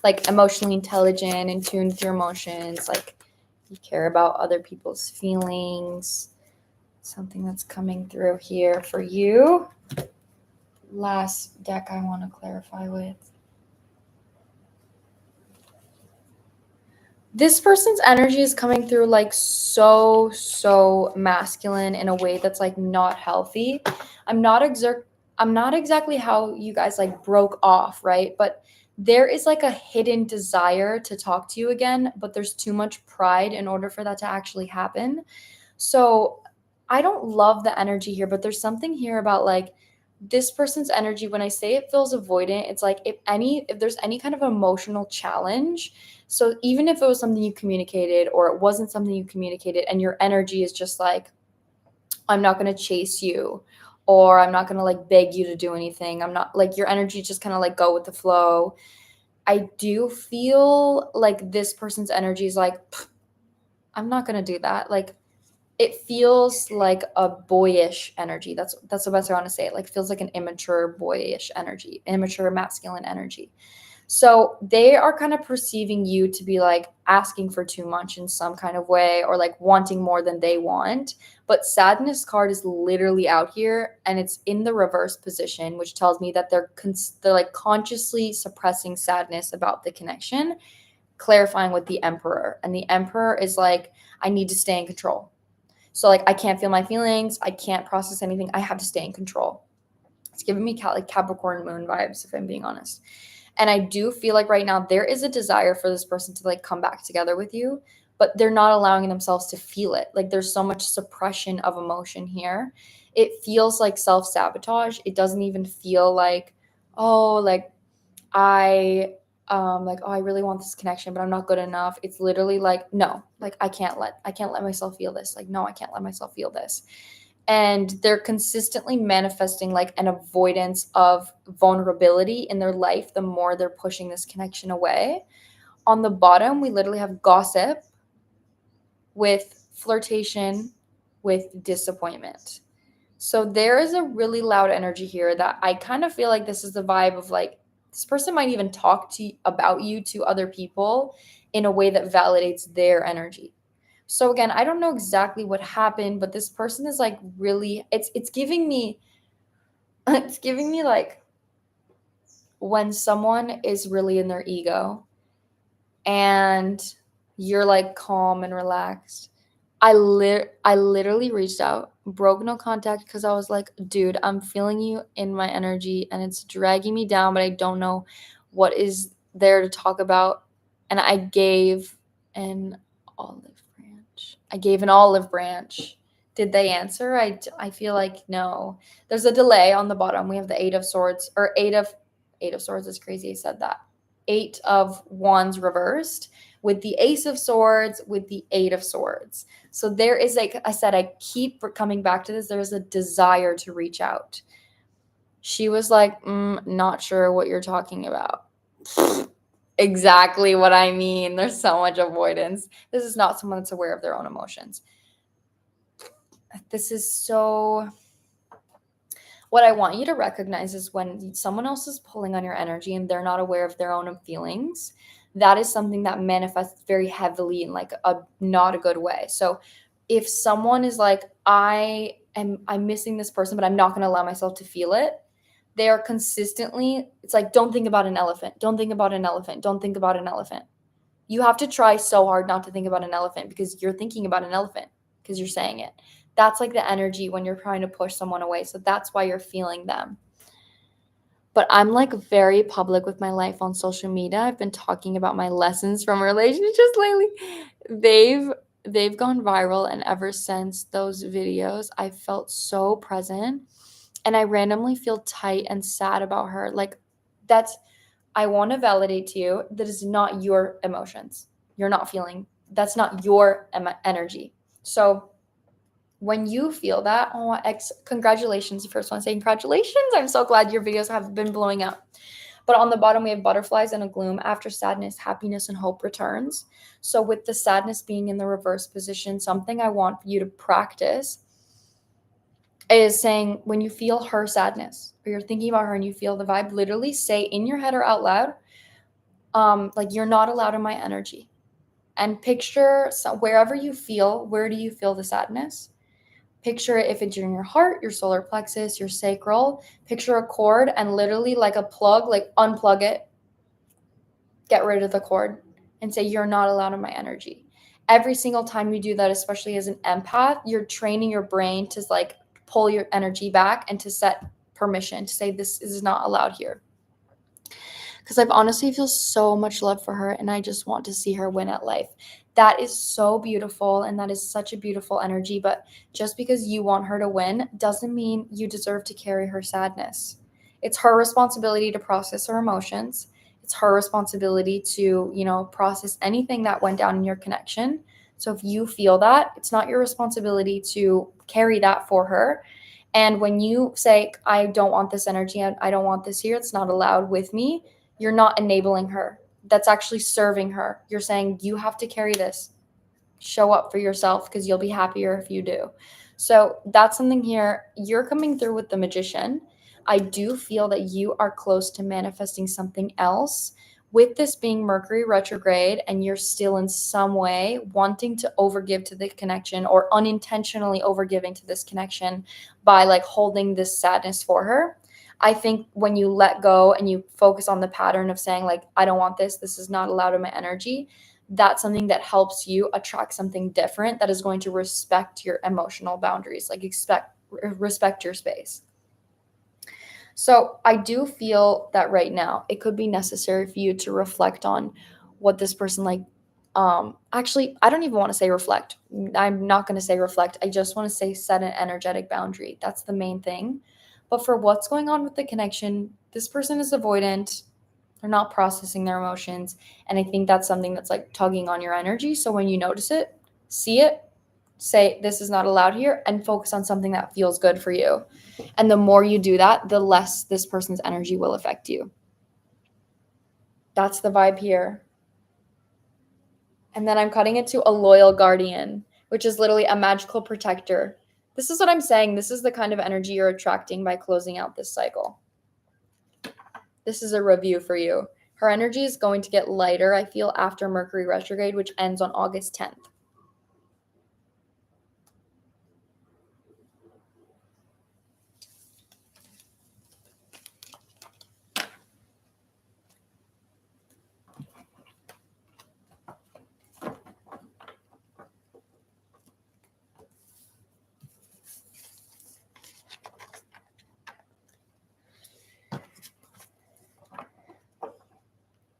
like emotionally intelligent, in tune with your emotions. Like you care about other people's feelings. Something that's coming through here for you. Last deck I want to clarify with. This person's energy is coming through like so masculine in a way that's like not healthy. I'm not exactly how you guys like broke off, right? But there is like a hidden desire to talk to you again, but there's too much pride in order for that to actually happen. So I don't love the energy here, but there's something here about like this person's energy. When I say it feels avoidant, it's like if there's any kind of emotional challenge. So even if it was something you communicated or it wasn't something you communicated and your energy is just like, I'm not going to chase you, or I'm not going to like beg you to do anything. I'm not like, your energy just kind of like go with the flow. I do feel like this person's energy is like, I'm not going to do that. Like, it feels like a boyish energy. That's the best I want to say it. Like, feels like an immature boyish energy, immature masculine energy. So they are kind of perceiving you to be like asking for too much in some kind of way, or like wanting more than they want. But sadness card is literally out here and it's in the reverse position, which tells me that they're like consciously suppressing sadness about the connection, clarifying with the emperor. And the emperor is like, I need to stay in control. So like I can't feel my feelings, I can't process anything. I have to stay in control. It's giving me like Capricorn moon vibes, if I'm being honest. And I do feel like right now there is a desire for this person to like come back together with you, but they're not allowing themselves to feel it. Like there's so much suppression of emotion here. It feels like self-sabotage. It doesn't even feel like, oh, like I like, oh, I really want this connection, but I'm not good enough. It's literally like, no, like I can't let myself feel this. Like, no, I can't let myself feel this. And they're consistently manifesting like an avoidance of vulnerability in their life the more they're pushing this connection away. On the bottom, we literally have gossip with flirtation with disappointment. So there is a really loud energy here that I kind of feel like this is the vibe of like, this person might even talk to about you to other people in a way that validates their energy. So again, I don't know exactly what happened, but this person is like really, it's giving me it's giving me like when someone is really in their ego and you're like calm and relaxed. I literally reached out, broke no contact because I was like, dude, I'm feeling you in my energy and it's dragging me down, but I don't know what is there to talk about. And I gave an olive branch. I gave an olive branch. Did they answer? I feel like no. There's a delay on the bottom. We have the 8 of swords, or 8 of swords is crazy. I said that. 8 of wands reversed with the ace of swords, with the 8 of swords. So there is, like I said, I keep coming back to this. There's a desire to reach out. She was like, not sure what you're talking about. Exactly what I mean. There's so much avoidance. This is not someone that's aware of their own emotions. This is so... What I want you to recognize is when someone else is pulling on your energy and they're not aware of their own feelings, that is something that manifests very heavily in like a not a good way. So if someone is like, I'm missing this person, but I'm not going to allow myself to feel it, they are consistently, it's like, don't think about an elephant. Don't think about an elephant. Don't think about an elephant. You have to try so hard not to think about an elephant because you're thinking about an elephant because you're saying it. That's like the energy when you're trying to push someone away. So that's why you're feeling them. But I'm like very public with my life on social media. I've been talking about my lessons from relationships lately. They've gone viral, and ever since those videos, I felt so present, and I randomly feel tight and sad about her. Like that's I want to validate to you that is not your emotions. You're not feeling. That's not your energy. So when you feel that, oh, congratulations. The first one saying congratulations. I'm so glad your videos have been blowing up. But on the bottom, we have butterflies and a gloom. After sadness, happiness and hope returns. So with the sadness being in the reverse position, something I want you to practice is saying when you feel her sadness or you're thinking about her and you feel the vibe, literally say in your head or out loud, like you're not allowed in my energy. And picture wherever you feel, where do you feel the sadness? Picture it if it's in your heart, your solar plexus, your sacral. Picture a cord and literally like a plug, like unplug it, get rid of the cord, and say, you're not allowed in my energy. Every single time you do that, especially as an empath, you're training your brain to like pull your energy back and to set permission to say, this is not allowed here. Because I've honestly feel so much love for her and I just want to see her win at life. That is so beautiful and that is such a beautiful energy. But just because you want her to win doesn't mean you deserve to carry her sadness. It's her responsibility to process her emotions. It's her responsibility to, process anything that went down in your connection. So if you feel that, it's not your responsibility to carry that for her. And when you say, I don't want this energy, I don't want this here, it's not allowed with me, You're not enabling her. That's actually serving her. You're saying, you have to carry this. Show up for yourself because you'll be happier if you do. So that's something here. You're coming through with the Magician. I do feel that you are close to manifesting something else. With this being Mercury retrograde, and you're still in some way wanting to overgive to the connection or unintentionally overgiving to this connection by like holding this sadness for her. I think when you let go and you focus on the pattern of saying like, I don't want this, this is not allowed in my energy, that's something that helps you attract something different that is going to respect your emotional boundaries, like respect your space. So I do feel that right now it could be necessary for you to reflect on what this person like. Actually, I don't even want to say reflect. I'm not going to say reflect. I just want to say set an energetic boundary. That's the main thing. But for what's going on with the connection, this person is avoidant. They're not processing their emotions. And I think that's something that's like tugging on your energy. So when you notice it, see it, say, this is not allowed here, and focus on something that feels good for you. And the more you do that, the less this person's energy will affect you. That's the vibe here. And then I'm cutting it to a loyal guardian, which is literally a magical protector. This is what I'm saying. This is the kind of energy you're attracting by closing out this cycle. This is a review for you. Her energy is going to get lighter, I feel, after Mercury retrograde, which ends on August 10th.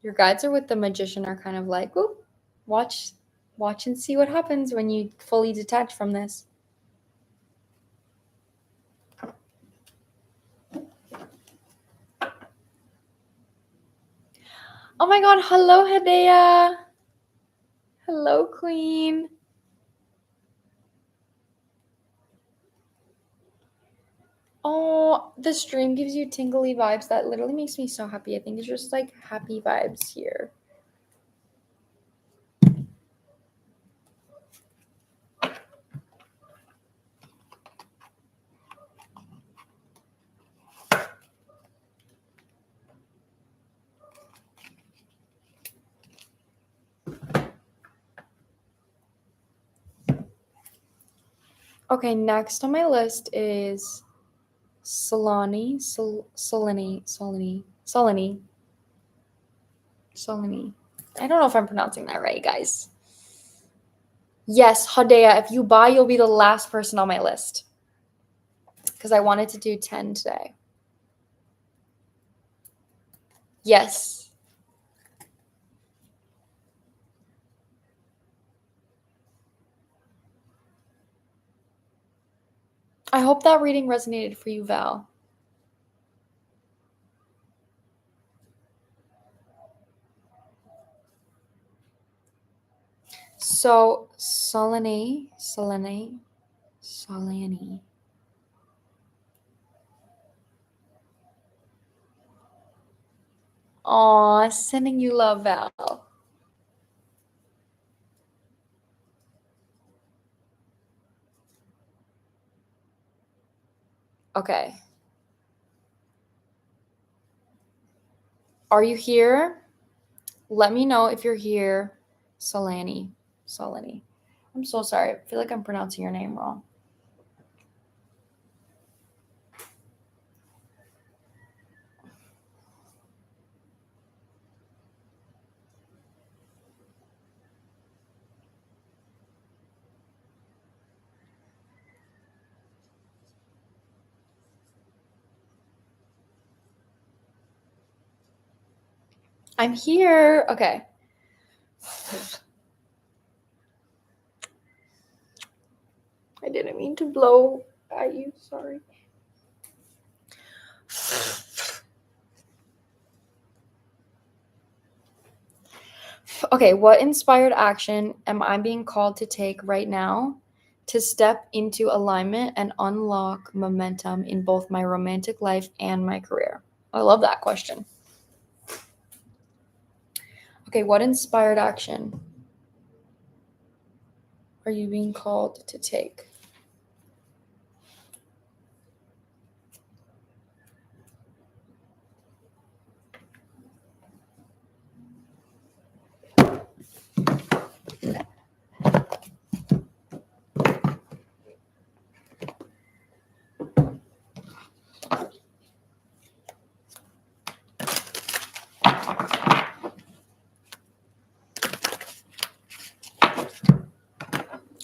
Your guides are with the Magician are kind of like, ooh, watch and see what happens when you fully detach from this. Oh my god, hello Hedea. Hello Queen. Oh, the stream gives you tingly vibes. That literally makes me so happy. I think it's just like happy vibes here. Okay, next on my list is Solani. I don't know if I'm pronouncing that right, guys. Yes, Hadea, if you buy, you'll be the last person on my list. Because I wanted to do 10 today. Yes. I hope that reading resonated for you, Val. So, Solani. Aw, sending you love, Val. Okay. Are you here? Let me know if you're here. Solani. I'm so sorry. I feel like I'm pronouncing your name wrong. I'm here. Okay. I didn't mean to blow at you. Sorry. Okay, what inspired action am I being called to take right now to step into alignment and unlock momentum in both my romantic life and my career? I love that question. Okay, what inspired action are you being called to take?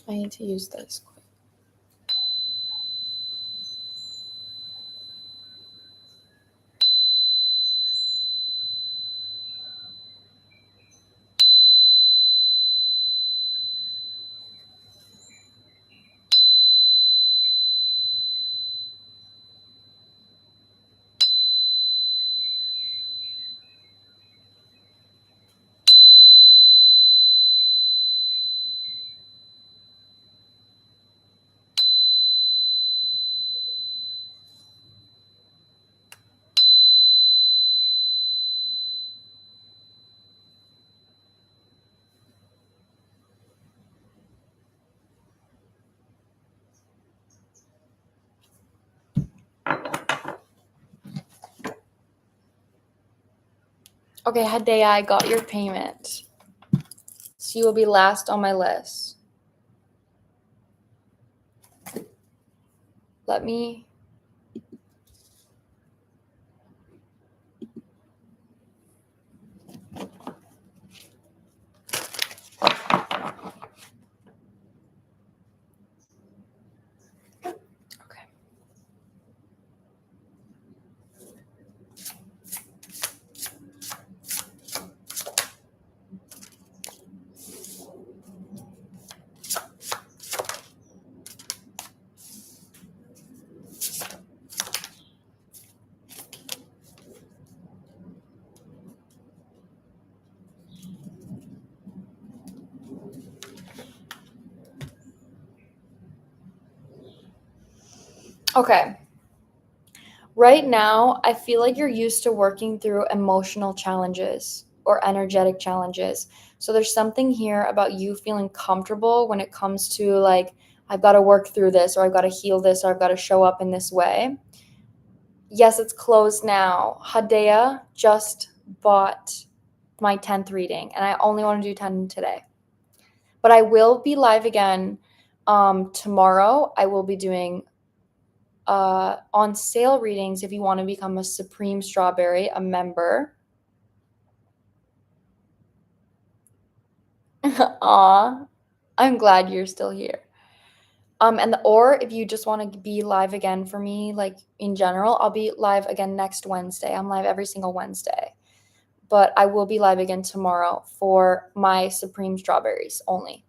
I need to use this quick. Okay, Hadea, I got your payment. So you will be last on my list. Let me... Okay. Okay. Right now, I feel like you're used to working through emotional challenges or energetic challenges. So there's something here about you feeling comfortable when it comes to like, I've got to work through this, or I've got to heal this, or I've got to show up in this way. Yes, it's closed now. Hadea just bought my 10th reading, and I only want to do 10 today. But I will be live again tomorrow. I will be doing on sale readings if you want to become a Supreme Strawberry, a member. Aw, I'm glad you're still here. Or if you just want to be live again for me, like in general, I'll be live again next Wednesday. I'm live every single Wednesday. But I will be live again tomorrow for my Supreme Strawberries only.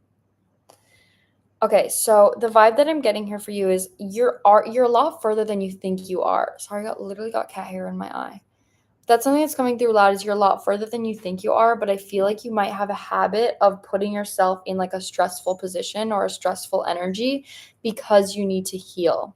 Okay, so the vibe that I'm getting here for you is you're a lot further than you think you are. Sorry, I literally got cat hair in my eye. That's something that's coming through loud is you're a lot further than you think you are, but I feel like you might have a habit of putting yourself in like a stressful position or a stressful energy because you need to heal.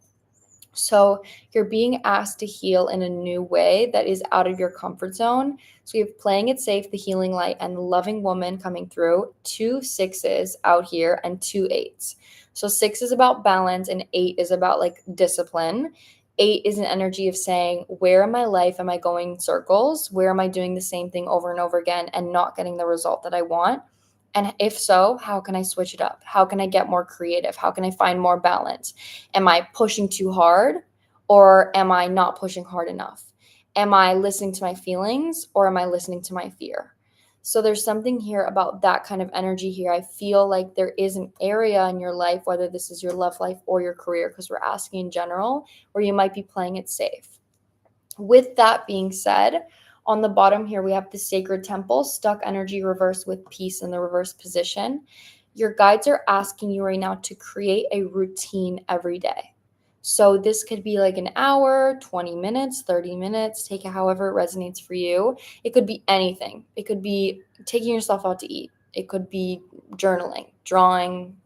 So you're being asked to heal in a new way that is out of your comfort zone. So you have playing it safe, the healing light, and loving woman coming through, 2 6s out here, and 2 8s. So 6 is about balance, and 8 is about like discipline. 8 is an energy of saying, where in my life am I going in circles? Where am I doing the same thing over and over again and not getting the result that I want? And if so, how can I switch it up? How can I get more creative? How can I find more balance? Am I pushing too hard or am I not pushing hard enough? Am I listening to my feelings or am I listening to my fear? So there's something here about that kind of energy here. I feel like there is an area in your life, whether this is your love life or your career, because we're asking in general, where you might be playing it safe. With that being said, on the bottom here, we have the sacred temple, stuck energy reversed with peace in the reverse position. Your guides are asking you right now to create a routine every day. So this could be like an hour, 20 minutes, 30 minutes, take it however it resonates for you. It could be anything. It could be taking yourself out to eat. It could be journaling, drawing,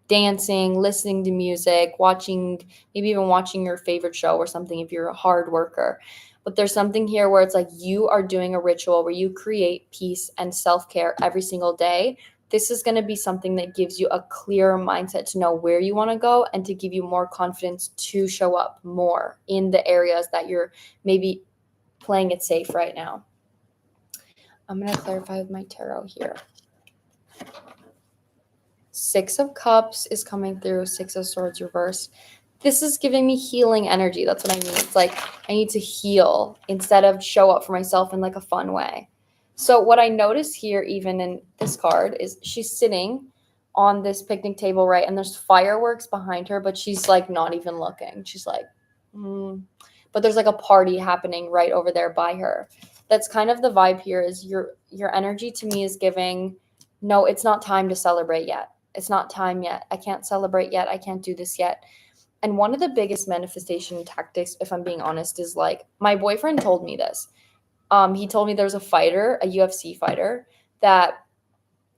dancing, listening to music, watching, maybe even watching your favorite show or something if you're a hard worker. but there's something here where it's like you are doing a ritual where you create peace and self-care every single day. This is going to be something that gives you a clearer mindset to know where you want to go and to give you more confidence to show up more in the areas that you're maybe playing it safe right now. I'm going to clarify with my tarot here. Six of Cups is coming through, Six of Swords reversed. This is giving me healing energy. That's what I mean. It's like I need to heal instead of show up for myself in like a fun way. So what I notice here, even in this card, is she's sitting on this picnic table, right? And there's fireworks behind her, but she's like not even looking. She's like, but there's like a party happening right over there by her. That's kind of the vibe here. Is your energy to me is giving, no, it's not time to celebrate yet. It's not time yet. I can't celebrate yet. I can't do this yet. And one of the biggest manifestation tactics, if I'm being honest, is like my boyfriend told me this. He told me there's a fighter, a UFC fighter, that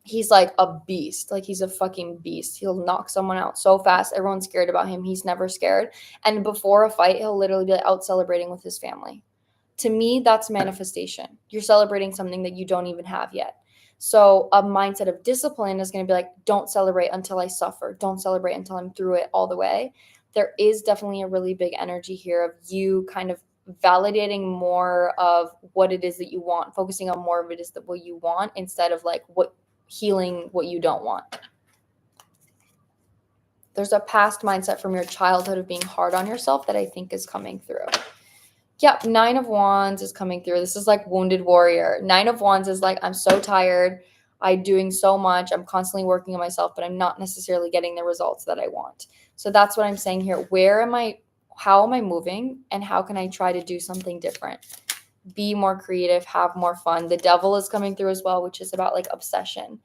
he's like a beast. Like he's a fucking beast. He'll knock someone out so fast. Everyone's scared about him. He's never scared. And before a fight, he'll literally be like out celebrating with his family. To me, that's manifestation. You're celebrating something that you don't even have yet. So a mindset of discipline is going to be like, don't celebrate until I suffer. Don't celebrate until I'm through it all the way. There is definitely a really big energy here of you kind of validating more of what it is that you want, focusing on more of it is that what you want instead of like healing what you don't want. There's a past mindset from your childhood of being hard on yourself that I think is coming through. Yep, Nine of Wands is coming through. This is like wounded warrior. Nine of Wands is like, I'm so tired. I'm doing so much. I'm constantly working on myself, but I'm not necessarily getting the results that I want. So that's what I'm saying here. How am I moving? And how can I try to do something different? Be more creative, have more fun. The Devil is coming through as well, which is about like obsession.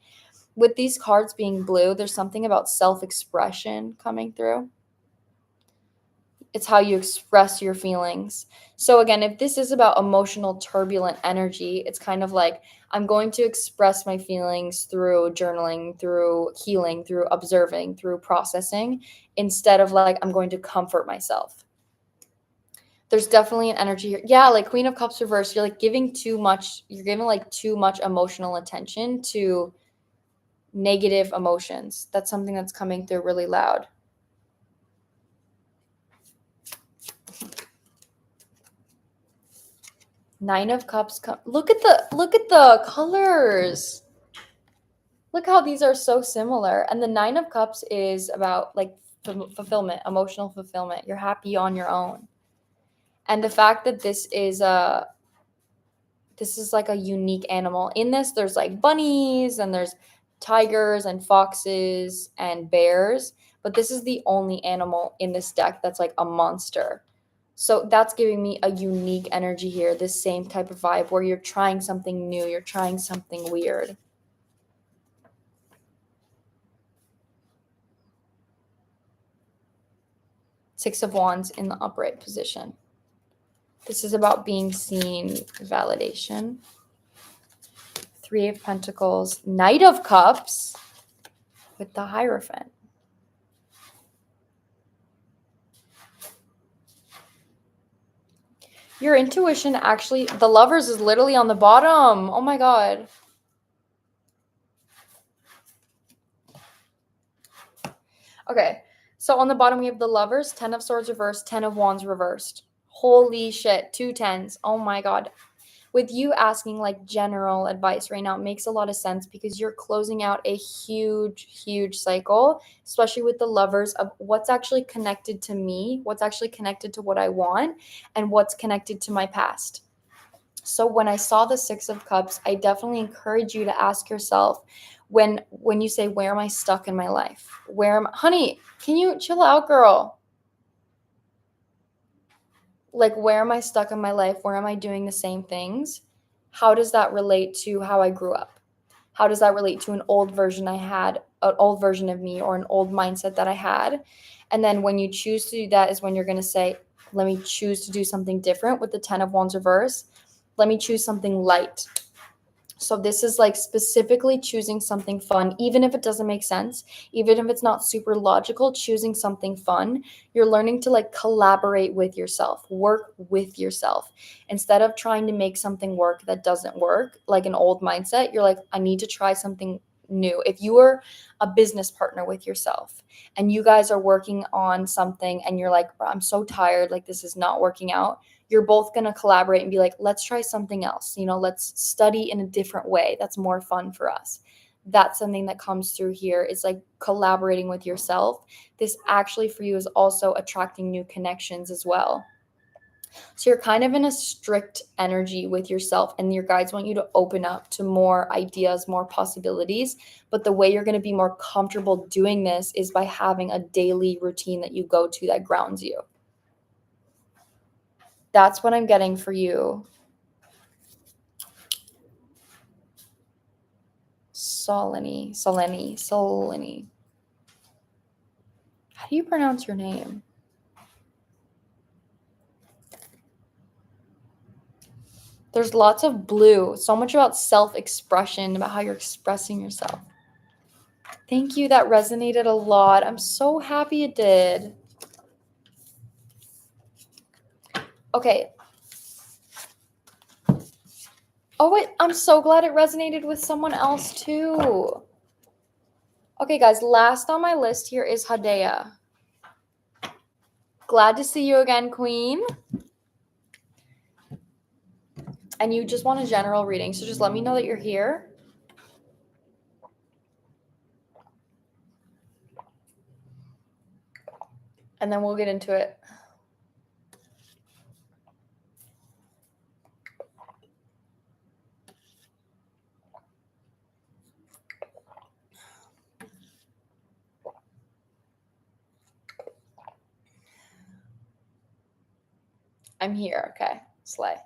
With these cards being blue, there's something about self-expression coming through. It's how you express your feelings. So again, if this is about emotional turbulent energy, it's kind of like I'm going to express my feelings through journaling, through healing, through observing, through processing, instead of like I'm going to comfort myself. There's definitely an energy here. Yeah, like Queen of Cups reversed, you're like giving too much, you're giving like too much emotional attention to negative emotions. That's something that's coming through really loud. Nine of Cups. Look at the colors. Look how these are so similar. And the Nine of Cups is about like fulfillment, emotional fulfillment. You're happy on your own. And the fact that this is like a unique animal. In this, there's like bunnies and there's tigers and foxes and bears. But this is the only animal in this deck that's like a monster. So that's giving me a unique energy here, this same type of vibe where you're trying something new, you're trying something weird. Six of Wands in the upright position. This is about being seen, validation. Three of Pentacles, Knight of Cups with the Hierophant. Your intuition actually, the Lovers is literally on the bottom. Oh my God. Okay, so on the bottom we have the Lovers, 10 of Swords reversed, 10 of Wands reversed. Holy shit, 2 10s. Oh my God. With you asking like general advice right now, it makes a lot of sense because you're closing out a huge cycle, especially with the Lovers, of what's actually connected to me, what's actually connected to what I want, and what's connected to my past. So when I saw the Six of Cups, I definitely encourage you to ask yourself, when you say, where am I stuck in my life? Honey, can you chill out, girl? Like, where am I stuck in my life? Where am I doing the same things? How does that relate to how I grew up? How does that relate to an old version I had, an old version of me, or an old mindset that I had? And then when you choose to do that is when you're going to say, let me choose to do something different with the 10 of Wands reverse. Let me choose something light. So this is like specifically choosing something fun, even if it doesn't make sense, even if it's not super logical, choosing something fun. You're learning to like collaborate with yourself, work with yourself. Instead of trying to make something work that doesn't work, like an old mindset, you're like, I need to try something new. If you are a business partner with yourself and you guys are working on something and you're like, I'm so tired, like this is not working out, you're both going to collaborate and be like, let's try something else. Let's study in a different way. That's more fun for us. That's something that comes through here is like collaborating with yourself. This actually for you is also attracting new connections as well. So you're kind of in a strict energy with yourself, and your guides want you to open up to more ideas, more possibilities. But the way you're going to be more comfortable doing this is by having a daily routine that you go to that grounds you. That's what I'm getting for you. Soleni. How do you pronounce your name? There's lots of blue. So much about self-expression, about how you're expressing yourself. Thank you. That resonated a lot. I'm so happy it did. Okay. Oh, wait. I'm so glad it resonated with someone else, too. Okay, guys. Last on my list here is Hadea. Glad to see you again, Queen. And you just want a general reading, so just let me know that you're here. And then we'll get into it. I'm here. Okay. Slay.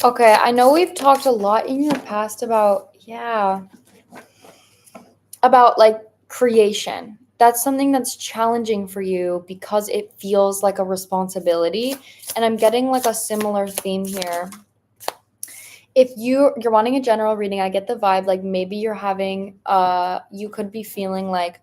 Okay, I know we've talked a lot in your past about like creation. That's something that's challenging for you because it feels like a responsibility. And I'm getting like a similar theme here. If you're wanting a general reading, I get the vibe like maybe you're having you could be feeling like,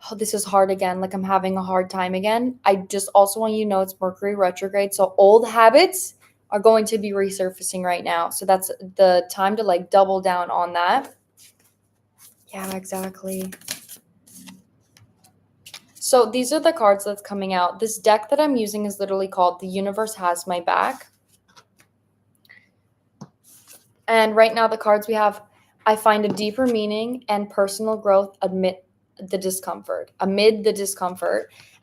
oh, this is hard again, like I'm having a hard time again. I just also want you to know it's Mercury retrograde, so old habits are going to be resurfacing right now. So that's the time to like double down on that. Yeah, exactly. So these are the cards that's coming out. This deck that I'm using is literally called The Universe Has My Back. And right now the cards we have, I find a deeper meaning and personal growth amid the discomfort.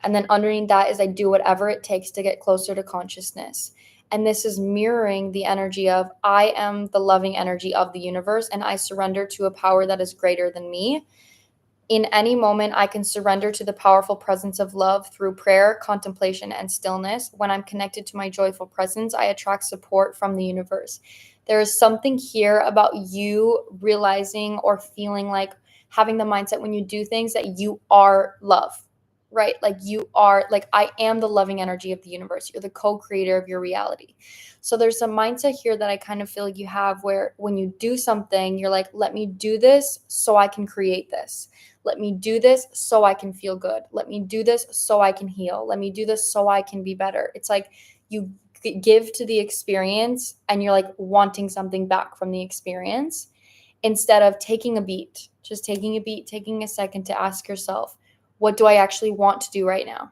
And then underneath that is I do whatever it takes to get closer to consciousness. And this is mirroring the energy of I am the loving energy of the universe and I surrender to a power that is greater than me. In any moment, I can surrender to the powerful presence of love through prayer, contemplation, and stillness. When I'm connected to my joyful presence, I attract support from the universe. There is something here about you realizing or feeling like having the mindset when you do things that you are love, right? Like you are, like, I am the loving energy of the universe. You're the co creator of your reality. So there's a mindset here that I kind of feel like you have where when you do something, you're like, let me do this so I can create this. Let me do this so I can feel good. Let me do this so I can heal. Let me do this so I can be better. It's like you give to the experience and you're like wanting something back from the experience instead of taking a beat, just taking a beat, taking a second to ask yourself, what do I actually want to do right now?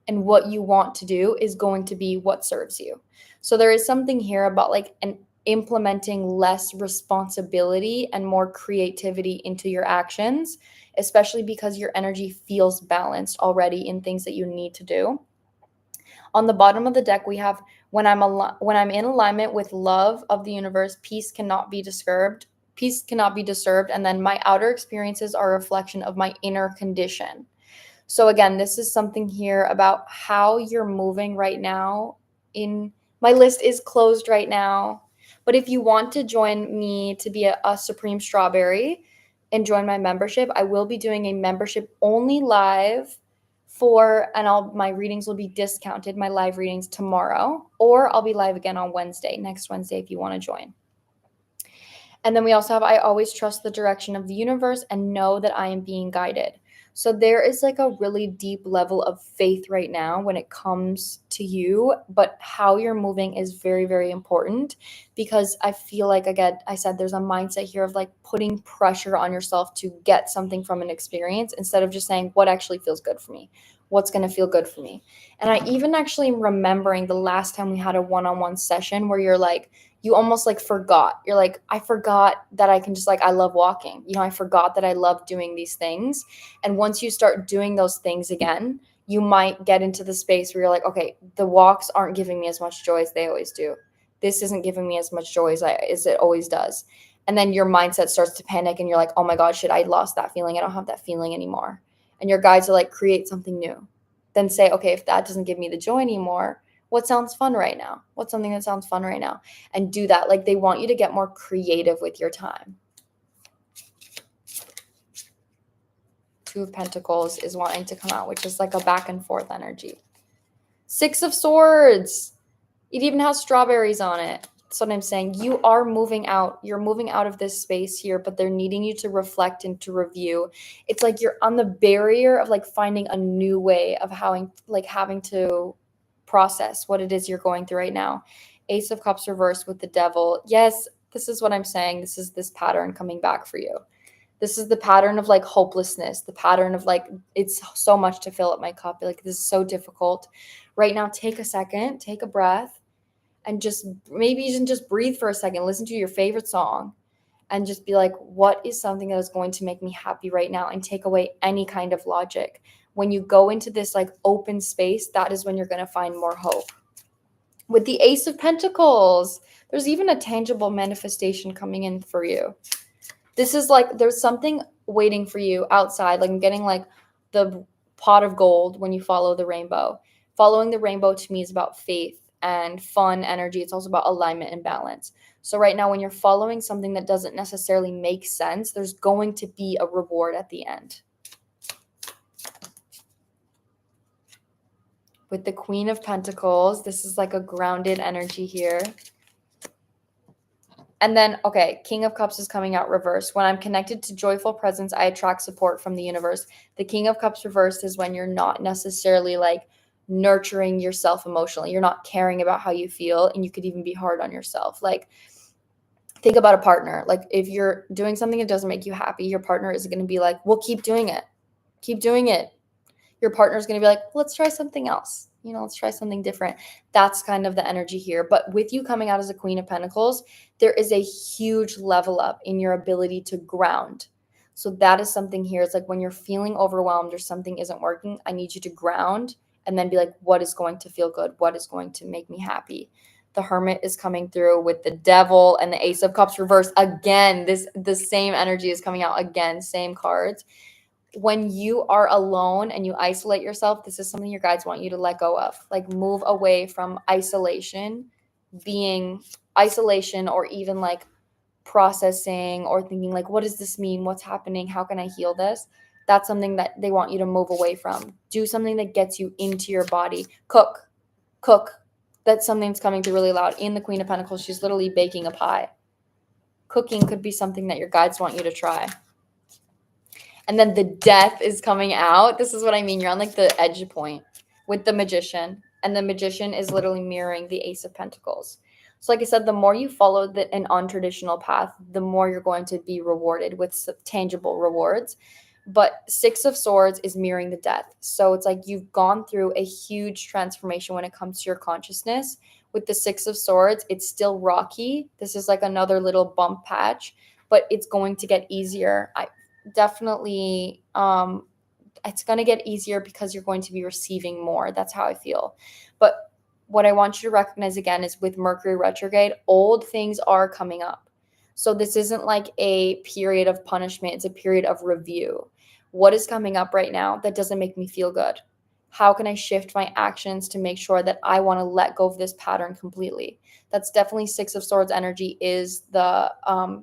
And what you want to do is going to be what serves you. So there is something here about like an implementing less responsibility and more creativity into your actions, especially because your energy feels balanced already in things that you need to do. On the bottom of the deck, we have when I'm in alignment with love of the universe, peace cannot be disturbed. Peace cannot be disturbed, and then my outer experiences are a reflection of my inner condition. So again, this is something here about how you're moving right now. In my list is closed right now, but if you want to join me to be a Supreme Strawberry and join my membership, I will be doing a membership only live and my readings will be discounted, my live readings tomorrow, or I'll be live again on next Wednesday if you want to join. And then we also have, I always trust the direction of the universe and know that I am being guided. So there is like a really deep level of faith right now when it comes to you, but how you're moving is very, very important because I feel like, again, I said there's a mindset here of like putting pressure on yourself to get something from an experience instead of just saying what actually feels good for me, what's going to feel good for me. And I even actually remembering the last time we had a one-on-one session where you're like, you almost like forgot. You're like, I forgot that I can just like, I love walking. I forgot that I love doing these things. And once you start doing those things again, you might get into the space where you're like, okay, the walks aren't giving me as much joy as they always do. This isn't giving me as much joy as it always does. And then your mindset starts to panic and you're like, oh my God, shit, I lost that feeling. I don't have that feeling anymore. And your guides are like, create something new. Then say, okay, if that doesn't give me the joy anymore, what sounds fun right now? What's something that sounds fun right now? And do that. Like they want you to get more creative with your time. Two of Pentacles is wanting to come out, which is like a back and forth energy. Six of Swords. It even has strawberries on it. That's what I'm saying. You are moving out. You're moving out of this space here, but they're needing you to reflect and to review. It's like you're on the barrier of like finding a new way of having to process what it is you're going through right now. Ace of Cups reversed with the Devil. Yes, this is what I'm saying. This is this pattern coming back for you. This is the pattern of like hopelessness, the pattern of like, it's so much to fill up my cup. Like this is so difficult right now. Take a second, take a breath, and just maybe even just breathe for a second. Listen to your favorite song and just be like, what is something that is going to make me happy right now? And take away any kind of logic. When you go into this like open space, that is when you're going to find more hope. With the Ace of Pentacles, there's even a tangible manifestation coming in for you. This is like there's something waiting for you outside. Like I'm getting like the pot of gold when you follow the rainbow. Following the rainbow to me is about faith and fun energy. It's also about alignment and balance. So right now when you're following something that doesn't necessarily make sense, there's going to be a reward at the end. With the Queen of Pentacles, this is like a grounded energy here. And then, okay, King of Cups is coming out reversed. When I'm connected to joyful presence, I attract support from the universe. The King of Cups reversed is when you're not necessarily like nurturing yourself emotionally. You're not caring about how you feel, and you could even be hard on yourself. Like, think about a partner. Like, if you're doing something that doesn't make you happy, your partner is going to be like, well, keep doing it. Keep doing it. Your partner's going to be like, let's try something else. Let's try something different. That's kind of the energy here. But with you coming out as a Queen of Pentacles, there is a huge level up in your ability to ground. So that is something here. It's like when you're feeling overwhelmed or something isn't working, I need you to ground and then be like, what is going to feel good? What is going to make me happy? The Hermit is coming through with the Devil and the Ace of Cups reversed again. The same energy is coming out again, same cards. when you are alone and you isolate yourself, this is something your guides want you to let go of. Like move away from isolation, being isolation, or even like processing or thinking like, what does this mean? What's happening? How can I heal this? That's something that they want you to move away from. Do something that gets you into your body. Cook. That's something that's coming through really loud. In the Queen of Pentacles, she's literally baking a pie. Cooking could be something that your guides want you to try. And then the Death is coming out. This is what I mean. You're on like the edge point with the Magician. And the Magician is literally mirroring the Ace of Pentacles. So like I said, the more you follow an untraditional path, the more you're going to be rewarded with tangible rewards. But Six of Swords is mirroring the Death. So it's like you've gone through a huge transformation when it comes to your consciousness. With the Six of Swords, it's still rocky. This is like another little bump patch, but it's going to get easier. Definitely it's going to get easier because you're going to be receiving more. That's how I feel. But what I want you to recognize again is with Mercury retrograde, old things are coming up. So this isn't like a period of punishment. It's a period of review. What is coming up right now that doesn't make me feel good? How can I shift my actions to make sure that I want to let go of this pattern completely? That's definitely Six of Swords energy, is the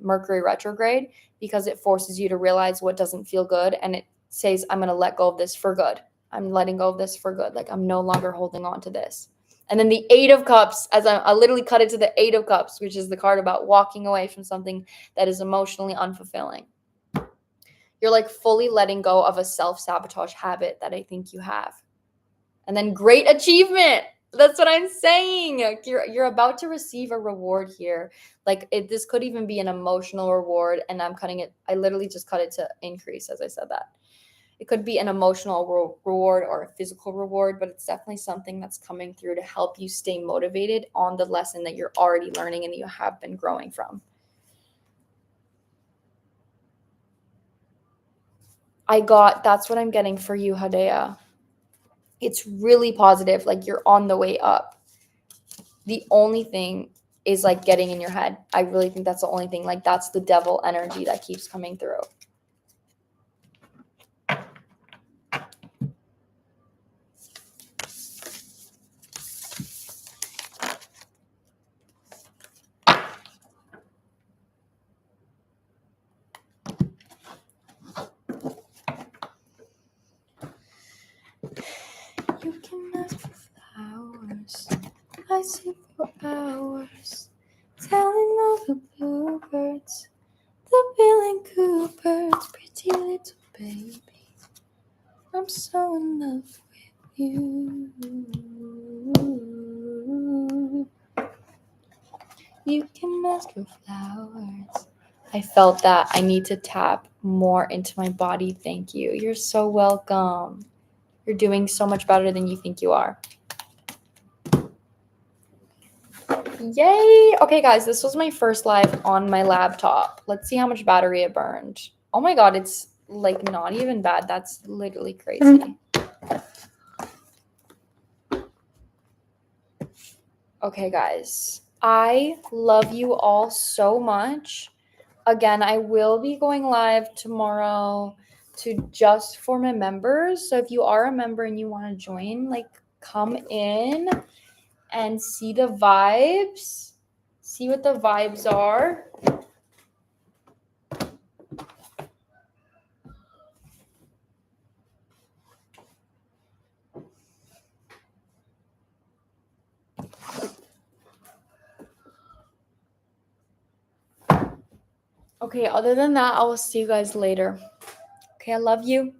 Mercury retrograde, because it forces you to realize what doesn't feel good, and it says, I'm going to let go of this for good. I'm letting go of this for good. Like, I'm no longer holding on to this. And then the Eight of Cups, as I literally cut it to the Eight of Cups, which is the card about walking away from something that is emotionally unfulfilling. You're like fully letting go of a self-sabotage habit that I think you have. And then Great Achievement. That's what I'm saying. You're about to receive a reward here. Like this could even be an emotional reward, and I'm cutting it. I literally just cut it to increase as I said that. It could be an emotional reward or a physical reward, but it's definitely something that's coming through to help you stay motivated on the lesson that you're already learning and that you have been growing from. That's what I'm getting for you, Hadea. It's really positive. Like you're on the way up. The only thing is like getting in your head. I really think that's the only thing. Like that's the devil energy that keeps coming through. You can ask for flowers. I sit for hours, telling all the bluebirds, the Bill and Coopers, pretty little baby. I'm so in love with you. You can ask for flowers. I felt that. I need to tap more into my body. Thank you. You're so welcome. You're doing so much better than you think you are. Yay! Okay, guys, this was my first live on my laptop. Let's see how much battery it burned. Oh my god, it's like not even bad. That's literally crazy. Okay, guys, I love you all so much. Again, I will be going live tomorrow to just for my members. So if you are a member and you want to join, like come in and see the vibes. See what the vibes are. Okay, other than that, I will see you guys later. Okay, I love you.